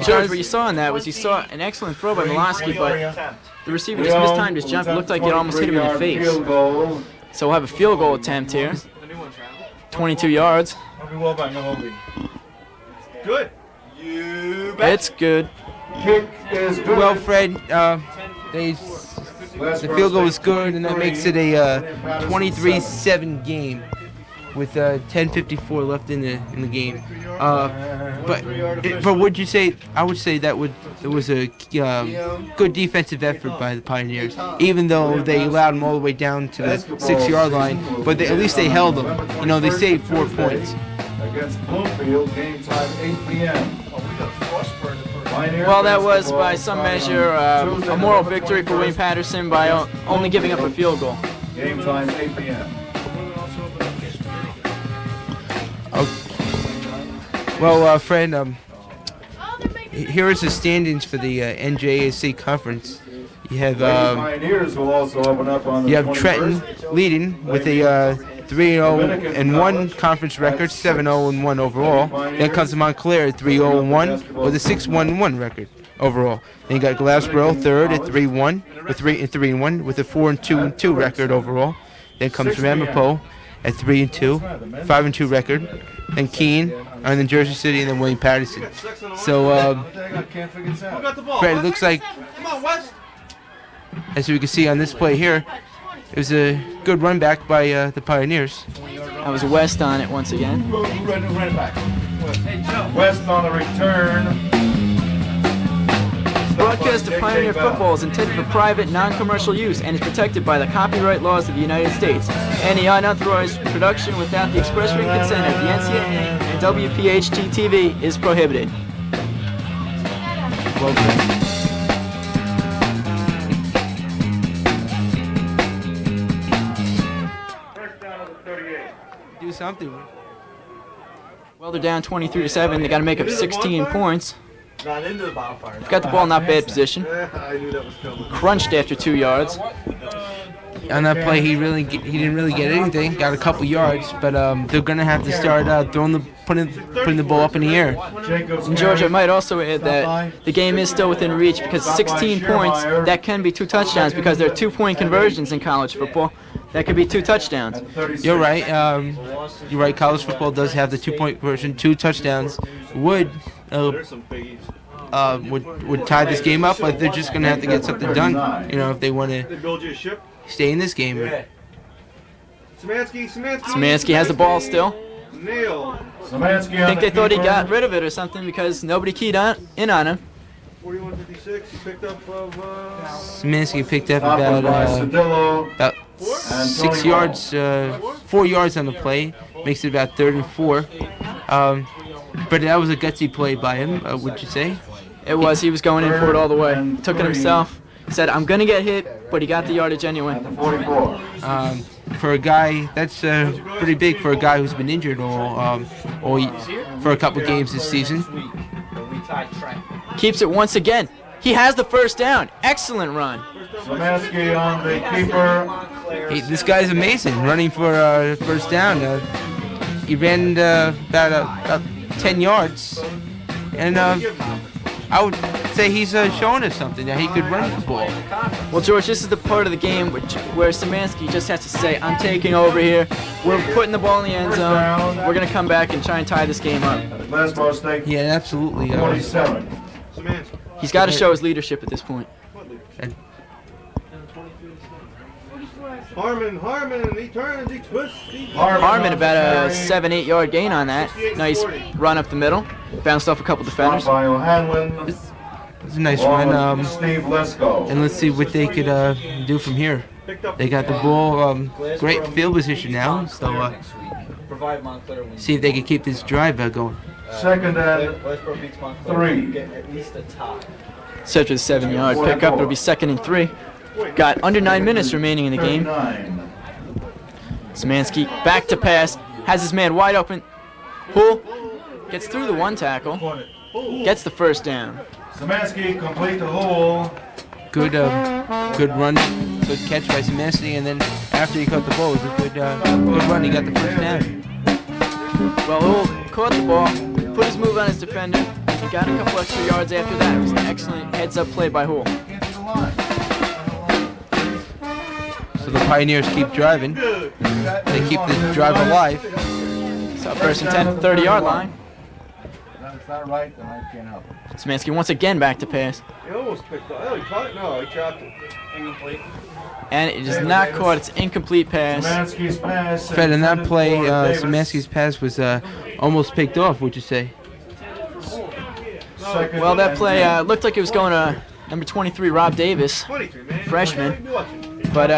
George, what you saw in that was you saw an excellent throw by Maciorowski, but the receiver just mistimed his jump. It looked like it almost hit him in the face. So we'll have a field goal attempt here. 22 yards. Good. It's good. Well, Fred, the field goal was good, and that makes it a 23-7 game with 10:54 left in the game. But would you say? I would say that it was a good defensive effort by the Pioneers, even though they allowed them all the way down to the 6-yard line. But at least they held them. You know, they saved 4 points. Against Bloomfield, game time 8 p.m. Well, that was by some measure a moral victory for William Paterson by only giving up a field goal. Game time 8 p.m. Well, Fred, here is the standings for the NJAC conference. You have Pioneers will also open up on the Trenton leading with a 3-0-1 conference record, 7-0-1 overall. Then comes Montclair at 3-0-1 with a 6-1-1 record overall. Then you got Glassboro third at 3-1 with 3-1 with a 4-2-2 record overall. Then comes Ramapo at 3-2, 5-2 record. Then Keene, and then Jersey City, and then William Paterson. So, Fred, it looks like, as we can see on this play here, it was a good run back by the Pioneers. That was West on it once again. West on the return. Broadcast of Pioneer football is intended for private, non-commercial use and is protected by the copyright laws of the United States. Any unauthorized production without the express written consent of the NCAA and WPC-TV is prohibited. Well done. Do something. Well, they're down 23-7. They got to make up 16 points. Not into the bonfire. Got the ball in not bad position. I knew that was coming. Crunched after 2 yards. On that play, he didn't really get anything. Got a couple yards, but they're gonna have to start putting the ball up in the air. And George, I might also add that the game is still within reach because 16 points, that can be 2 touchdowns because there are 2-point conversions in college football. That could be 2 touchdowns. You're right. You're right. College football does have the 2-point conversion. 2 touchdowns would tie this game up, but they're just gonna have to get something done. You know, if they want to stay in this game. Szymanski has the ball still. I think they thought he got rid of it or something because nobody keyed in on him. 41-56, he picked up Szymanski picked up about 6 yards, 4 yards on the play, makes it about 3rd and 4. But that was a gutsy play by him, would you say? It was. He was going in for it all the way. Took it himself. Said, I'm going to get hit, but he got the yardage anyway. For a guy, that's pretty big for a guy who's been injured for a couple games this season. Keeps it once again. He has the first down. Excellent run. Szymanski on the keeper. This guy's amazing, running for first down. He ran about 10 yards. And I would say he's showing us something, that he could run the ball. Well, George, this is the part of the game where Szymanski just has to say, I'm taking over here. We're putting the ball in the end zone. We're going to come back and try and tie this game up. Glassboro State. Yeah, absolutely. 27. He's got to show his leadership at this point. Harmon, he turns, he twists. Harmon about a 7-8 yard gain on that. Nice run up the middle. Bounced off a couple defenders. It's a nice run. Steve Lesko. And let's see what they could do from here. They got the ball, great field position now. So see if they can keep this drive going. Second and 3. Such a 7-yard pickup. It'll be 2nd and 3. Got under 9 minutes remaining in the game. Szymanski back to pass. Has his man wide open. Poole gets through the 1 tackle. Gets the first down. Szymanski complete the hole. Good run, good catch by Szymanski, and then after he caught the ball, it was a good run. He got the first down. Well, Poole caught the ball, put his move on his defender, and got a couple extra yards after that. It was an excellent heads-up play by Poole. So the Pioneers keep driving. They keep the drive alive. So 1st and 10 at the 30-yard line. If it's not right, then I can't help it. Szymanski once again back to pass. He almost picked up. Oh, he caught it? No, he chopped it. Incomplete. And it is not caught. It's incomplete pass. Szymanski's pass. Fred, in that play, Szymanski's pass was almost picked off, would you say? Well, that play looked like it was going to number 23, Rob Davis, freshman. But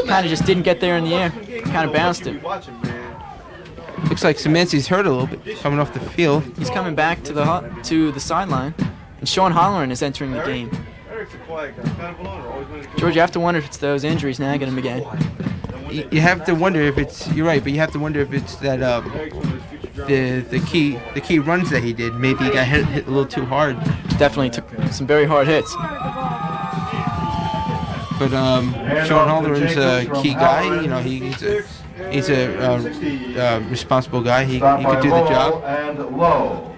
kind of just didn't get there in the air. Kind of bounced it. Looks like Szymanski's hurt a little bit, coming off the field. He's coming back to the sideline. And Sean Holloran is entering the game. George, you have to wonder if it's those injuries nagging him again. You have to wonder if it's, you're right, but you have to wonder if it's that the key runs that he did. Maybe he got hit a little too hard. Definitely took some very hard hits. But Sean Holloran's a key guy. You know, he's a responsible guy. He could do the job. And low.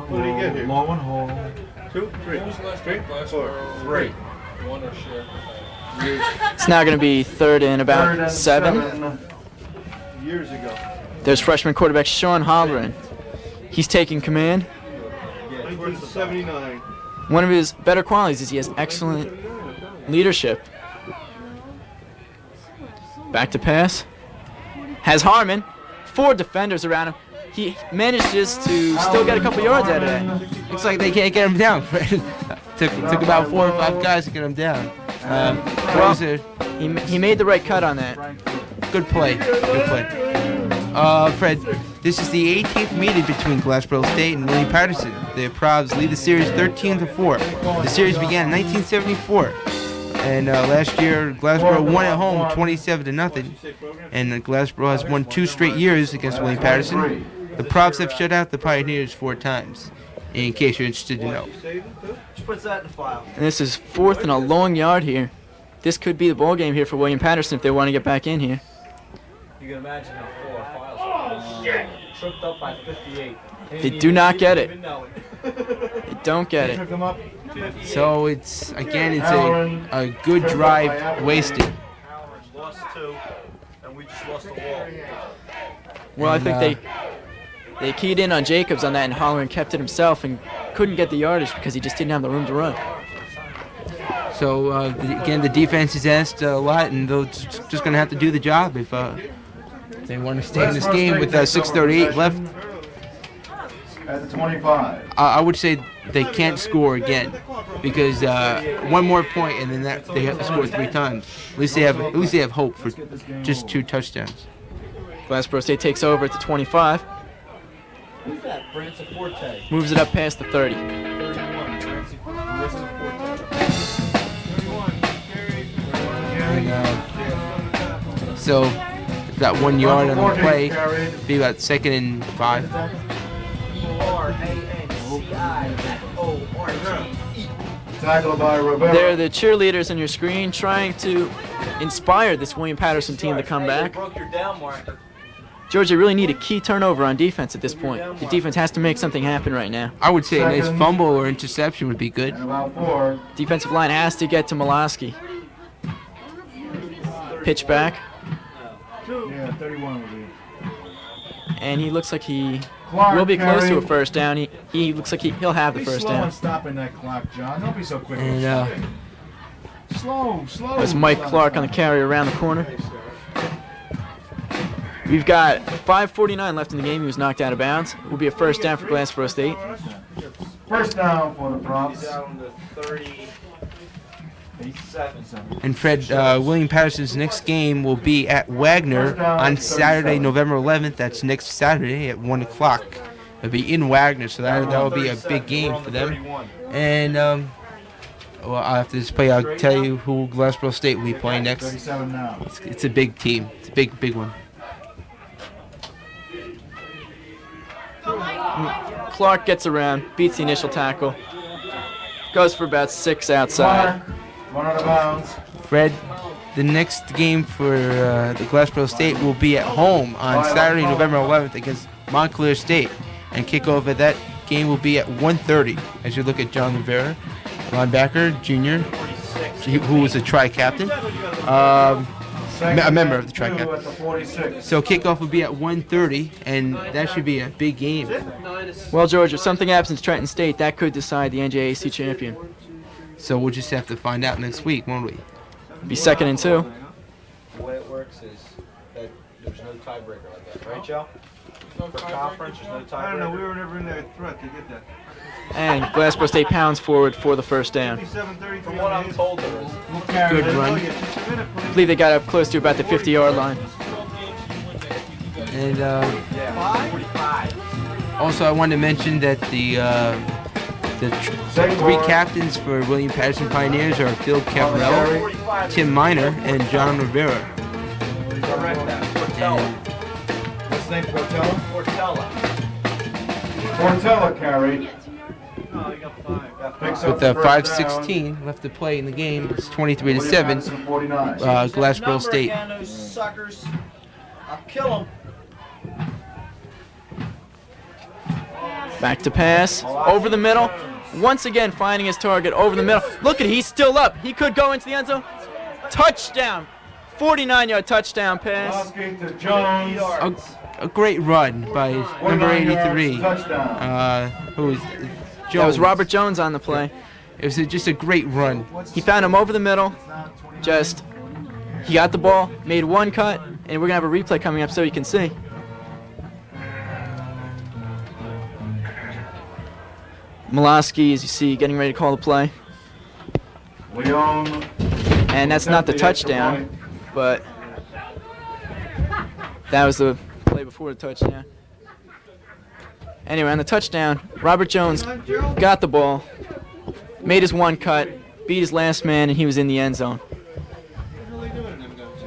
What did he get here? Low and hole. 2, 3. Straight? 4. 3. It's now going to be 3rd and about 7. Years ago. There's freshman quarterback Sean Holloran. He's taking command. 1979. One of his better qualities is he has excellent leadership. Back to pass. Has Harmon. 4 defenders around him. He manages to still get a couple yards out of that. Looks like they can't get him down. took about 4 or 5 guys to get him down. He made the right cut on that. Good play. Good play. Fred, this is the 18th meeting between Glassboro State and William Paterson. The Probs lead the series 13-4. The series began in 1974. And last year, Glassboro won at home 27-0. And Glassboro has won 2 straight years against William Paterson. The Probs have shut out the Pioneers 4 times, in case you're interested to know. And this is 4th and a long yard here. This could be the ball game here for William Paterson if they want to get back in here. You can imagine how 4 files tripped up by 58. They do not get it. They don't get it. So it's a good drive wasted. Lost 2, and we just lost the wall. Well, I think they keyed in on Jacobs on that, and Holloran kept it himself and couldn't get the yardage because he just didn't have the room to run. So again, the defense is asked a lot, and they're just going to have to do the job if they want to stay in this game with 6:38 left. At the 25. I would say they can't score again because 1 more point and then they have to score 3 times. At least they have hope for just 2 touchdowns. Glassboro State takes over at the 25. Who's that? Francis Forte. Moves it up past the 30. 31. Francis Forte. So got 1 yard on the play. Be about 2nd and 5. They're the cheerleaders on your screen trying to inspire this William Paterson team to come back. Georgia really need a key turnover on defense at this point. The defense has to make something happen right now. I would say a nice fumble or interception would be good. Defensive line has to get to Maciorowski. Pitch back. Yeah, 31 will be. And he looks like he Clark will be close to a carry. first down. He looks like he'll have the Be first slow down. on stopping that clock, John. Don't be so quick. And slow. There's Mike Clark on the carry around the corner. We've got 5:49 left in the game. He was knocked out of bounds. Will be a first down for Glassboro State. First down for the props. And Fred, William Paterson's next game will be at Wagner on Saturday, November 11th. That's next Saturday at 1 o'clock. It'll be in Wagner, so that will be a big game for them. And well, after this play, I'll tell you who Glassboro State will be playing next. It's a big team. It's a big one. Clark gets around, beats the initial tackle, goes for about 6 outside. Run out of bounds. Fred, the next game for the Glassboro State will be at home on Saturday, November 11th against Montclair State. And kickoff at that game will be at 1:30. As you look at John Rivera, linebacker, junior, who was a tri-captain, a member of the tri-captain. So kickoff will be at 1:30, and that should be a big game. Well, George, if something happens to Trenton State, that could decide the NJAC champion. So we'll just have to find out next week, won't we? Be 2nd and 2. The way it works is that there's no tiebreaker like that, right, Joe? For conference, there's no tiebreaker. I don't know. We were never in that threat to get that. And Glassboro State pounds forward for the first down. From what I'm told, there is. Good run. I believe they got up close to about the 50-yard line. And also, I wanted to mention that the three captains for William Paterson Pioneers are Phil Cavarello, Tim Miner, and John Rivera. What's the name? Portella? Portella carried. With 5:16 left to play in the game, it's 23-7. Glassboro State. Those suckers. I'll kill them. Back to pass, over the middle. Once again finding his target over the middle. Look at it, he's still up. He could go into the end zone. Touchdown. 49-yard touchdown pass. A great run by number 83. Who was Jones. That was Robert Jones on the play. It was just a great run. He found him over the middle. He got the ball, made one cut, and we're going to have a replay coming up so you can see. Maciorowski, as you see, getting ready to call the play. And that's not the touchdown, but that was the play before the touchdown. Anyway, on the touchdown, Robert Jones got the ball, made his one cut, beat his last man, and he was in the end zone.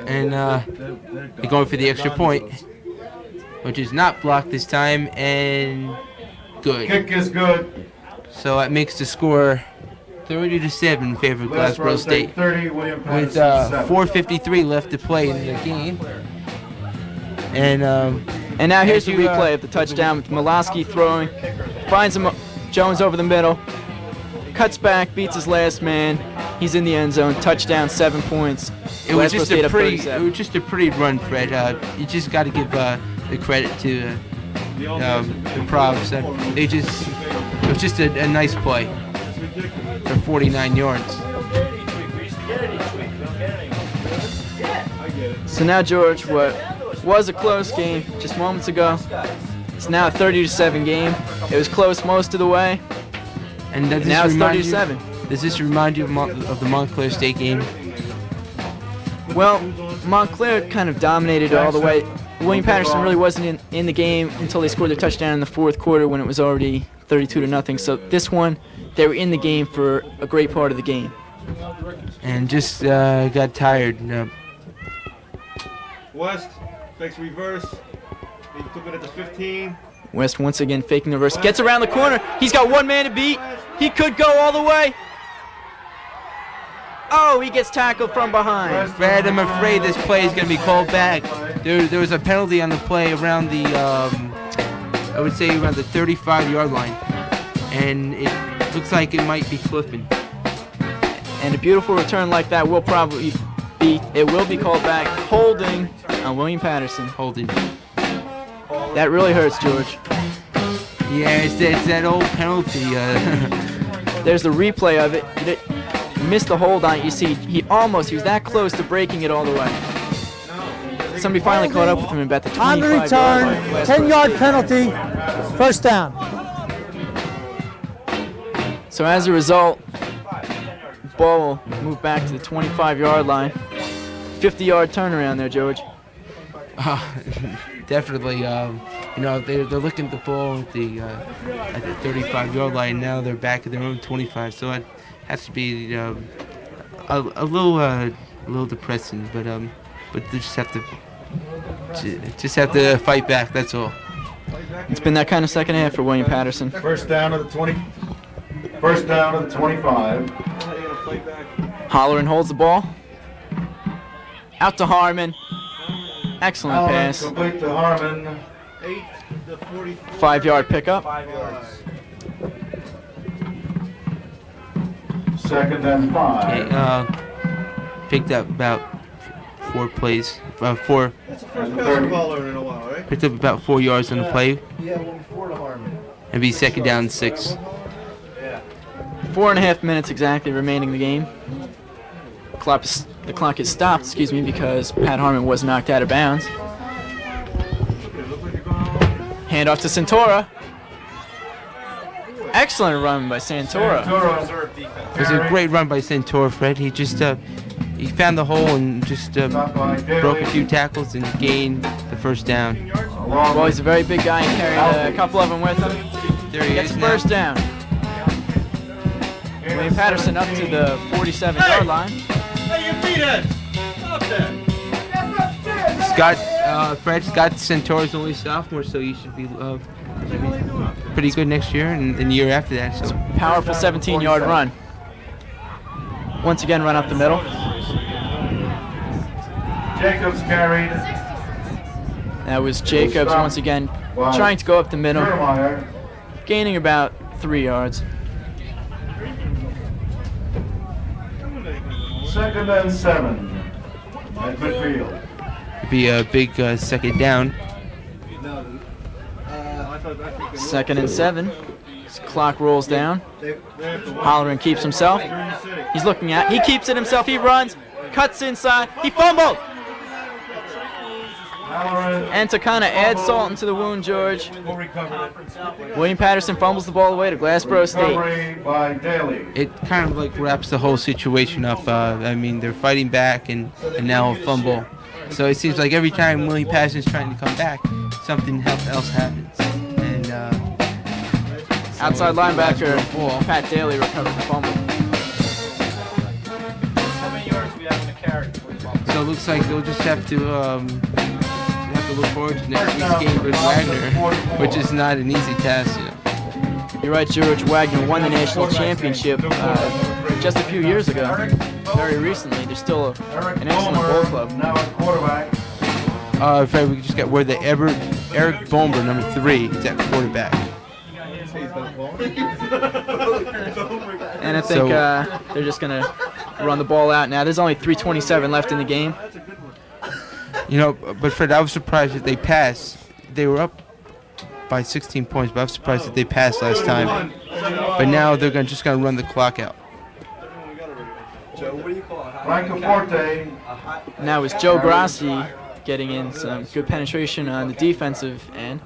And they're going for the extra point, which is not blocked this time, and good. Kick is good. So that makes the score 30-7 in favor of Glassboro State. 30, William with Paterson 4:53 left to play in the game. And now here's the replay of the touchdown with Maciorowski throwing, finds him, Jones over the middle, cuts back, beats his last man. He's in the end zone. Touchdown, 7 points. It was just a pretty run, Fred. You just got to give the credit to the Provs. It was just a nice play for 49 yards. So now, George, what was a close game just moments ago, it's now a 30-7 game. It was close most of the way, and now it's 30-7. Does this remind you of the Montclair State game? Well, Montclair kind of dominated all the way. William Paterson really wasn't in the game until they scored their touchdown in the fourth quarter when it was already 32-0. So this one, they were in the game for a great part of the game. And just got tired. West fakes reverse. He took it at the 15. West once again faking the reverse. Gets around the corner. He's got one man to beat. He could go all the way. Oh, he gets tackled from behind. Fred, I'm afraid this play is going to be called back. There was a penalty on the play around the, I would say around the 35-yard line. And it looks like it might be flipping. And a beautiful return like that will probably be, it will be called back. Holding on William Paterson. Holding. That really hurts, George. Yeah, it's that old penalty. There's the replay of it. He missed the hold on it. You see, he was that close to breaking it all the way. Somebody finally caught up with him about the 25 On the return, 10-yard penalty, first down. So as a result, the ball will move back to the 25-yard line. 50-yard turnaround there, George. Definitely. You know, they're looking at the ball at the 35-yard line. Now they're back at their own 25. So it has to be a little depressing. But they just have to fight back. That's all. It's been that kind of second half for William Paterson. First down to the 20. First down to the 25. Holleran holds the ball. Out to Harmon. Excellent pass. Complete to Harmon. 5-yard pickup. 5 yards. Second and 5. Okay, picked up about 4 plays. Four. Picked up about 4 yards on the play. Yeah, 4 to Harmon. And be second down and 6. 4.5 minutes exactly remaining in the game. The clock is stopped, because Pat Harmon was knocked out of bounds. Hand off to Santora. Excellent run by Santora. It was a great run by Santora, Fred. He just he found the hole and just broke a few tackles and gained the first down. Well, he's a very big guy and carried a couple of them with him. There he gets is first down. William Paterson up to the 47-yard line. Hey, you beat it! Stop that! Fred, Scott Santora's only sophomore, so you should be pretty good next year and the year after that. So powerful 17-yard run. Once again, run up the middle. Jacobs carried. That was Jacobs once again trying to go up the middle, gaining about 3 yards. Second and 7 at midfield. It'd be a big second down. Second and 7. His clock rolls down. Holleran keeps himself. He's looking at. He keeps it himself. He runs. Cuts inside. He fumbled. And to kind of add salt into the wound, George, William Paterson fumbles the ball away to Glassboro State. It kind of like wraps the whole situation up. I mean, they're fighting back and now a fumble. So it seems like every time William Paterson's trying to come back, something else happens. And outside linebacker Pat Daly recovered the fumble. How many yards do we have in the carry? So it looks like they'll just have to look forward to next week's game with Wagner, which is not an easy task, you know. You're right, George. Wagner won the national championship just a few years ago. Very recently. They're still an excellent ball club. Now at quarterback. Fred, we just got word that Eric Bomber, number 3, is at quarterback. And I think they're just going to run the ball out now. There's only 3:27 left in the game. You know, but Fred, I was surprised that they passed. They were up by 16 points, but I was surprised that they passed last time. But now they're just going to run the clock out. Now it's Joe Grassi getting in some good penetration on the defensive end.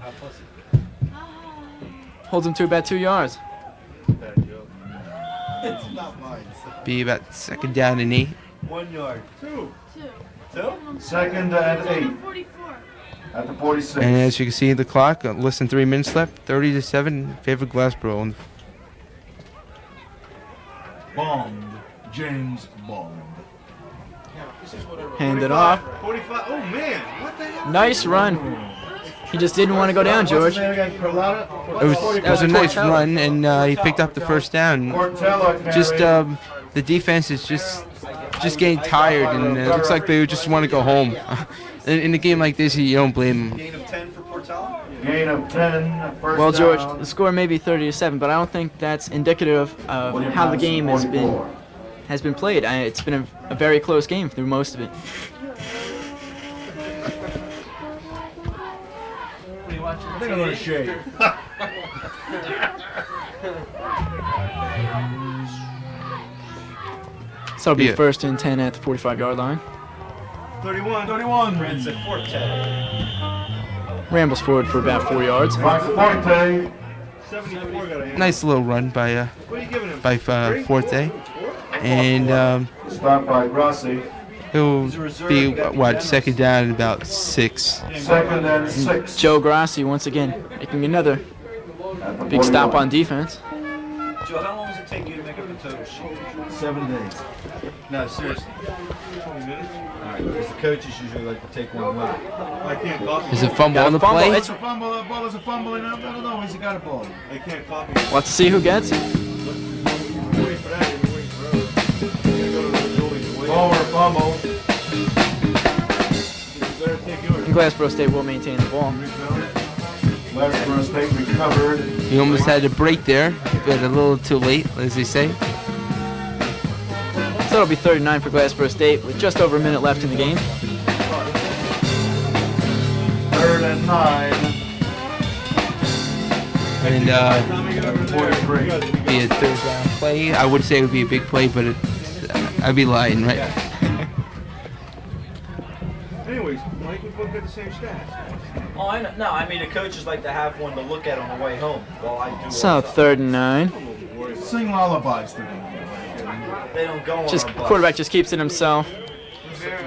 Holds him to about 2 yards. Be about second down and 8. 1 yard. Two. Second and 8. At the 46. And as you can see the clock, less than 3 minutes left. 30-7 in favor of Glassboro. Bond. James Bond. Hand it off. 45. Oh man, what the hell? Nice run. He just didn't want to go down, George. It was a nice run, and he picked up the first down. Just the defense is just just getting tired, and it looks like they just want to go home. In a game like this, you don't blame them. Gain of 10 for Portela. Gain of 10. First Well, George, down. the score may be 30-7, but I don't think that's indicative of how the game has been played. It's been a very close game through most of it. I think I'm going to shave. So it'll be first and 10 at the 45-yard line. 31. Reds at Forte. Rambles forward for about 4 yards. Forte. Nice little run by Forte, and Stop by Grassi. it'll be what, second down and about 6. Second and 6. Joe Grassi once again making another big stop on defense. Joe, how long does it take you to make up the total sheet? 7 days. No, seriously. 20 minutes? Alright, because the coaches usually like to take one lap. I can't copy. Is it fumble on the Fumble, play? It's a fumble. That ball is a fumble. I don't know. He's got a ball. I can't copy. We'll have to see who gets it. Ball or fumble. And Glassboro State will maintain the ball. Glassboro State recovered. He almost had a break there, but a little too late, as they say. So it'll be 39 for Glassboro State with just over a minute left in the game. 3rd and 9. And be a third down play. I would say it would be a big play, but I'd be lying, right? Anyways, Mike, we both got the same stats. Oh, I know. No, I mean the coaches like to have one to look at on the way home while I do. So 3rd and 9. Sing lullabies to them. They don't go on Just our bus. quarterback just keeps it himself.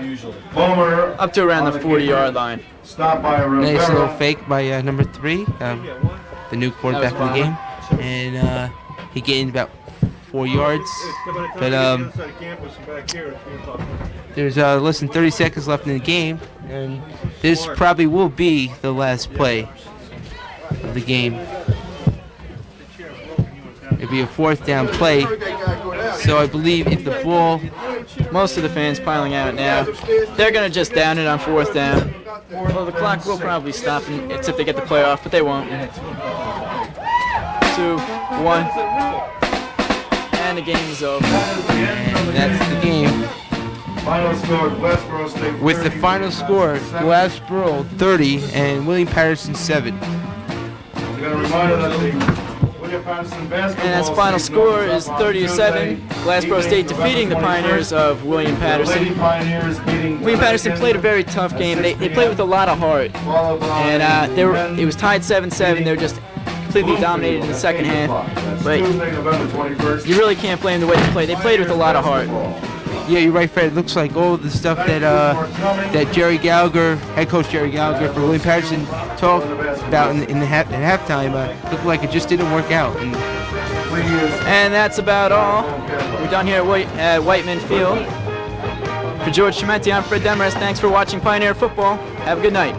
Usually. Boomer. Up to around the 40-yard line. Stop by Rivera. Nice little fake by number 3, the new quarterback of the game, and he gained about 4 yards. But there's less than 30 seconds left in the game, and this probably will be the last play of the game. It'll be a 4th down play, so I believe if the ball... Most of the fans piling out now. They're going to just down it on 4th down. Well, the clock will probably stop except they get the play off, but they won't. 2, 1. And the game is over. And that's the game. Final score, Glassboro State 30. With the final score, Glassboro 30 and William Paterson 7. We're going to remind you that the William Paterson basketball. And that's final score is 30-7. Glassboro State defeating the Pioneers of William Paterson. William Paterson played a very tough game. They played with a lot of heart. And it was tied 7-7. They were just completely dominated in the second half. But you really can't blame the way they played. They played with a lot of heart. Yeah, you're right, Fred. It looks like all the stuff that Gerry Gallagher, head coach Gerry Gallagher for William Paterson, talked about in halftime looked like it just didn't work out. And that's about all. We're done here at Whiteman Field. For George Chimenti, I'm Fred Demarest. Thanks for watching Pioneer Football. Have a good night.